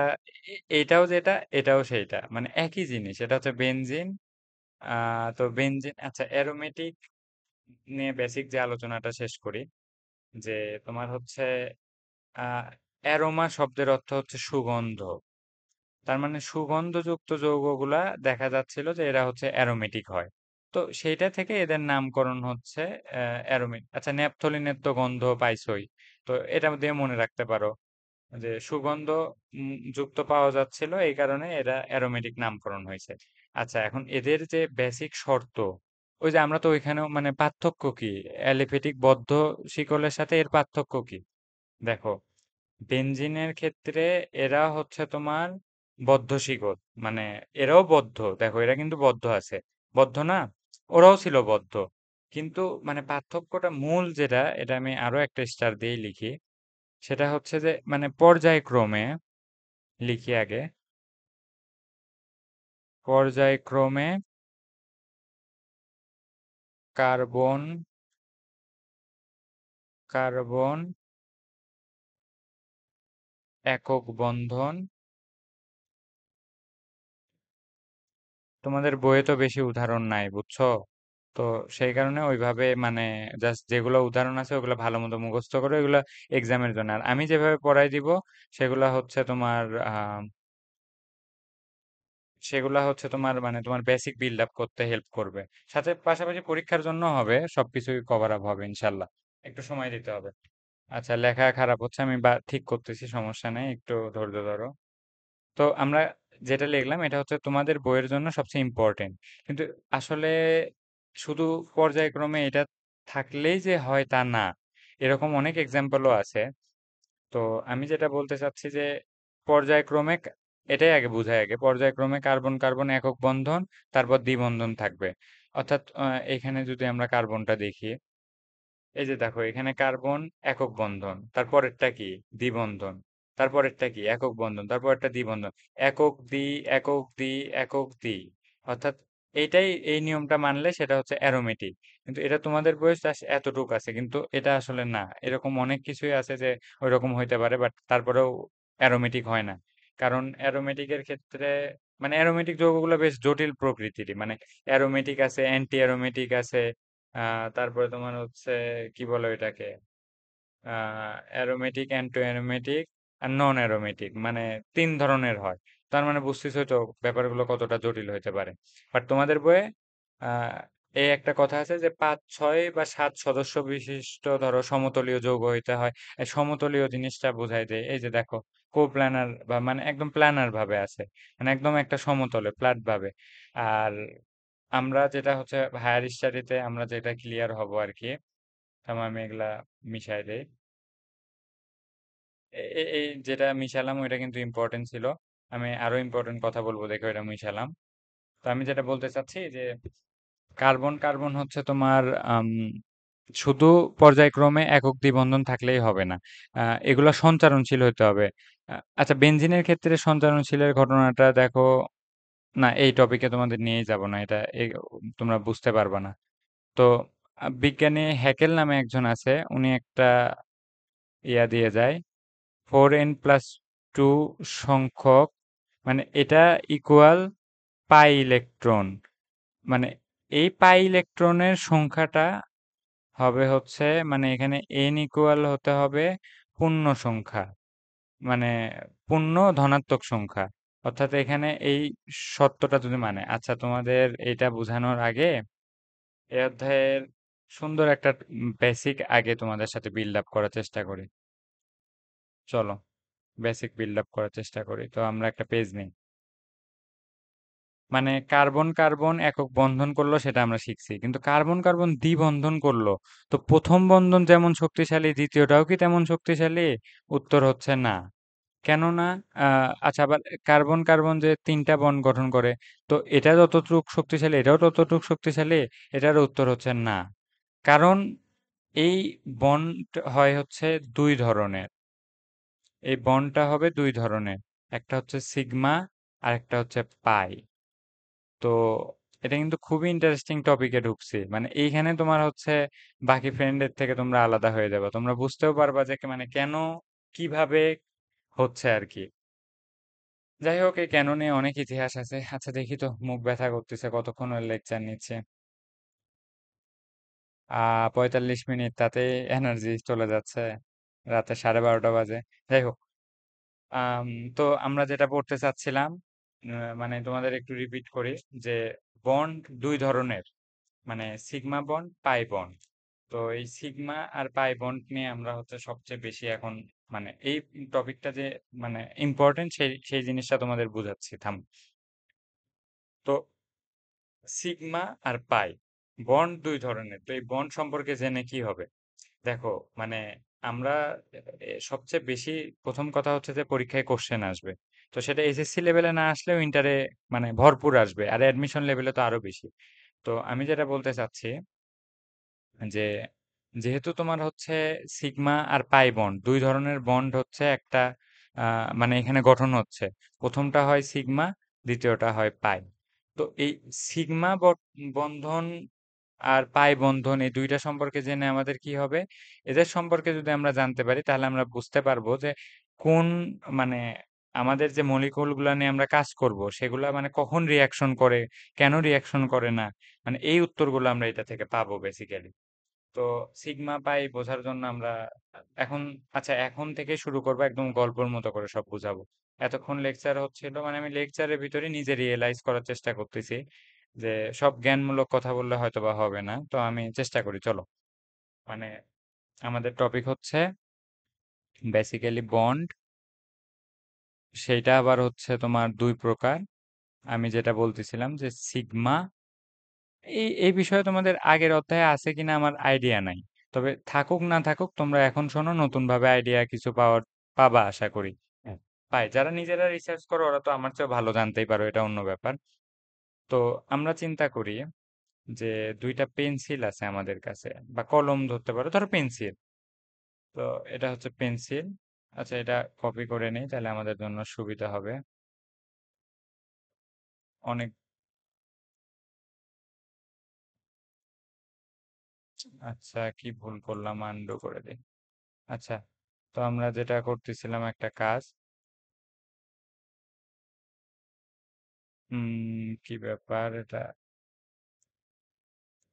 এটাও যেটা, এটাও সেইটা, মানে একই জিনিস। এটা হচ্ছে বেনজিন। তো বেনজিন, আচ্ছা অ্যারোমেটিক নিয়ে বেসিক যে আলোচনাটা শেষ করি। যে তোমার হচ্ছে অ্যারোমা শব্দের অর্থ হচ্ছে সুগন্ধ। তার মানে সুগন্ধযুক্ত যৌগগুলা দেখা যাচ্ছিল যে এরা হচ্ছে অ্যারোমেটিক হয়। তো সেইটা থেকে এদের নামকরণ হচ্ছে অ্যারোমেট। আচ্ছা, ন্যাপথলিনের তো গন্ধ পাইছই, তো এটা দিয়ে মনে রাখতে পারো যে সুগন্ধ যুক্ত পাওয়া যাচ্ছিল, এই কারণে এরা অ্যারোমেটিক নামকরণ হয়েছে। আচ্ছা, এখন এদের যে বেসিক শর্ত, ওই যে আমরা তো ওইখানেও মানে পার্থক্য কি, অ্যালিফেটিক বদ্ধ শিকলের সাথে এর পার্থক্য কি? দেখো, বেনজিনের ক্ষেত্রে এরা হচ্ছে তোমার বদ্ধ শিকল, মানে এরাও বদ্ধ, দেখো এরা কিন্তু বদ্ধ আছে, বদ্ধ না, ওরাও ছিল বদ্ধ। কিন্তু মানে পার্থক্যটা মূল যেটা, এটা আমি আরো একটা স্টার দিয়েই লিখি। সেটা হচ্ছে যে মানে পর্যায়ক্রমে, লিখি আগে, পর্যায়ক্রমে কার্বন কার্বন একক বন্ধন। তোমাদের বইয়ে তো বেশি উদাহরণ নাই, বুঝছো? তো সেই কারণে ওইভাবে মানে জাস্ট যেগুলো উদাহরণ আছে ওগুলো ভালো মতো মুখস্থ করো, এগুলো এক্সামের জন্য। আর আমি যেভাবে পড়াই দিব সেগুলা হচ্ছে তোমার সেগুলা হচ্ছে তোমার মানে তোমার বেসিক বিল্ড আপ করতে হেল্প করবে। সাথে পাশাপাশি পরীক্ষার জন্য হবে, সবকিছুই কভার আপ হবে ইনশাল্লাহ। একটু সময় দিতে হবে। আচ্ছা, লেখা খারাপ হচ্ছে, আমি বা ঠিক করতেছি, সমস্যা নেই, একটু ধৈর্য ধরো। তো আমরা যেটা লিখলাম এটা হচ্ছে তোমাদের বইয়ের জন্য সবচেয়ে ইম্পর্টেন্ট। কিন্তু আসলে শুধু পর্যায়ক্রমে এটা থাকলেই যে হয় তা না, এরকম অনেক এক্সাম্পলও আছে। তো আমি যেটা বলতে চাচ্ছি যে পর্যায়ক্রমে এটাই আগে বুঝাই, আগে পর্যায়ক্রমে কার্বন কার্বন একক বন্ধন, তারপর দ্বিবন্ধন থাকবে। অর্থাৎ এখানে যদি আমরা কার্বনটা দেখি, এই যে দেখো এখানে কার্বন একক বন্ধন, তারপরেরটা কি, দ্বিবন্ধন, তারপরেরটা কি, একক বন্ধন, তারপরেরটা দ্বিবন্ধন, একক দ্বি, একক দ্বি, একক দ্বি। অর্থাৎ এইটাই, এই নিয়মটা মানলে সেটা হচ্ছে অ্যারোমেটিক। কিন্তু এটা তোমাদের বয়স এতটুক আছে, কিন্তু এটা আসলে না। এরকম অনেক কিছুই আছে যে ওইরকম হইতে পারে, বাট তারপরেও অ্যারোমেটিক হয় না। কারণ অ্যারোমেটিকের ক্ষেত্রে মানে অ্যারোমেটিক যৌগগুলো বেশ জটিল প্রকৃতিরই, মানে অ্যারোমেটিক আছে, অ্যান্টি অ্যারোমেটিক আছে, তারপরে তোমার হচ্ছে কি বলো এটাকে, অ্যারোমেটিক, অ্যান্টো অ্যারোমেটিক আর নন অ্যারোমেটিক, মানে 3 ধরনের হয়। তার মানে বুঝতেছোই তো ব্যাপারগুলো কতটা জটিল হতে পারে। বাট তোমাদের বইয়ে আহ এই একটা কথা আছে যে 5, 6 বা 7 সদস্য বিশিষ্ট ধরো সমতলীয় যৌগ হইতে হয়। এই সমতলীয় জিনিসটা বোঝাই দেয়, এই যে দেখো কোপ্ল্যানার, বা মানে একদম প্ল্যানার ভাবে আছে, মানে একদম একটা সমতলে ফ্ল্যাট ভাবে। আর আমরা যেটা হচ্ছে হায়ার স্টাডিতে আমরা যেটা ক্লিয়ার হব আর কি, আমি এগুলা মিশাই দেই। এই যেটা মিশালাম ওইটা কিন্তু ইম্পর্টেন্ট ছিল। আমি আরো ইম্পর্টেন্ট কথা বলবো, দেখো এটা মিশালাম। তো আমি যেটা বলতে চাচ্ছি যে কার্বন কার্বন হচ্ছে তোমার আম, শুধু পর্যায়ক্রমে একক দ্বিবন্ধন থাকলেই হবে না, এগুলা সঞ্চারণশীল হতে হবে। আচ্ছা, বেনজিনের ক্ষেত্রে সঞ্চারণশীলের ঘটনাটা দেখো, না এই টপিকে তোমাদের নিয়েই যাব না, এটা তোমরা বুঝতে পারবা না। তো বিজ্ঞানী হ্যাকেল নামে একজন আছে, উনি একটা ইয়া দিয়ে যায়, 4n+2 সংখ্যক, মানে এটা ইকুয়াল পাই ইলেকট্রন। মানে এই পাই ইলেকট্রনের সংখ্যাটা হবে হচ্ছে, মানে এখানে n ইকুয়াল হতে হবে পূর্ণ সংখ্যা, মানে পূর্ণ ধনাত্মক সংখ্যা। অর্থাৎ এখানে এই সত্যটা যদি মানে, আচ্ছা তোমাদের এটা বোঝানোর আগে এই অধ্যায়ের সুন্দর একটা বেসিক আগে তোমাদের সাথে বিল্ড আপ করার চেষ্টা করি। চলো, বেসিক বিল্ড আপ করার চেষ্টা করি। তো আমরা একটা পেজ নিই। মানে কার্বন কার্বন একক বন্ধন করলো সেটা আমরা শিখছি, কিন্তু কার্বন কার্বন দ্বিবন্ধন করলো, তো প্রথম বন্ধন যেমন শক্তিশালী দ্বিতীয়টাও কি তেমন শক্তিশালী? উত্তর হচ্ছে না। কেননা আচ্ছা, আবার কার্বন কার্বন যে তিনটা বন্ড গঠন করে, তো এটা যতটুক শক্তিশালী এটাও ততটুক শক্তিশালী? এটার উত্তর হচ্ছে না। কারণ এই বন্ড হয় হচ্ছে দুই ধরনের। এই বন্ডটা হবে দুই ধরনের, একটা হচ্ছে সিগমা আর একটা হচ্ছে পাই। তো এটা কিন্তু খুবই ইন্টারেস্টিং টপিকে ঢুকছি, মানে এইখানে তোমার হচ্ছে বাকি ফ্রেন্ডের থেকে তোমরা আলাদা হয়ে যাবে, তোমরা বুঝতেও পারবা যে মানে কেন, কিভাবে হচ্ছে আর কি। যাই হোক, এই কেন নিয়ে অনেক ইতিহাস আছে। আচ্ছা দেখি তো, মুখ ব্যথা করতেছে, কতক্ষণ লেকচার নিচ্ছে। 45 মিনিট, তাতে এনার্জি চলে যাচ্ছে। রাতে 12:30 বাজে। যাই হোক, আম, তো আমরা যেটা পড়তে চাচ্ছিলাম, মানে তোমাদের একটু রিপিট করি যে বন্ড দুই ধরনের, মানে সিগমা বন্ড, পাই বন্ড। তো এই সিগমা আর পাই বন্ড নিয়ে আমরা হচ্ছে সবচেয়ে বেশি এখন, মানে এই টপিকটা যে মানে ইম্পর্টেন্ট, সেই সেই জিনিসটা তোমাদের বুঝাচ্ছি, থাম। তো সিগমা আর পাই বন্ড দুই ধরনের, তো এই বন্ড সম্পর্কে জেনে কি হবে? দেখো, মানে আমরা সবচেয়ে বেশি, প্রথম কথা হচ্ছে যে পরীক্ষায় কোশ্চেন আসবে। তো সেটা এসএসসি লেভেলে না আসলেও ইন্টারে মানে ভরপুর আসবে, আর অ্যাডমিশন লেভেলে তো আরো বেশি। তো আমি যেটা বলতে চাচ্ছি যে যেহেতু তোমার হচ্ছে সিগমা আর পাই বন্ড দুই ধরনের বন্ড হচ্ছে একটা, মানে এখানে গঠন হচ্ছে, প্রথমটা হয় সিগমা, দ্বিতীয়টা হয় পাই। তো এই সিগমা বন্ধন আর পাই বন্ধন, এই দুইটা সম্পর্কে জেনে আমাদের কি হবে? এদের সম্পর্কে যদি আমরা জানতে পারি তাহলে আমরা বুঝতে পারবো যে কোন, মানে আমাদের যে মলিকুল গুলা নিয়ে আমরা কাজ করব সেগুলা মানে কখন রিয়াকশন করে, কেন রিয়াকশন করে না, মানে এই উত্তরগুলো আমরা এটা থেকে পাবো বেসিক্যালি। তো সিগমা পাই বোঝার জন্য আমরা এখন, আচ্ছা এখন থেকে শুরু করবো, একদম গল্পের মতো করে সব বুঝাবো। এতক্ষণ লেকচার হচ্ছিল, মানে আমি লেকচারের ভিতরে নিজে রিয়েলাইজ করার চেষ্টা করতেছি যে সব জ্ঞানমূলক কথা বললে হয়তো বা হবে না, তো আমি চেষ্টা করি, চলো। মানে আমাদের টপিক হচ্ছে বেসিক্যালি বন্ড, সেইটা আবার হচ্ছে তোমার দুই প্রকার। আমি যেটা বলতেছিলাম যে সিগমা, এই এই বিষয়ে তোমাদের আগের অধ্যায়ে আছে কিনা আমার আইডিয়া নাই। তবে থাকুক না থাকুক, তোমরা এখন শোনো, নতুন ভাবে আইডিয়া কিছু পাবা আশা করি। হ্যাঁ, পাই, যারা নিজেরা রিসার্চ করো ওরা তো আমার চেয়ে ভালো জানতেই পারো, এটা অন্য ব্যাপার। তো আমরা চিন্তা করি যে দুইটা পেন্সিল আছে আমাদের কাছে, বা কলম ধরতে পারো, ধরো পেন্সিল। তো এটা হচ্ছে পেন্সিল। আচ্ছা, এটা কপি করে নেই তাহলে আমাদের জন্য সুবিধা হবে অনেক। আচ্ছা, কি ভুল করলাম, আন্ডু করে দিই। আচ্ছা, তো আমরা যেটা করতেছিলাম একটা কাজ, কি ব্যাপার এটা,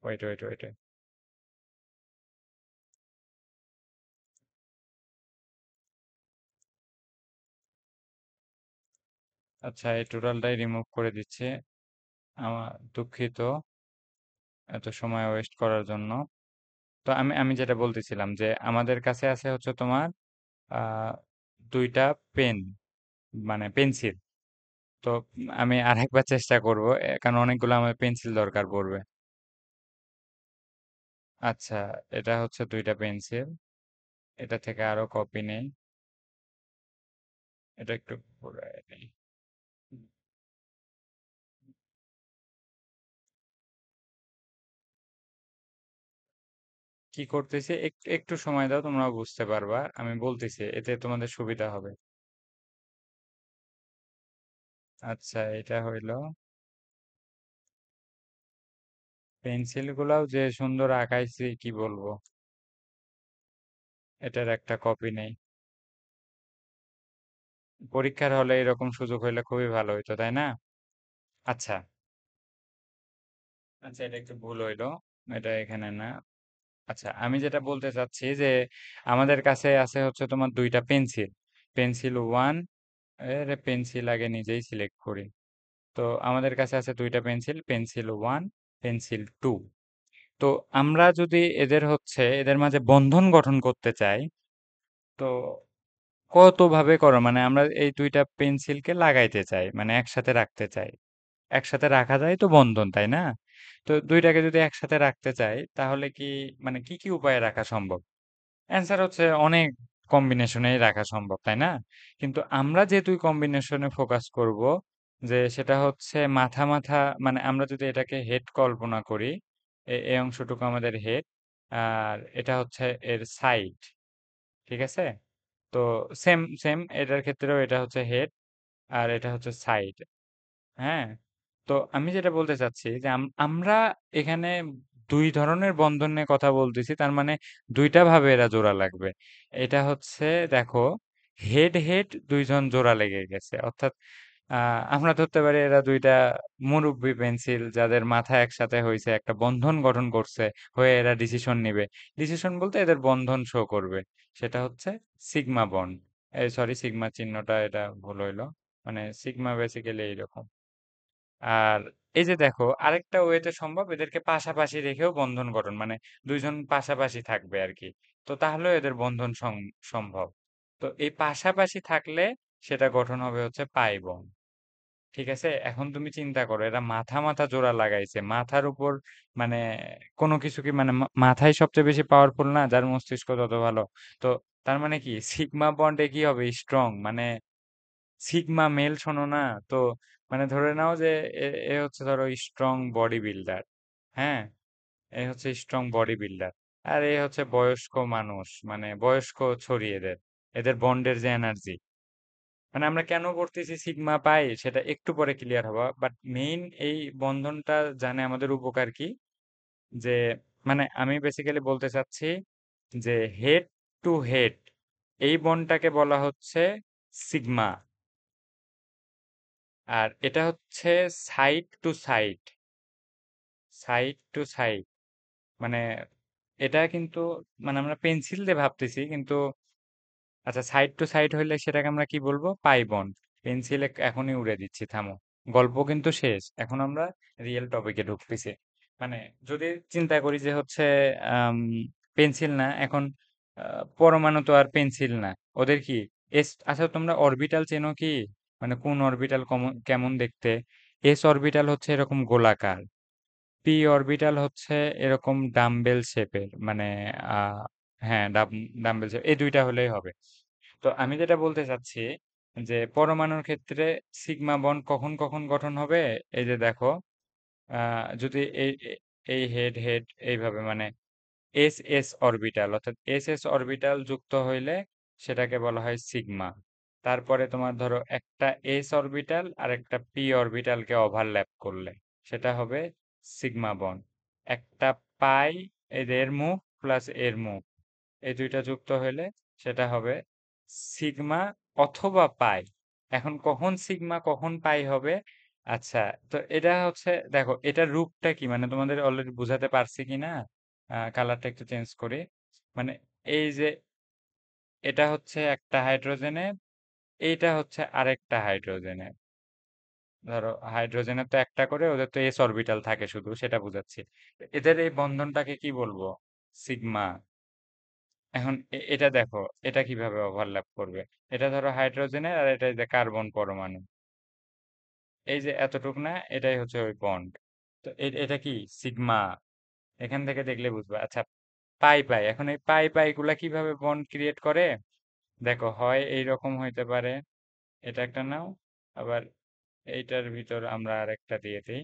ওয়েট ওয়েট ওয়েট। আচ্ছা, এই টোটালটাই রিমুভ করে দিচ্ছি। আমার দুঃখিত এত সময় ওয়েস্ট করার জন্য। তো আমি আমি যেটা বলতেছিলাম যে আমাদের কাছে আছে হচ্ছে তোমার আহ দুইটা পেন, মানে পেন্সিল। তো আমি আরেকবার চেষ্টা করব, কারণ অনেকগুলো আমার পেন্সিল দরকার পড়বে। আচ্ছা, এটা হচ্ছে দুইটা পেন্সিল, এটা থেকে আরো কপি নেই, এটা একটু ঘুরায় নেই। কি করতেছি, একটু একটু সময় দাও, তোমরাও বুঝতে পারবা, আমি বলতেছি এতে তোমাদের সুবিধা হবে। আচ্ছা, এটা হইলো, পেন্সিল গুলাও যে সুন্দর আঁকাইছি কি বলবো, এটার একটা কপি নেই। পরীক্ষার হলে এরকম সুযোগ হইলে খুবই ভালো হইতো, তাই না? আচ্ছা, আচ্ছা, এটা একটু ভুল হইলো, এটা এখানে না। আচ্ছা, আমি যেটা বলতে চাচ্ছি যে আমাদের কাছে আছে হচ্ছে তোমার দুইটা পেন্সিল, পেন্সিল ওয়ান, এর পেন্সিল আগে নিজেই সিলেক্ট করি। তো আমাদের কাছে আছে দুইটা pencil, pencil one, pencil two. তো আমরা যদি এদের মাঝে বন্ধন গঠন করতে চাই, তো কত ভাবে করো, মানে আমরা এই দুইটা পেন্সিলকে লাগাইতে চাই, মানে একসাথে রাখতে চাই। একসাথে রাখা যায় তো বন্ধন, তাই না? তো দুইটাকে যদি একসাথে রাখতে চাই, তাহলে কি, মানে কি কি উপায়ে রাখা সম্ভব? অ্যান্সার হচ্ছে অনেক কম্বিনেশনেই রাখা সম্ভব, তাই না? কিন্তু আমরা যে দুই কম্বিনেশনে ফোকাস করব, যে সেটা হচ্ছে মাথা মাথা, মানে আমরা যদি এটাকে হেড কল্পনা করি, এই অংশটুকু আমাদের হেড, আর এটা হচ্ছে এর সাইড, ঠিক আছে? তো সেম সেম এটার ক্ষেত্রেও এটা হচ্ছে হেড আর এটা হচ্ছে সাইড। হ্যাঁ, তো আমি যেটা বলতে চাচ্ছি যে আমরা এখানে দুই ধরনের বন্ধন নিয়ে কথা বলতেছি, তার মানে দুইটা ভাবে এরা জোড়া লাগবে। এটা হচ্ছে, দেখো, হেড হেড দুইজন জোড়া লেগে গেছে, অর্থাৎ আমরা ধরতে পারি এরা দুইটা মুরব্বি পেন্সিল, যাদের মাথা একসাথে হয়েছে, একটা বন্ধন গঠন করছে, হয়ে এরা ডিসিশন নিবে। ডিসিশন বলতে এদের বন্ধন শো করবে, সেটা হচ্ছে সিগমা বন্ড। এই সরি, সিগমা চিহ্নটা এটা ভুল হইলো, মানে সিগমা বেসিক্যালি এইরকম। আর এই যে দেখো, আরেকটা ওয়েতে সম্ভব, এদেরকে পাশাপাশি রেখেও বন্ধন গঠন, মানে দুইজন পাশাপাশি থাকবে আর কি। তো তাহলেও এদের বন্ধন সম্ভব। তো এই পাশাপাশি থাকলে সেটা গঠন হবে হচ্ছে পাই বন্ড। ঠিক আছে, এখন তুমি চিন্তা করো, এরা মাথা মাথা জোড়া লাগাইছে, মাথার উপর, মানে কোনো কিছু কি, মানে মাথায় সবচেয়ে বেশি পাওয়ারফুল না, যার মস্তিষ্ক তত ভালো। তো তার মানে কি, সিগমা বন্ডে কি হবে, স্ট্রং, মানে সিগমা মেল, শোনো না? তো মানে ধরে নাও যে এ এ হচ্ছে ধরো স্ট্রং বডি বিল্ডার। হ্যাঁ, এ হচ্ছে স্ট্রং বডি বিল্ডার। আর এ হচ্ছে বয়স্ক মানুষ, মানে বয়স্ক ছড়ি এদের, এদের বন্ডের যে এনার্জি। মানে আমরা কেন করতেছি সিগমা পাই সেটা একটু পরে ক্লিয়ার হবো, বাট মেইন এই বন্ধনটা জানে আমাদের উপকার কি, যে মানে আমি বেসিক্যালি বলতে চাচ্ছি যে হেড টু হেড এই বন্ডটাকে বলা হচ্ছে সিগমা, আর এটা হচ্ছে side to side, side to side, মানে এটা কিন্তু, মানে আমরা পেন্সিল দিয়ে ভাবতেছি কিন্তু, আচ্ছা সাইড টু সাইড হইলে সেটাকে আমরা কি বলবো, পাই বন্ড। পেন্সিলে এখনই উড়ে দিচ্ছি, থামো, গল্প কিন্তু শেষ, এখন আমরা রিয়েল টপিকে ঢুকতেছি। মানে যদি চিন্তা করি যে হচ্ছে পেন্সিল না এখন, পরমাণু তো আর পেন্সিল না, ওদের কি এস, আচ্ছা তোমরা অরবিটাল চেনো কি? মানে কোন অরবিটাল কেমন দেখতে? এস অরবিটাল হচ্ছে এরকম গোলাকার, পি অরবিটাল হচ্ছে এরকম ডাম্বেল শেপের, মানে আহ হ্যাঁ, ডাম্বেল শেপ, এই দুইটা হলেই হবে। তো আমি যেটা বলতে চাচ্ছি, যে পরমাণুর ক্ষেত্রে সিগমা বন্ড কখন কখন গঠন হবে, এই যে দেখো, যদি এই হেড হেড এইভাবে, মানে এস এস অরবিটাল, অর্থাৎ এস এস অরবিটাল যুক্ত হইলে সেটাকে বলা হয় সিগমা। তারপরে তোমার ধরো একটা এস অরবিটাল আর একটা পি অরবিটালকে ওভারল্যাপ করলে সেটা হবে সিগমা বন্ড। একটা পাই, এর মুখ প্লাস এর মুখ, এই দুইটা যুক্ত হইলে সেটা হবে সিগমা অথবা পাই। এখন কখন সিগমা কখন পাই হবে? আচ্ছা, তো এটা হচ্ছে, দেখো এটার রূপটা কি, মানে তোমাদের অলরেডি বুঝাতে পারছি কি না? কালারটা একটু চেঞ্জ করি। মানে এই যে এটা হচ্ছে একটা হাইড্রোজেনের, এইটা হচ্ছে আরেকটা হাইড্রোজেনের। ধরো হাইড্রোজেনের তো একটা করে, ওদের তো এস অরবিটাল থাকে শুধু, সেটা বুঝাচ্ছি। এদের এই বন্ধনটাকে কি বলবো, সিগমা। এখন এটা দেখো, এটা কিভাবে ওভারল্যাপ করবে, এটা ধরো হাইড্রোজেনের আর এটা যে কার্বন পরমাণু, এই যে এতটুক না, এটাই হচ্ছে ওই বন্ড। তো এটা কি সিগমা, এখান থেকে দেখলে বুঝবা। আচ্ছা, পাই পাই, এখন এই পাই পাই গুলা কিভাবে বন্ড ক্রিয়েট করে, দেখো হয় এইরকম হইতে পারে, এটা একটা নাও, আবার এইটার ভিতর আমরা আরেকটা দিয়ে দিই।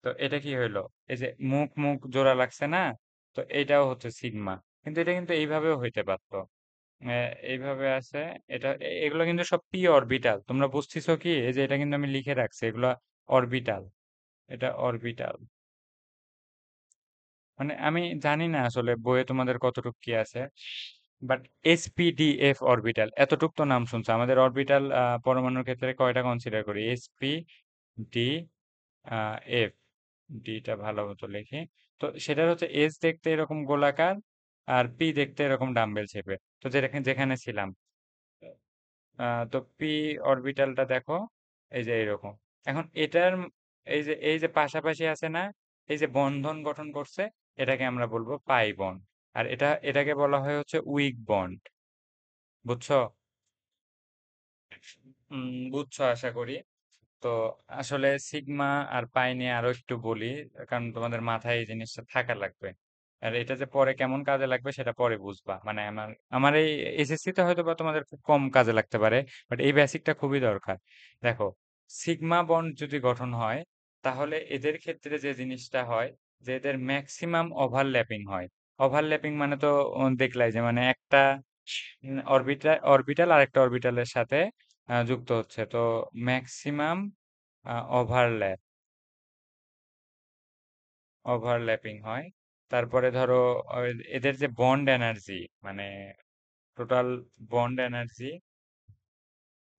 তো এটা কি হইলো, এই যে মুখ মুখ জোড়া লাগছে না, তো এটাও হচ্ছে সিগমা। কিন্তু এটা কিন্তু এইভাবেও হইতে পারতো, এইভাবে আছে। এটা এগুলো কিন্তু সব পি অরবিটাল, তোমরা বুঝতেছো কি? এই যে এটা কিন্তু আমি লিখে রাখছি, এগুলো অরবিটাল, এটা অরবিটাল। মানে আমি জানি না আসলে বইয়ে তোমাদের কতটুক কি আছে, বাট এসপিডিএফ অরবিটাল এতটুক তো নাম শুনছো। আমাদের অরবিটাল পরমাণুর ক্ষেত্রে কয়টা কনসিডার করি, এসপি ডি এফ, ডিটা ভালো মতো লিখি। তো সেটার হচ্ছে এস দেখতে এরকম গোলাকার, আর পি দেখতে এরকম ডাম্বেল শেপে, তো যেখানে যেখানে ছিলাম। তো পি অরবিটালটা দেখো, এই যে এরকম। এখন এটার এই যে পাশাপাশি আছে না, এই যে বন্ধন গঠন করছে, এটাকে আমরা বলবো পাই বন্ড। আর এটাকে বলা হয় হচ্ছে উইক বন্ড। বুঝছো? বুঝছো আশা করি। তো আসলে সিগমা আর পাই নিয়ে আরো একটু বলি, কারণ তোমাদের মাথায় এই জিনিসটা থাকা লাগবে। আর এটা যে পরে কেমন কাজে লাগবে সেটা পরে বুঝবা। মানে আমার আমার এই এসএসসি তে হয়তো বা তোমাদের খুব কম কাজে লাগতে পারে, বাট এই বেসিকটা খুবই দরকার। দেখো, সিগমা বন্ড যদি গঠন হয়, তাহলে এদের ক্ষেত্রে যে জিনিসটা হয়, যে এদের ম্যাক্সিমাম ওভারল্যাপিং হয়। ওভারল্যাপিং মানে তো দেখলাই যে মানে একটা অরবিটাল আরেকটা অরবিটালের সাথে যুক্ত হচ্ছে, তো ম্যাক্সিমাম ওভারল্যাপ ওভারল্যাপিং হয়। তারপরে ধরো এদের যে বন্ড এনার্জি, মানে টোটাল বন্ড এনার্জি,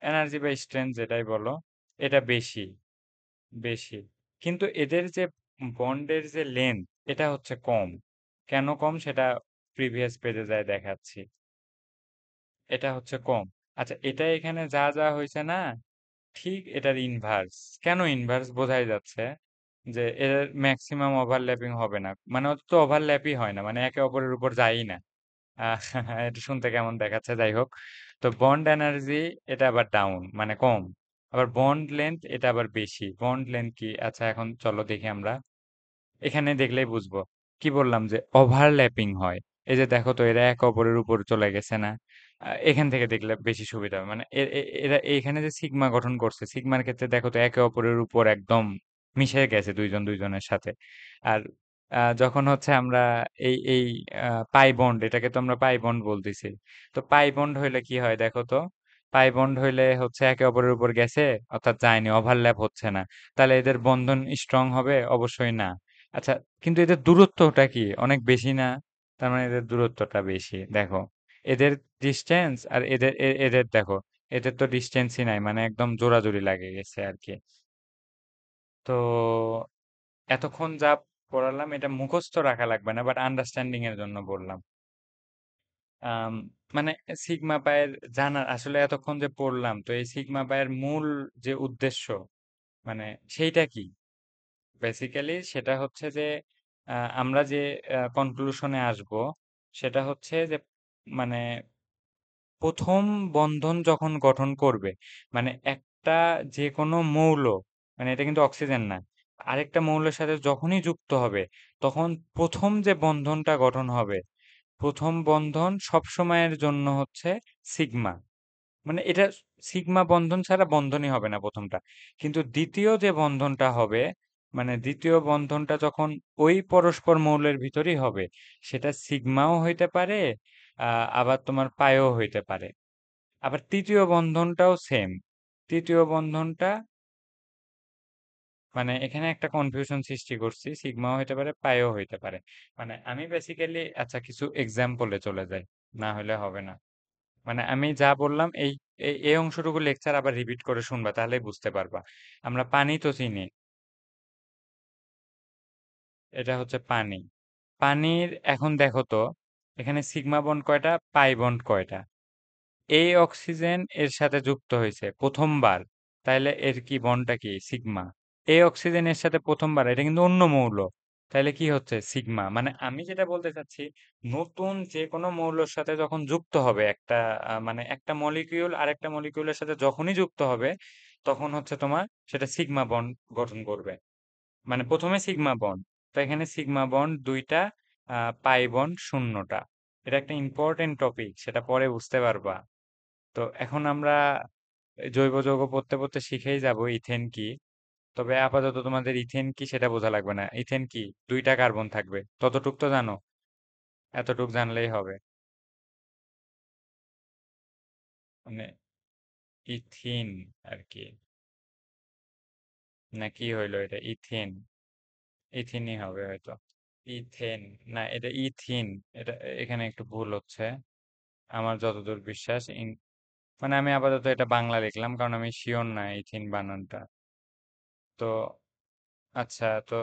এনার্জি বা স্ট্রেংথ যেটাই বলো, এটা বেশি বেশি। কিন্তু এদের যে বন্ডের যে লেন্থ, এটা হচ্ছে কম। কেন কম সেটা প্রিভিয়াস পেজে যায় দেখাচ্ছি। এটা হচ্ছে কম। আচ্ছা, এটা এখানে যা যা হয়েছে না, ঠিক এটার ইনভার্স। কেন ইনভার্স? বোঝাই যাচ্ছে যে এর ম্যাক্সিমাম ওভারল্যাপিং হবে না, মানে অত তো ওভারল্যাপই হয় না, মানে একে অপরের উপর যায়ই না। আহ, এটা শুনতে কেমন দেখাচ্ছে, যাই হোক। তো বন্ড এনার্জি এটা আবার ডাউন, মানে কম। আবার বন্ড লেন্থ এটা আবার বেশি। বন্ড লেন্থ কি? আচ্ছা, এখন চলো দেখি আমরা। এখানে দেখলেই বুঝবো। কি বললাম যে ওভারল্যাপিং হয়। এই যে দেখো তো, এরা একে অপরের উপর চলে গেছে না? এখান থেকে দেখলে বেশি সুবিধা হবে। মানে এরা এখানে যে সিগমা গঠন করছে, সিগমার ক্ষেত্রে দেখো তো একে অপরের উপর একদম মিশে গেছে দুইজন দুইজনের সাথে। আর যখন হচ্ছে আমরা এই পাই বন্ড, এটাকে তো আমরা পাই বন্ড বলতেছি। তো পাই বন্ড হইলে কি হয় দেখো তো। পাই বন্ড হইলে হচ্ছে একে অপরের উপর গেছে, অর্থাৎ যায়নি, ওভারল্যাপ হচ্ছে না। তাহলে এদের বন্ধন স্ট্রং হবে? অবশ্যই না। আচ্ছা, কিন্তু এদের দূরত্বটা কি অনেক বেশি না? তার মানে এদের দূরত্বটা বেশি। দেখো, এদের ডিস্টেন্স আর এদের দেখো, এদের তো ডিস্টেন্সই নাই, মানে একদম জোরাজুরি লাগে গেছে আর কি। তো এতক্ষণ যা পড়ালাম এটা মুখস্থ রাখা লাগবে না, বাট আন্ডারস্ট্যান্ডিং এর জন্য বললাম। আম, মানে সিগমা পায়ের জানার, আসলে এতক্ষণ যে পড়লাম, তো এই সিগমা পায়ের মূল যে উদ্দেশ্য, মানে সেইটা কি? বেসিক্যালি সেটা হচ্ছে যে আমরা যে কনক্লুশনে আসব, সেটা হচ্ছে যে মানে প্রথম বন্ধন যখন গঠন করবে, মানে একটা যে কোনো মৌল, মানে এটা কিন্তু অক্সিজেন না, আরেকটা মৌলের সাথে যখনই যুক্ত হবে, তখন প্রথম যে বন্ধনটা গঠন হবে, প্রথম বন্ধন সব সময়ের জন্য হচ্ছে সিগমা। মানে এটা সিগমা বন্ধন ছাড়া বন্ধনই হবে না প্রথমটা। কিন্তু দ্বিতীয় যে বন্ধনটা হবে, মানে দ্বিতীয় বন্ধনটা যখন ওই পরস্পর মৌলের ভিতরই হবে, সেটা সিগমাও হইতে পারে, আবার তোমার পায়ও হইতে পারে। আবার তৃতীয় বন্ধনটাও সেম। তৃতীয় বন্ধনটা, মানে এখানে একটা কনফিউশন সৃষ্টি করছি, সিগমাও হইতে পারে, পাইও হইতে পারে। মানে আমি বেসিক্যালি, আচ্ছা কিছু এক্সাম্পলে চলে যাই, না হলে হবে না। মানে আমি যা বললাম এই এই এই অংশটুকু লেকচার আবার রিপিট করে শুনবা, তাহলেই বুঝতে পারবা। আমরা পানি তো চিনি, এটা হচ্ছে পানি। পানির এখন দেখো তো, এখানে সিগমা বন্ড কয়টা, পাই বন্ড কয়টা? এই অক্সিজেন এর সাথে যুক্ত হয়েছে প্রথমবার, তাইলে এর কি বন্ডটা কি? সিগমা। এই অক্সিজেন এর সাথে প্রথমবার, এটা কিন্তু অন্য মৌল, তাইলে কি হচ্ছে? সিগমা। মানে আমি যেটা বলতে চাচ্ছি, নতুন যে কোনো মৌলের সাথে যখন যুক্ত হবে একটা, মানে একটা মলিকিউল আরেকটা মলিকিউলের সাথে যখনই যুক্ত হবে, তখন হচ্ছে তোমার সেটা সিগমা বন্ড গঠন করবে। মানে প্রথমে সিগমা বন্ড, তো এখানে সিগমা বন্ড দুইটা, পাই বন্ড শূন্যটা। এটা একটা ইম্পর্টেন্ট টপিক, সেটা পরে বুঝতে পারবা। তো এখন আমরা জৈব যৌগ পড়তে পড়তে শিখেই যাব ইথেন কি। তবে আপাতত তোমাদের ইথেন কি সেটা বোঝা লাগবে না। ইথেন কি? দুইটা কার্বন থাকবে, ততটুক তো জানো। এতটুক জানলেই হবে। মানে ইথিন আর কি, না কি হইলো এটা? ইথিন, ইথিনই হবে হয়তো। ইথেন, না এটা ইথিন। এটা এখানে একটু ভুল হচ্ছে, আমার যতদূর বিশ্বাস। মানে আমি আপাতত এটা বাংলা লিখলাম, কারণ আমি শিওর না ইথিন বানানটা। তো আচ্ছা, তো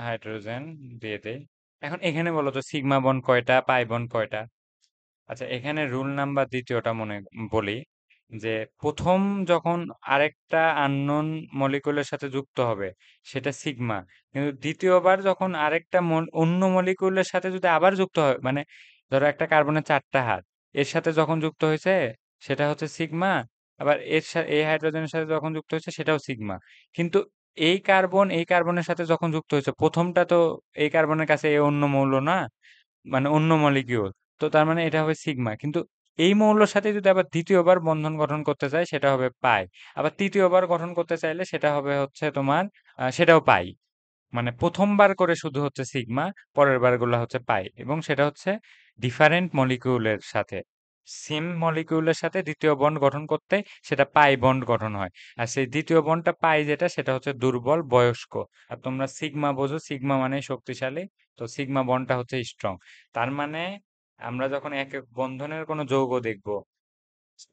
হাইড্রোজেন দিয়ে দেই। এখন এখানে বলো তো সিগমা বন্ড কয়টা, পাই বন্ড কয়টা? আচ্ছা, এখানে রুল নাম্বার দ্বিতীয়টা মনে বলি। যে প্রথম যখন আরেকটা আননোন মলিকুলের সাথে যুক্ত হবে সেটা সিগমা, কিন্তু দ্বিতীয়বার যখন আরেকটা অন্য মলিকুলের সাথে যদি আবার যুক্ত হয়, মানে ধরো একটা কার্বনের চারটা হাত এর সাথে যখন যুক্ত হয়েছে সেটা হচ্ছে সিগমা, আবার এর সাথে এই হাইড্রোজেনের সাথে যখন যুক্ত হয়েছে সেটাও সিগমা। কিন্তু এই কার্বনের সাথে যখন যুক্ত হয়েছে প্রথমটা তো এই কার্বনের কাছে এ অন্য মৌল না, মানে অন্য মলিকিউল, তো তার মানে এটা হবে সিগমা। কিন্তু এই মৌলের সাথে যদি আবার দ্বিতীয়বার বন্ধন গঠন করতে চাই সেটা হবে পাই, আবার তৃতীয়বার গঠন করতে চাইলে সেটা হবে হচ্ছে তোমার সেটাও পাই। মানে প্রথমবার করে শুধু হচ্ছে সিগমা, পরের বারগুলো হচ্ছে পাই, এবং সেটা হচ্ছে ডিফারেন্ট মলিকিউলের সাথে। সেম মলিকিউলের সাথে দ্বিতীয় বন্ড গঠন করতে সেটা পাই বন্ড গঠন হয়। আর সেই দ্বিতীয় বন্ডটা পাই যেটা সেটা হচ্ছে দুর্বল বয়স্ক। আর তোমরা সিগমা বোঝো, সিগমা মানে শক্তিশালী, তো সিগমা বন্ডটা হচ্ছে স্ট্রং। তার মানে আমরা যখন একক বন্ধনের কোনো যৌগ দেখব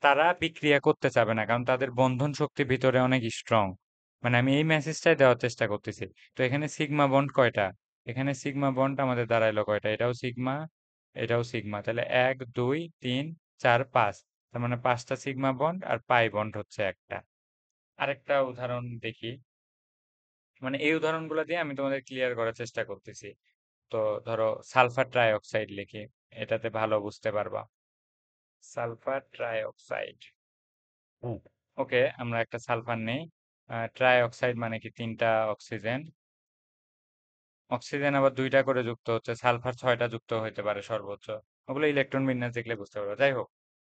তারা বিক্রিয়া করতে চাবে না, কারণ তাদের বন্ধন শক্তি ভিতরে অনেক স্ট্রং। মানে আমি এই মেসেজটাই দেওয়ার চেষ্টা করতেছি। তো এখানে সিগমা বন্ড কয়টা, এখানে সিগমা বন্ড আমাদের দাঁড়াইলো কয়টা, এটাও সিগমা, এটাও সিগমা, তাহলে 1 2 3 4 5, তার মানে 5টা সিগমা বন্ড আর পাই বন্ড হচ্ছে একটা। আরেকটা উদাহরণ দেখি, মানে এই উদাহরণগুলো দিয়ে আমি তোমাদের ক্লিয়ার করার চেষ্টা করতেছি। তো ধরো সালফার ট্রাই অক্সাইড লিখি, এটাতে ভালো বুঝতে পারবা। সালফার ট্রাই অক্সাইড, ওকে আমরা একটা সালফার নেই। ট্রাই অক্সাইড মানে কি তিনটা অক্সিজেন, অক্সিজেন আবার দুইটা করে যুক্ত হচ্ছে, সালফার 6টা যুক্ত হইতে পারে সর্বোচ্চ। ওগুলো ইলেকট্রন বিন্যাস দেখলে বুঝতে পারবো, যাই হোক।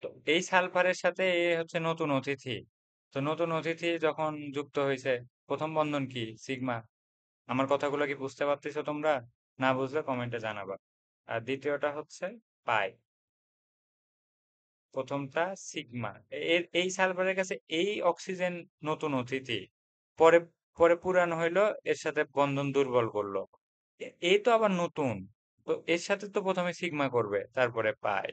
তো এই সালফারের সাথে এ হচ্ছে নতুন অতিথি। তো নতুন অতিথি যখন যুক্ত হয়েছে, প্রথম বন্ধন কি সিগমা। আমার কথাগুলো কি বুঝতে পারতেছো তোমরা? না বুঝলে কমেন্টে জানাবা। আর দ্বিতীয়টা হচ্ছে পাই, প্রথমটা সিগমা। এই সালফারের কাছে এই অক্সিজেন নতুন অতিথি, পরে পরে পুরানো হইলো, এর সাথে বন্ধন দুর্বল করলো। এই তো আবার নতুন, তো এর সাথে তো প্রথমে সিগমা করবে তারপরে পাই।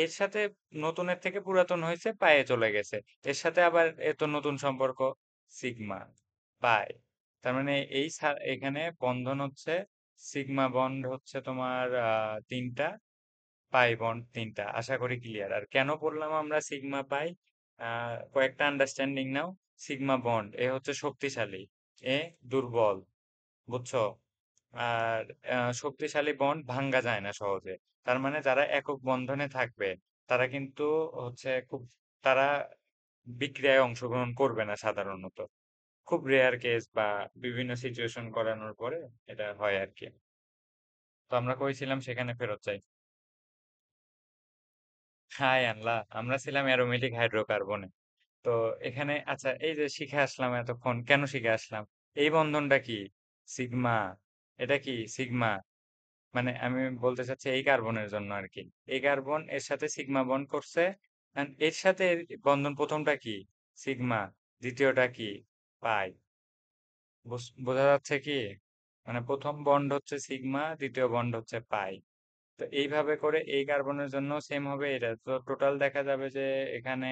এর সাথে নতুনের থেকে পুরাতন হয়েছে, পায়ে চলে গেছে, এর সাথে আবার এ তো নতুন সম্পর্ক, সিগমা পাই। তার মানে এখানে বন্ধন হচ্ছে সিগমা বন্ড হচ্ছে তোমার তিনটা, পাই বন্ড তিনটা। আশা করি ক্লিয়ার। আর কেন বললাম আমরা সিগমা পাই, কয়েকটা আন্ডারস্ট্যান্ডিং নাও। সিগমা বন্ড এ হচ্ছে শক্তিশালী, এ দুর্বল, বুঝছো? আর শক্তিশালী বন্ড ভাঙ্গা যায় না সহজে। তার মানে যারা একক বন্ধনে থাকবে তারা কিন্তু হচ্ছে খুব, তারা বিক্রিয়ায় অংশগ্রহণ করবে না সাধারণত। খুব রেয়ার কেস বা বিভিন্ন সিচুয়েশন করানোর পরে এটা হয় আর কি। তো আমরা কইছিলাম সেখানে ফেরত যাই। হাই আল্লাহ, আমরা ছিলাম অ্যারোমেটিক হাইড্রোকার্বনে। তো এখানে আচ্ছা, এই যে শিখে আসলাম এতক্ষণ, কেন শিখে আসলাম, এই বন্ধনটা কি সিগমা, এটা কি সিগমা, মানে আমি বলতে চাচ্ছি এই কার্বনের জন্য আর কি। এই কার্বন এর সাথে সিগমা বন্ড করছে, and এর সাথে এর বন্ধন প্রথমটা কি সিগমা, দ্বিতীয়টা কি পাই। বোঝা যাচ্ছে কি? মানে প্রথম বন্ড হচ্ছে সিগমা, দ্বিতীয় বন্ড হচ্ছে পাই। তো এইভাবে করে এই কার্বনের জন্য সেম হবে। এটা তো টোটাল দেখা যাবে যে এখানে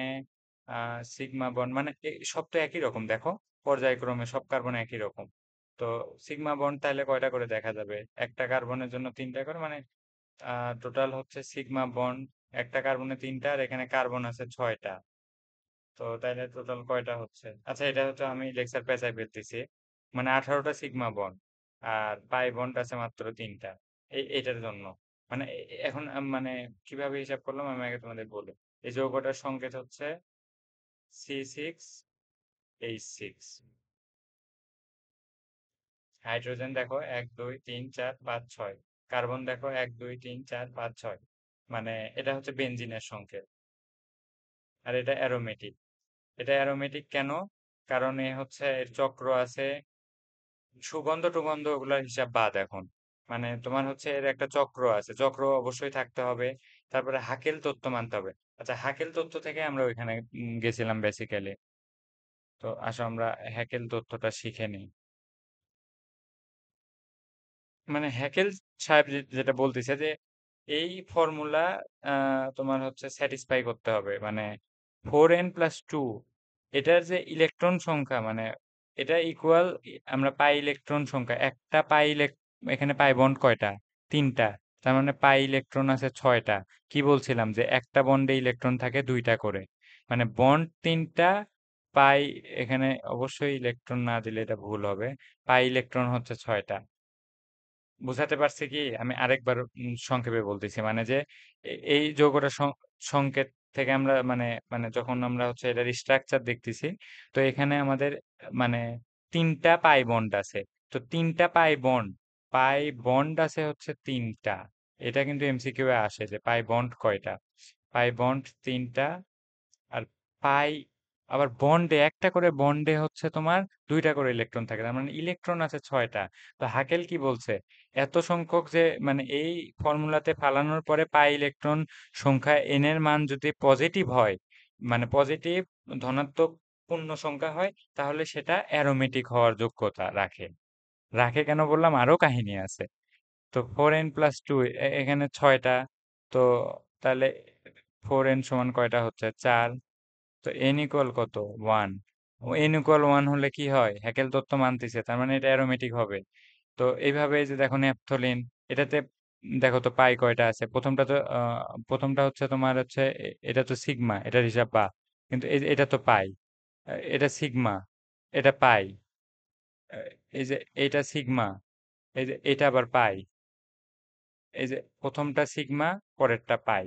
সিগমা বন্ড মানে সব তো একই রকম, দেখো পর্যায়ক্রমে সব কার্বন একই রকম। তো সিগমা বন্ড তাহলে কয়টা করে দেখা যাবে, একটা কার্বনের জন্য তিনটা করে, মানে টোটাল হচ্ছে সিগমা বন্ড একটা কার্বনে তিনটা, আর এখানে কার্বন আছে 6টা। তো তাইলে টোটাল কয়টা হচ্ছে, আচ্ছা এটা হচ্ছে আমি লেকচার পেঁচাই ফেলতেছি, মানে 18টা সিগমা বন্ড, আর পাই বন্ড আছে মাত্র তিনটা এটার জন্য। মানে এখন মানে কিভাবে হিসাব করলাম আমি আগে তোমাদের বলি। এই যৌগটার সংকেত হচ্ছে C6H6। হাইড্রোজেন দেখো 1 2 3 4 5 6, কার্বন দেখো 1 2 3 4 5 6, মানে এটা হচ্ছে বেনজিনের সংকেত। আর এটা অ্যারোমেটিক, এটা অ্যারোমেটিক কেন, কারণ এ হচ্ছে এর চক্র আছে, সুগন্ধ টুগন্ধ ওগুলোর হিসাব বাদ এখন। মানে তোমার হচ্ছে এর একটা চক্র আছে, চক্র অবশ্যই থাকতে হবে। তারপরে হাকেল তত্ত্ব মানতে হবে। আচ্ছা, হাকেল তত্ত্ব থেকে আমরা ওইখানে গেছিলাম বেসিক্যালি। তো আসো আমরা হ্যাকেল তত্ত্বটা শিখে নিই। মানে হ্যাকেল সাহেব যেটা বলতেছে যে এই ফর্মুলা তোমার হচ্ছে স্যাটিসফাই করতে হবে, মানে 4n+2 এটার যে ইলেকট্রন সংখ্যা, মানে এটা ইকুয়াল, আমরা পাই ইলেকট্রন সংখ্যা একটা পাই এখানে পাই বন্ড কয়টা, তিনটা। তার মানে পাই ইলেকট্রন আছে 6টা। কি বলছিলাম যে একটা বন্ডে ইলেকট্রন থাকে 2টা করে। মানে বন্ড 3টা, পাই, এখানে অবশ্যই ইলেকট্রন না দিলে এটা ভুল হবে। পাই ইলেকট্রন হচ্ছে 6টা। বুঝাতে পারছি কি? আমি আরেকবার সংক্ষেপে বলতেছি, মানে যে এই যৌগটা সংকেত থেকে আমরা মানে মানে যখন আমরা হচ্ছে এটার স্ট্রাকচার দেখতেছি, তো এখানে আমাদের মানে 3টা পাই বন্ড আছে। তো 3টা পাই বন্ড আছে হচ্ছে 3টা। এটা কিন্তু এমসিকিউ এ আসে যে পাই বন্ড কয়টা। পাই বন্ড 3টা। আর পাই আবার বন্ডে একটা করে বন্ডে হচ্ছে তোমার 2টা করে ইলেকট্রন থাকে, তার মানে ইলেকট্রন আছে 6টা। তো হাকেল কি বলছে, এত সংখ্যক যে মানে এই ফর্মুলাতে ফালানোর পরে পাই ইলেকট্রন সংখ্যা এন এর মান যদি পজিটিভ হয়, মানে পজিটিভ ধনাত্মক পূর্ণ সংখ্যা হয়, তাহলে সেটা অ্যারোমেটিক হওয়ার যোগ্যতা রাখে। রাখে কেন বললাম, আরো কাহিনী আছে। তো 4n+2, এখানে 6টা। তো তাহলে 4n সমান কয়টা হচ্ছে, 4। তো n ইকুয়াল কত, 1। n ইকুয়াল 1 হলে কি হয়, হ্যাকেল তত্ত্ব মানতেছে, তার মানে এটা অ্যারোমেটিক হবে। তো এইভাবে এই যে দেখো ন্যাপথলিন, এটাতে দেখো তো পাই কয়টা আছে। প্রথমটা তো প্রথমটা হচ্ছে তোমার হচ্ছে এটা তো সিগমা, এটার হিসাব বা, কিন্তু এটা তো পাই, এটা সিগমা, এটা পাই, এই যে এটা সিগমা, এই যে এটা আবার পাই, এই যে প্রথমটা সিগমা, পরেরটা পাই।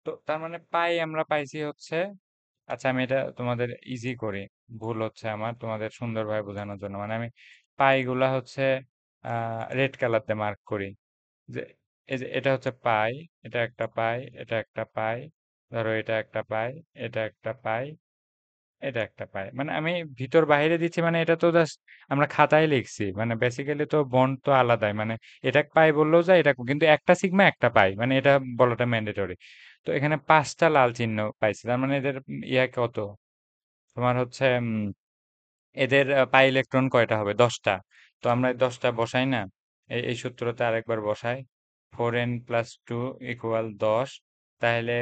তো তার মানে পাই আমরা পাইছি হচ্ছে, আচ্ছা আমি এটা তোমাদের ইজি করি, ভুল হচ্ছে আমার তোমাদের সুন্দরভাবে বোঝানোর জন্য, মানে আমি পাই গুলা হচ্ছে রেড কালার দিয়ে মার্ক করি। যে এই যে এটা হচ্ছে পাই, এটা একটা পাই, এটা একটা পাই, ধরো এটা একটা পাই, এটা একটা পাই, এটা একটা পাই, মানে আমি ভিতর বাইরে দিচ্ছি, মানে এটা তো জাস্ট আমরা খাতায় লিখছি, মানে বেসিক্যালি তো বন্ড তো আলাদাই, মানে এটা পাই বললেও যায়, এটা কিন্তু একটা সিগমা একটা পাই, মানে এটা বলাটা ম্যান্ডেটরি। তো এখানে 5টা লাল চিহ্ন পাইছি, তার মানে এদের ইয়া কত, তোমার হচ্ছে এদের পাই ইলেকট্রন কয়টা হবে, 10টা। তো আমরা এই 10টা বসাই না, এই সূত্রতে আরেকবার বসাই। 4n+2 equal 10। তাহলে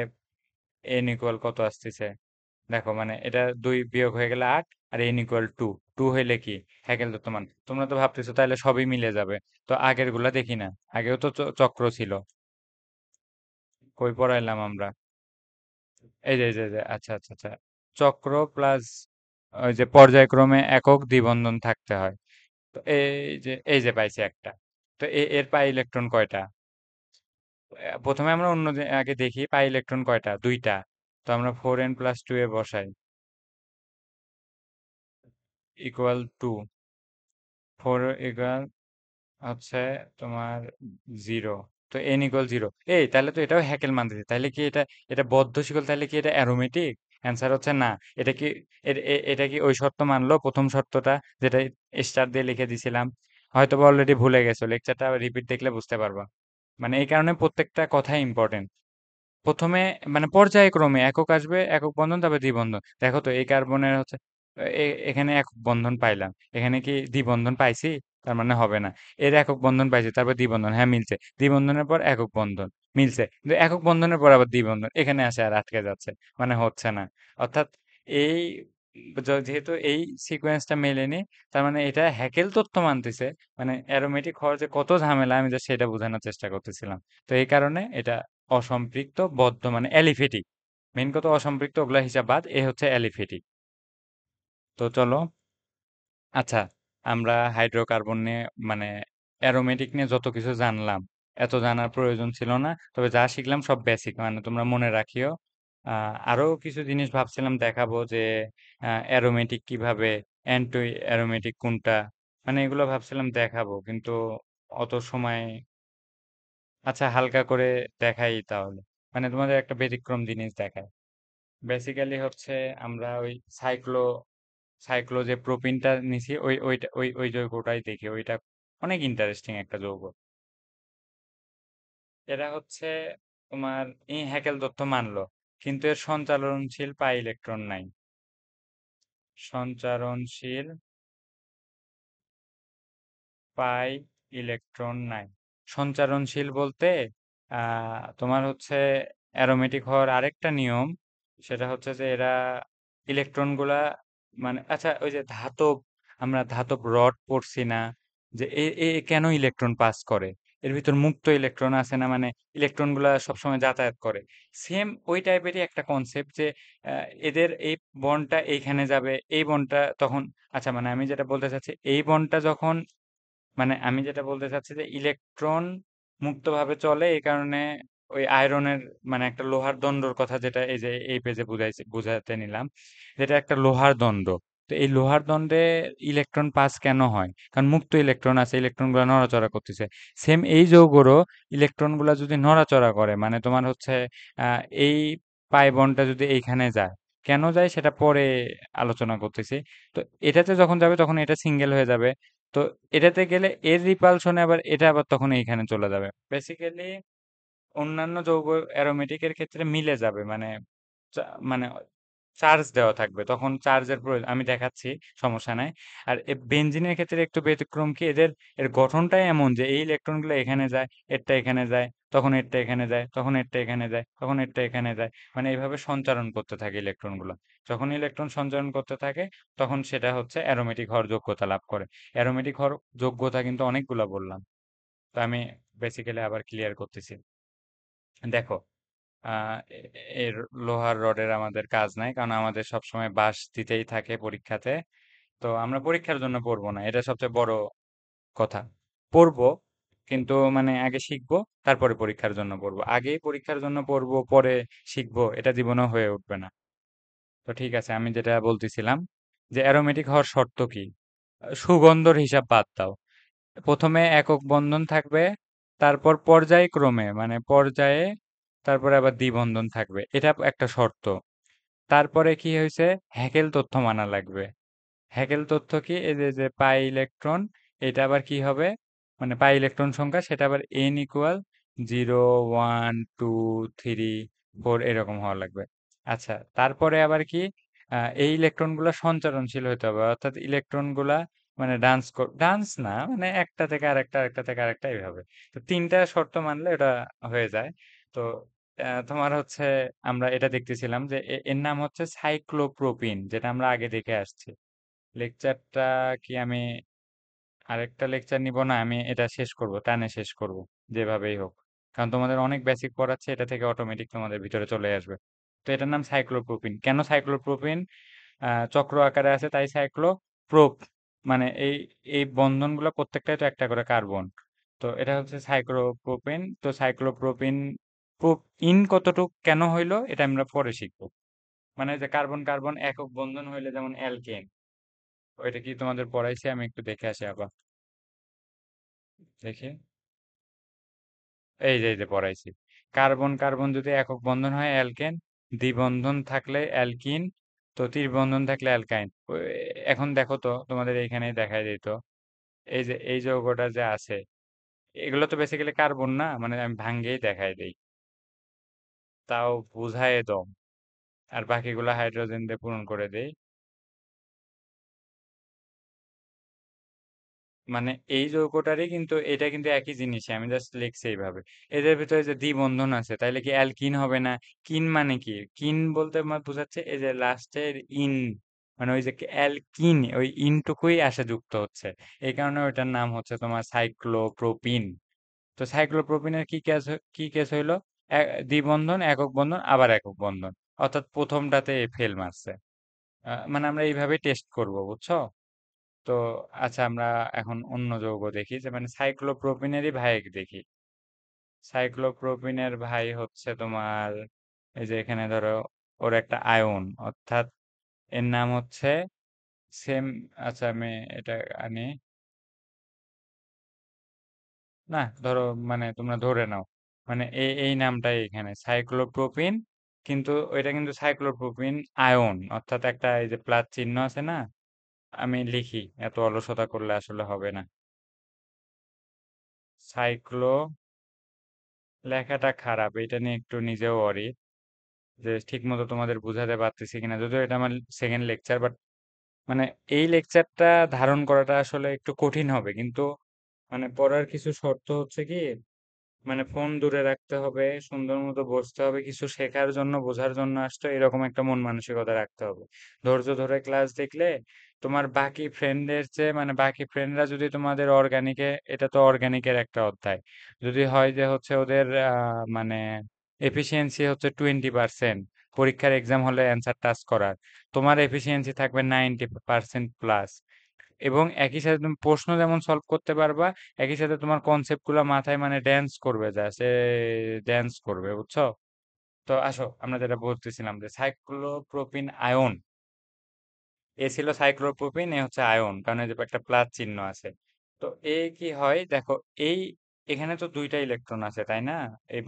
n ইকুয়াল কত আসতেছে, দেখো মানে এটা 2 বিয়োগ হয়ে গেলে 8, আর n ইকুয়াল 2। 2 হইলে কি, হ্যাকেল তো মান। তোমরা তো ভাবতেছো তাহলে সবই মিলে যাবে। তো আগের গুলা দেখি না, আগেও তো চক্র ছিল, কই পড়াইলাম আমরা, এই যে আচ্ছা আচ্ছা আচ্ছা, চক্র প্লাস ওই যে পর্যায়ক্রমে একক দ্বিবন্ধন থাকতে হয়। তো এই যে পাইছি একটা। তো এর পাই ইলেকট্রন কয়টা, প্রথমে আমরা অন্য আগে দেখি পাই ইলেকট্রন কয়টা, 2টা। তো আমরা 4n+2 এ বসাই, ইকুয়াল 2। 4 ইকুয়াল হচ্ছে তোমার 0। তো n ইকুয়াল 0। এই তাহলে তো এটাও হ্যাকেল মানতেছে, তাহলে কি এটা, এটা বদ্ধ শিকল, তাহলে কি এটা অ্যারোমেটিক? অ্যান্সার হচ্ছে না। এটা কি এটা কি ওই শর্ত মানলো, প্রথম শর্তটা, যেটা স্টার দিয়ে লিখে দিছিলাম? হয়তো বা অলরেডি ভুলে গেছো, লেকচারটা রিপিট দেখলে বুঝতে পারবা। মানে এই কারণে প্রত্যেকটা কথাই ইম্পর্টেন্ট। প্রথমে মানে পর্যায়ক্রমে একক আসবে, একক বন্ধন, তারপরে দ্বিবন্ধন। দেখো তো এই কার্বনের হচ্ছে এখানে একক বন্ধন পাইলাম, এখানে কি দ্বিবন্ধন পাইছি? তার মানে হবে না। এর একক বন্ধন পাইছি, তারপর দ্বিবন্ধন, হ্যাঁ মিলছে। দ্বিবন্ধনের পর একক বন্ধন, মিলছে। কিন্তু একক বন্ধনের পর আবার দ্বিবন্ধন, এখানে আসে আর আটকে যাচ্ছে, মানে হচ্ছে না। অর্থাৎ এই যেহেতু এই সিকোয়েন্সটা মেলেনি, তার মানে এটা হ্যাকেল তত্ত্ব মানতেছে। মানে অ্যারোমেটিক হওয়ার যে কত ঝামেলা, আমি just সেটা বোঝানোর চেষ্টা করতেছিলাম। তো এই কারণে এটা অসম্পৃক্ত বদ্ধ, মানে অ্যালিফেটিক। মেন কথা অসম্পৃক্ত, ওগুলা হিসাব বাদ, এ হচ্ছে অ্যালিফেটিক। তো চলো, আচ্ছা, আমরা হাইড্রোকার্বন নিয়ে মানে অ্যারোমেটিক নিয়ে যত কিছু জানলাম, এত জানার প্রয়োজন ছিল না, তবে যা শিখলাম সব বেসিক, মানে তোমরা মনে রাখিও। আরো কিছু জিনিস ভাবছিলাম দেখাবো, যে অ্যারোমেটিক কিভাবে, অ্যান্টি অ্যারোমেটিক কোনটা, মানে এগুলো ভাবছিলাম দেখাবো, কিন্তু অত সময়, আচ্ছা হালকা করে দেখাই তাহলে। মানে তোমাদের একটা ব্যতিক্রম জিনিস দেখায়। বেসিক্যালি হচ্ছে আমরা ওই সাইক্লো সাইক্লো যে প্রোপিনটা নিছি, ওই যৌগটাই দেখি, ওইটা অনেক ইন্টারেস্টিং একটা যৌগ। এরা হচ্ছে তোমার এই হ্যাকেল তত্ত্ব মানলো, কিন্তু এর সঞ্চালনশীল পাই ইলেকট্রন নাই। সঞ্চারণশীল পাই ইলেকট্রন নাই। সঞ্চারণশীল বলতে তোমার হচ্ছে অ্যারোমেটিক হওয়ার আরেকটা নিয়ম, সেটা হচ্ছে যে এরা ইলেকট্রনগুলা, মানে আচ্ছা ওই যে ধাতব, আমরা ধাতব রড পড়ছি না, যে এ এ কেন ইলেকট্রন পাস করে, এর ভিতর মুক্ত ইলেকট্রন আছে না, মানে ইলেকট্রন গুলা সবসময় যাতায়াত করে। সেম ওই টাইপেরই একটা কনসেপ্ট যে এদের এই বন্ডটা এইখানে যাবে, এই বন্ডটা তখন, আচ্ছা মানে আমি যেটা বলতে চাচ্ছি, এই বন্ডটা যখন, মানে আমি যেটা বলতে চাচ্ছি যে ইলেকট্রন মুক্তভাবে চলে এই কারণে ওই আয়রনের, মানে একটা লোহার দণ্ডর কথা যেটা এই যে এই পেজে বুঝাতে নিলাম, যেটা একটা লোহার দণ্ড। তো এই লোহার দণ্ডে ইলেকট্রন পাস কেন হয়? কারণ মুক্ত ইলেকট্রন আছে, ইলেকট্রন গুলো নড়াচড়া করতেছে। সেম এই যৌগরও ইলেকট্রন গুলা যদি নড়াচড়া করে, মানে তোমার হচ্ছে এই পাই বন্ডটা যদি এইখানে যায়, কেন যায় সেটা পরে আলোচনা করতেছি। তো এটাতে যখন যাবে তখন এটা সিঙ্গেল হয়ে যাবে। তো এটাতে গেলে এর রিপালশনে আবার এটা আবার তখন এইখানে চলে যাবে। বেসিক্যালি অন্যান্য যৌগ অ্যারোমেটিকের ক্ষেত্রে মিলে যাবে, মানে মানে চার্জ দেওয়া থাকবে, তখন চার্জের প্রয়োজন, আমি দেখাচ্ছি, সমস্যা নাই। আর বেনজিনের ক্ষেত্রে একটু ব্যতিক্রম কি, এর গঠনটাই এমন যে এই ইলেকট্রনগুলো এখানে যায়, এরটা এখানে যায়, তখন এরটা এখানে যায়, তখন এরটা এখানে যায়, তখন এরটা এখানে যায়, মানে এইভাবে সঞ্চারণ করতে থাকে ইলেকট্রনগুলো। যখন ইলেকট্রন সঞ্চারণ করতে থাকে তখন সেটা হচ্ছে অ্যারোমেটিক হওয়ার যোগ্যতা লাভ করে। অ্যারোমেটিক হওয়ার যোগ্যতা কিন্তু অনেকগুলা বললাম। তো আমি বেসিক্যালি আবার ক্লিয়ার করতেছি। দেখো, এর লোহার রডের আমাদের কাজ নাই, কারণ আমাদের সবসময় বাঁশ দিতেই থাকে পরীক্ষাতে। তো আমরা পরীক্ষার জন্য পড়বো না, এটা সবচেয়ে বড় কথা। পড়বো, কিন্তু মানে আগে শিখবো, তারপরে পরীক্ষার জন্য পড়বো। আগেই পরীক্ষার জন্য পড়বো, পরে শিখবো, এটা জীবনেও হয়ে উঠবে না। তো ঠিক আছে, আমি যেটা বলতেছিলাম যে অ্যারোমেটিক হওয়ার শর্ত কি। সুগন্ধর হিসাব বাদ দাও, প্রথমে একক বন্ধন থাকবে, তারপর পর্যায়ক্রমে, মানে পর্যায়ে, তারপরে আবার দ্বিবন্ধন থাকবে, এটা একটা শর্ত। তারপরে কি হয়েছে, হ্যাকেল তথ্য মানা লাগবে। হ্যাকেল তথ্য কি, এই যে যে পাই ইলেকট্রন, এটা আবার কি হবে, মানে পাই ইলেকট্রন সংখ্যা সেটা আবার n ইকুয়াল 0 1 2 3 4 এরকম হওয়া লাগবে। আচ্ছা, তারপরে আবার কি, এই ইলেকট্রন গুলা সঞ্চারণশীল হতে হবে, অর্থাৎ ইলেকট্রন গুলা মানে ডান্স না, মানে একটা থেকে আরেকটা, আরেকটা থেকে আরেকটা, এইভাবে। তো তিনটা শর্ত মানলে এটা হয়ে যায়। তো তোমার হচ্ছে, আমরা এটা দেখতেছিলাম যে এর নাম হচ্ছে সাইক্লোপ্রোপিন, যেটা আমরা আগে দেখে আসছি। লেকচারটা কি আমি আরেকটা লেকচার নিব না, আমি এটা শেষ করব, টানে শেষ করব, যেভাবেই হোক। কারণ তোমাদের অনেক বেসিক পড়াচ্ছে, এটা থেকে অটোমেটিক তোমাদের ভিতরে চলে আসবে। তো এটার নাম সাইক্লোপ্রোপিন। কেন সাইক্লোপ্রোপিন? চক্র আকারে আছে তাই সাইক্লোপ্রোপ, মানে এই এই বন্ধনগুলো প্রত্যেকটাই তো একটা করে কার্বন। তো এটা হচ্ছে সাইক্লোপ্রোপিন। তো সাইক্লোপ্রোপিন প্রোপ ইন কতটুক কেন হইলো এটা আমরা পরে শিখবো। মানে যে কার্বন কার্বন একক বন্ধন হইলে যেমন অ্যালকেন, ওইটা কি তোমাদের পড়াইছে? আমি একটু দেখে আসি আবার, দেখি। এই যে পড়াইছি। কার্বন কার্বন যদি একক বন্ধন হয় অ্যালকেন, দ্বিবন্ধন থাকলে অ্যালকিন, তো ত্রিবন্ধন থাকলে অ্যালকাইন। এখন দেখো তো, তোমাদের এইখানেই দেখাই দিত, এই যে এই যৌগটা যে আছে, এগুলো তো বেসিক্যালি কার্বন না, মানে আমি ভাঙ্গেই দেখাই দেই, তাও বুঝায় দম, আর বাকিগুলো হাইড্রোজেন দিয়ে পূরণ করে দেই। মানে এই যৌগটারই কিন্তু, এটা কিন্তু একই জিনিসই, আমি জাস্ট লিখছি এইভাবে। এদের ভিতরে যে দ্বিবন্ধন আছে, তাইলে কি অ্যালকিন হবে না? কিন মানে কি? কিন বলতে আমার বোঝাচ্ছে এই যে লাস্টের ইন, মানে ওই যে অ্যালকিন, ওই ইনটুকুই আসে যুক্ত হচ্ছে, এই কারণে ওইটার নাম হচ্ছে তোমার সাইক্লোপ্রোপিন। তো সাইক্লোপ্রোপিনের কি কেস হইলো, দ্বিবন্ধন, একক বন্ধন, আবার একক বন্ধন, অর্থাৎ প্রথমটাতে ফেল মারছে। মানে আমরা এইভাবে টেস্ট করব, বুঝছো? তো আচ্ছা, আমরা এখন অন্য যৌগ দেখি, যে মানে সাইক্লোপ্রোপিনেরই ভাই দেখি। সাইক্লোপ্রোপিনের ভাই হচ্ছে তোমার, এই যে এখানে ধরো ওর একটা আয়ন, অর্থাৎ এর নাম হচ্ছে সেম, আচ্ছা আমি এটা আনি, না ধরো, মানে তোমরা ধরে নাও, মানে এই নামটাই এখানে সাইক্লোপ্রোপিন, কিন্তু এটা কিন্তু সাইক্লোপ্রোপিন আয়ন, অর্থাৎ একটা এই যে প্লাস চিহ্ন আছে না, আমি লিখি, এত অলসতা করলে আসলে হবে না। সাইক্লো, লেখাটা খারাপ, এটা নিয়ে একটু নিজেও অরি, যে ঠিক মতো তোমাদের বুঝাতে পারতেছি কিনা, যদিও এটা আমার সেকেন্ড লেকচার, বাট মানে এই লেকচারটা ধারণ করাটা আসলে একটু কঠিন হবে, কিন্তু মানে পড়ার কিছু শর্ত হচ্ছে কি, মানে ফোন দূরে রাখতে হবে, সুন্দর মতো বসতে হবে, কিছু শেখার জন্য বোঝার জন্য আসতো, এরকম একটা মন মানসিকতা রাখতে হবে। ধৈর্য ধরে ক্লাস দেখলে তোমার বাকি ফ্রেন্ডদের চেয়ে, মানে বাকি ফ্রেন্ডরা যদি তোমাদের অর্গানিকে, এটা তো অর্গানিকের একটা অধ্যায়, যদি হয় যে হচ্ছে ওদের মানে এফিসিয়েন্সি হচ্ছে 20%, পরীক্ষার এক্সাম হলে অ্যান্সার টাচ করার, তোমার এফিসিয়েন্সি থাকবে 90% প্লাস, এবং একই সাথে তুমি প্রশ্ন যেমন সলভ করতে পারবা, একই সাথে তোমার কনসেপ্ট গুলা মাথায় মানে ড্যান্স করবে, যা সে ড্যান্স করবে, বুঝছো? তো আসো আমরা যেটা বলতেছিলাম, যে সাইক্লোপ্রোপিন আয়ন, এ ছিল সাইক্লোপ্রোপিন, এ হচ্ছে আয়ন, কারণ এই যে একটা প্লাস চিহ্ন আছে। তো এ কি হয় দেখো, এই এখানে তো দুইটা ইলেকট্রন আছে তাই না, এই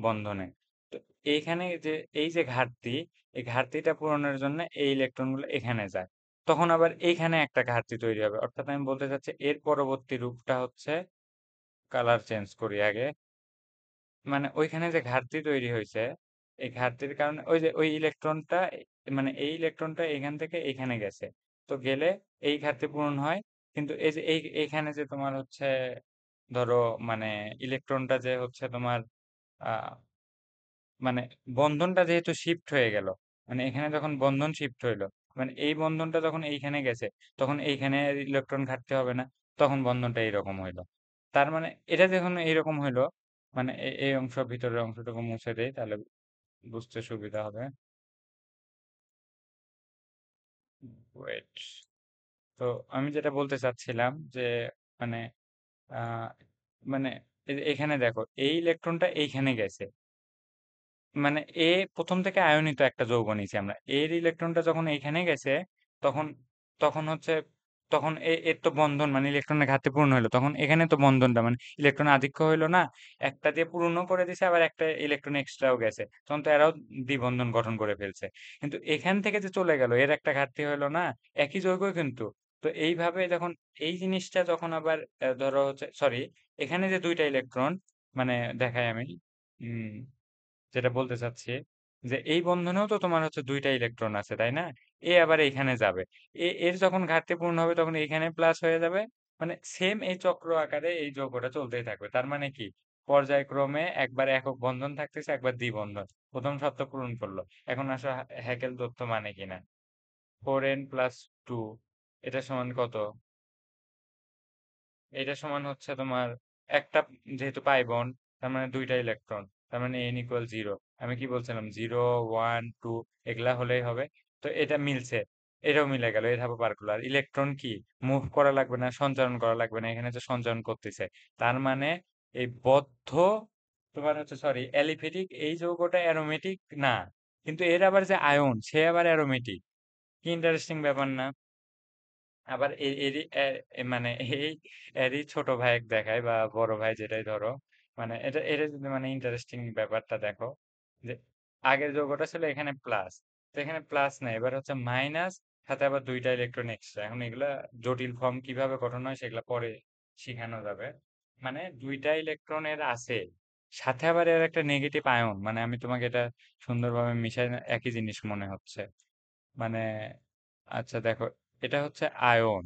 বন্ধনে। তো এইখানে যে এই যে ঘাটতি, এই ঘাটতিটা পূরণের জন্য এই ইলেকট্রন গুলো এখানে যায়, তখন আবার এইখানে একটা ঘাটতি তৈরি হবে। অর্থাৎ আমি বলতে চাচ্ছি এর পরবর্তী রূপটা হচ্ছে, কালার চেঞ্জ করি আগে, মানে ওইখানে যে ঘাটতি তৈরি হয়েছে, এই ঘাটতির কারণে ওই যে ওই ইলেকট্রনটা, মানে এই ইলেকট্রনটা এখান থেকে এখানে গেছে, তো গেলে এই ঘাটতি পূরণ হয়। কিন্তু এই যে এইখানে যে তোমার হচ্ছে, ধরো মানে ইলেকট্রনটা যে হচ্ছে তোমার আহ মানে বন্ধনটা যেহেতু শিফট হয়ে গেল, মানে এখানে যখন বন্ধন শিফট হইলো, মানে এই বন্ধনটা যখন এইখানে গেছে, তখন এইখানে ইলেকট্রন ঘাটতে হবে না, তখন বন্ধনটা এইরকম হইলো। তার মানে এটা যখন এইরকম হইলো, মানে এই অংশ, ভিতরের অংশটুকু মুছে দেই তাহলে বুঝতে সুবিধা হবে। ওয়েট, তো আমি যেটা বলতে চাচ্ছিলাম যে মানে আহ মানে এখানে দেখো এই ইলেকট্রনটা এইখানে গেছে, মানে এ প্রথম থেকে আয়নিত একটা যৌগ নিয়েছি আমরা, এর ইলেকট্রনটা যখন এইখানে গেছে, তখন তখন হচ্ছে, তখন এর তো বন্ধন, মানে ইলেকট্রনের ঘাটতি পূর্ণ হলো, তখন এখানে তো বন্ধনটা মানে ইলেকট্রন আধিক্য হইলো না, একটা দিয়ে পূর্ণ করে দিছে, আবার একটা ইলেকট্রন এক্সট্রাও গেছে, তখন তো এরাও দ্বিবন্ধন গঠন করে ফেলছে। কিন্তু এখান থেকে যে চলে গেল, এর একটা ঘাটতি হইলো না, একই যৌগই কিন্তু। তো এইভাবে যখন এই জিনিসটা যখন আবার ধরো হচ্ছে, সরি, এখানে যে দুইটা ইলেকট্রন, মানে দেখাই আমি, উম যেটা বলতে চাচ্ছি, যে এই বন্ধনেও তো তোমার হচ্ছে দুইটা ইলেকট্রন আছে তাই না, এ আবার এইখানে যাবে, এর যখন ঘাটতি পূর্ণ হবে তখন এইখানে প্লাস হয়ে যাবে, মানে সেম এই চক্র আকারে এই যৌগটা চলতেই থাকবে। তার মানে কি, পর্যায়ক্রমে একবার একক বন্ধন থাকতেছে, একবার দ্বিবন্ধন, প্রথম শর্ত পূরণ করলো। এখন আসো হ্যাকেল তত্ত্ব মানে কিনা, 4n+2, এটা সমান কত? এটা সমান হচ্ছে তোমার একটা, যেহেতু পাই বন্ড, তার মানে দুইটা ইলেকট্রন, তার মানে n=0। আমি কি বলছিলাম, 0 1 2 এগুলা হলেই হবে। তো এটা মিলছে, এটাও মিলে গেল, এই ধাপে পার করলো। আর ইলেকট্রন কি, মুভ করা লাগবে না, সঞ্চারণ করা লাগবে না, এখানে যে সঞ্চারণ করতেছে, তার মানে এই বদ্ধ তোমার হচ্ছে, সরি, অ্যালিফেটিক এই যৌগটা অ্যারোমেটিক না, কিন্তু এর আবার যে আয়ন, সে আবার অ্যারোমেটিক। কি ইন্টারেস্টিং ব্যাপার না? আবার এরই মানে এই এরই ছোট ভাই দেখায়, বা বড় ভাই যেটাই ধরো, মানে এটা যদি মানে ইন্টারেস্টিং ব্যাপারটা দেখো, যে আগের যৌগটা ছিল এখানে প্লাস, তো এখানে প্লাস না, এবার হচ্ছে মাইনাস, সাথে আবার দুইটা ইলেকট্রন এক্সট্রা। এখন এগুলা জটিল ফর্ম কিভাবে গঠন হয় সেগুলা পরে শিখানো যাবে। মানে দুইটা ইলেকট্রনের আছে, সাথে আবার এর একটা নেগেটিভ আয়ন, মানে আমি তোমাকে এটা সুন্দরভাবে মিশাই একই জিনিস মনে হচ্ছে, মানে আচ্ছা দেখো, এটা হচ্ছে আয়ন,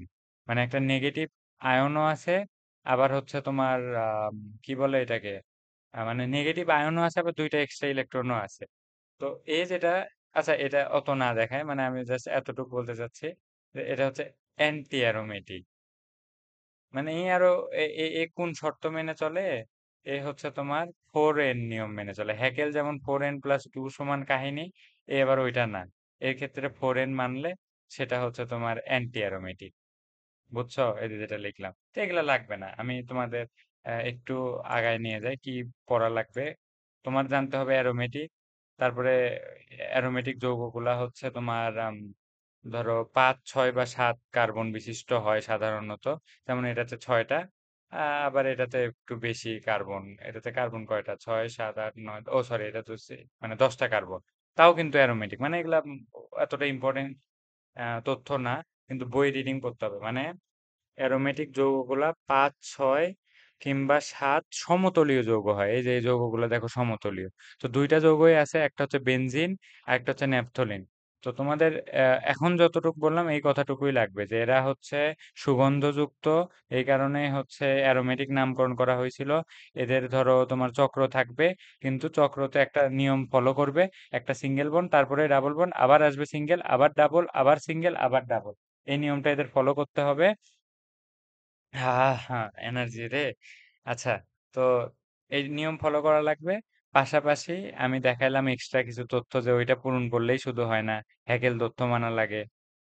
মানে একটা নেগেটিভ আয়নও আছে, আবার হচ্ছে তোমার কি বলে এটাকে, মানে নেগেটিভ আয়নও আছে, আবার দুইটা এক্সট্রা ইলেকট্রনও আছে। তো এই যেটা, আচ্ছা এটা অত না দেখায়, মানে আমি জাস্ট এতটুকু বলতে চাচ্ছি যে এটা হচ্ছে অ্যান্টি অ্যারোমেটিক। মানে এই আরো এ কোন শর্ত মেনে চলে, এ হচ্ছে তোমার 4n নিয়ম মেনে চলে। হ্যাকেল যেমন 4n+2 সমান কাহিনী, এ আবার ওইটা না, এর ক্ষেত্রে 4n মানলে সেটা হচ্ছে তোমার অ্যান্টি অ্যারোমেটিক। বুঝছো, এই যে যেটা লিখলাম, তো এগুলা লাগবে না, আমি তোমাদের একটু আগায় নিয়ে যাই কি পড়া লাগবে। তোমার জানতে হবে অ্যারোমেটিক, তারপরে অ্যারোমেটিক যৌগগুলা হচ্ছে তোমার ধরো 5 6 বা 7 কার্বন বিশিষ্ট হয় সাধারণত, যেমন এটাতে 6টা, আবার এটাতে একটু বেশি কার্বন, এটাতে কার্বন কয়টা, 6 7 8 9, ও সরি, এটা তো মানে 10টা কার্বন, তাও কিন্তু অ্যারোমেটিক। মানে এগুলা এতটা ইম্পর্টেন্ট তথ্য না, কিন্তু বই রিডিং করতে হবে। মানে অ্যারোমেটিক যৌগগুলা 5 6 কিংবা 7 সমতলীয় যৌগ হয়, এই যে এই যৌগগুলো দেখো সমতলীয়। তো দুইটা যৌগই আছে, একটা হচ্ছে বেনজিন আর একটা হচ্ছে ন্যাপথলিন। তো তোমাদের এখন যতটুকু বললাম এই কথাটুকুই লাগবে যে এরা হচ্ছে সুগন্ধযুক্ত, এই কারণেই হচ্ছে অ্যারোমেটিক নামকরণ করা হয়েছিল। এদের ধরো তোমার চক্র থাকবে, কিন্তু চক্রতে একটা নিয়ম ফলো করবে, একটা সিঙ্গেল বন্ড তারপরে ডাবল বন্ড, আবার আসবে সিঙ্গেল, আবার ডাবল, আবার সিঙ্গেল, আবার ডাবল। এই নিয়মটা এদের ফলো করতে হবে। হ্যাঁ হ্যাঁ, এনার্জি রে। আচ্ছা, তো এই নিয়ম ফলো করা লাগবে। পাশাপাশি আমি দেখাইলাম এক্সট্রা কিছু তথ্য যে ওইটা পূরণ করলেই শুধু হয় না, হ্যাকেল তথ্য মানা লাগে।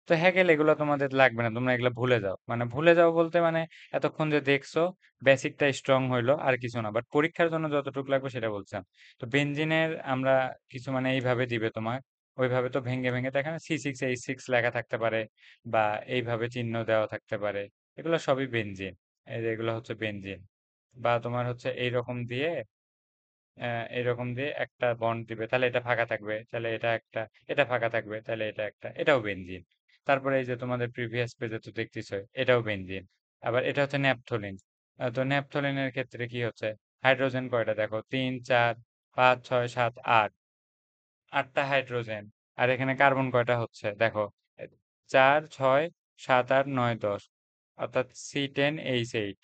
তো হ্যাকেল এগুলো তোমাদের লাগবে না, তোমরা এগুলো ভুলে যাও। মানে ভুলে যাও বলতে মানে এতক্ষণ যে দেখছো বেসিকটা স্ট্রং হইলো আর কিছু না, বাট পরীক্ষার জন্য যতটুকু লাগবে সেটা বলছিলাম। তো বেনজিনের আমরা কিছু মানে এইভাবে দিবে তোমার, ওইভাবে তো ভেঙে ভেঙে দেখে না, C6H6 লেখা থাকতে পারে, বা এইভাবে চিহ্ন দেওয়া থাকতে পারে। এগুলো সবই বেনজিন। এই যে এগুলো হচ্ছে বেনজিন। বা তোমার হচ্ছে এইরকম দিয়ে এইরকম দিয়ে একটা বন্ড দিবে, তাহলে এটা ফাঁকা থাকবে, তাহলে এটা একটা, এটা ফাঁকা থাকবে, তাহলে এটা একটা, এটাও বেনজিন। তারপরে এই যে তোমাদের প্রিভিয়াস পেজে তো দেখতেছো, এটাও বেনজিন। আবার এটা হচ্ছে ন্যাপথলিন। তো ন্যাপথলিনের ক্ষেত্রে কি হচ্ছে, হাইড্রোজেন কয়টা দেখো, 3 4 5 6 7 8, 8টা হাইড্রোজেন। আর এখানে কার্বন কয়টা হচ্ছে দেখো, 4 6 7 8 9 10, অর্থাৎ C10H8।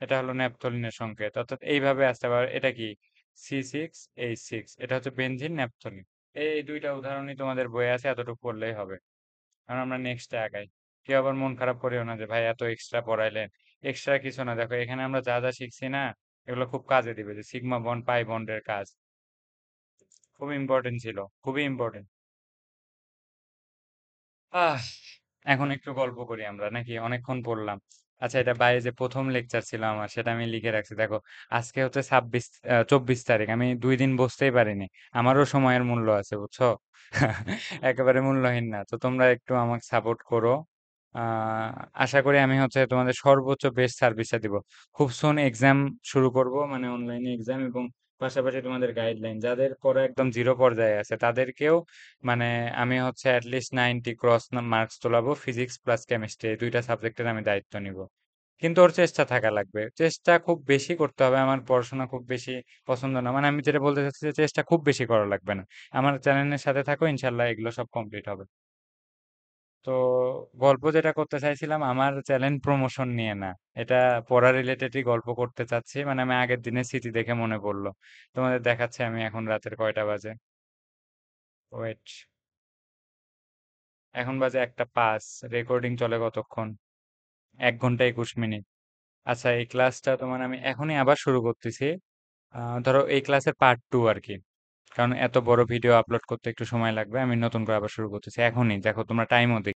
এটা হলো ন্যাপথলিনের সংকেত, অর্থাৎ এইভাবে আসতে পারে। এটা কি, C6H6, এটা হচ্ছে বেনজিন ন্যাপথলিন। এই দুইটা উদাহরণই তোমাদের বইয়ে আছে, এতটুকু পড়লেই হবে। কারণ আমরা নেক্সটে আগাই। কেউ আবার মন খারাপ করিও না যে ভাই এত এক্সট্রা পড়াইলেন। এক্সট্রা কিছু না, দেখো এখানে আমরা যা যা শিখছি না, এগুলো খুব কাজে দিবে। যে সিগমা বন্ড পাই বন্ডের কাজ খুব ইম্পর্টেন্ট ছিল, খুবই ইম্পর্টেন্ট। আহ এখন একটু গল্প করি আমরা নাকি, অনেকক্ষণ পড়লাম। আচ্ছা, এটা বাইরে যে প্রথম লেকচার ছিল আমার, সেটা আমি লিখে রাখছি দেখো। আজকে হচ্ছে 24 তারিখ, আমি 2 দিন বসতেই পারিনি। আমারও সময়ের মূল্য আছে, বুঝছো? একেবারে মূল্যহীন না। তো তোমরা একটু আমাকে সাপোর্ট করো। আহ আশা করি আমি হচ্ছে তোমাদের সর্বোচ্চ বেস্ট সার্ভিসটা দিব। খুব সুন এক্সাম শুরু করব, মানে অনলাইনে এক্সাম, এবং পাশাপাশি তোমাদের গাইডলাইন, যাদের পড়া একদম জিরো পর্যায়ে আছে তাদেরকেও মানে আমি হচ্ছে অ্যাটলিস্ট 90 ক্রস মার্কস তোলাবো, ফিজিক্স প্লাস কেমিস্ট্রি এই দুইটা সাবজেক্টের আমি দায়িত্ব নিব। কিন্তু ওর চেষ্টা থাকা লাগবে, চেষ্টা খুব বেশি করতে হবে। আমার পড়াশোনা খুব বেশি পছন্দ না, মানে আমি যেটা বলতে চাচ্ছি যে চেষ্টা খুব বেশি করা লাগবে না। আমার চ্যানেলের সাথে থাকো, ইনশাল্লাহ এগুলো সব কমপ্লিট হবে। তো গল্প যেটা করতে চাইছিলাম, আমার চ্যানেল প্রমোশন নিয়ে না, এটা পড়া রিলেটেডই গল্প করতে চাচ্ছি। মানে আমি আগের দিনের স্মৃতি দেখে মনে পড়লো, তোমাদের দেখাচ্ছি আমি এখন রাতের কয়টা বাজে। ওয়েট, এখন বাজে 1টা 5। রেকর্ডিং চলে কতক্ষণ, 1 ঘন্টা 21 মিনিট। আচ্ছা, এই ক্লাসটা তোমার আমি এখনই আবার শুরু করতেছি। ধরো এই ক্লাসের পার্ট 2 আর কি, কারণ এত বড় ভিডিও আপলোড করতে একটু সময় লাগবে। আমি নতুন করে আবার শুরু করতেছি এখনই, দেখো তোমরা টাইমও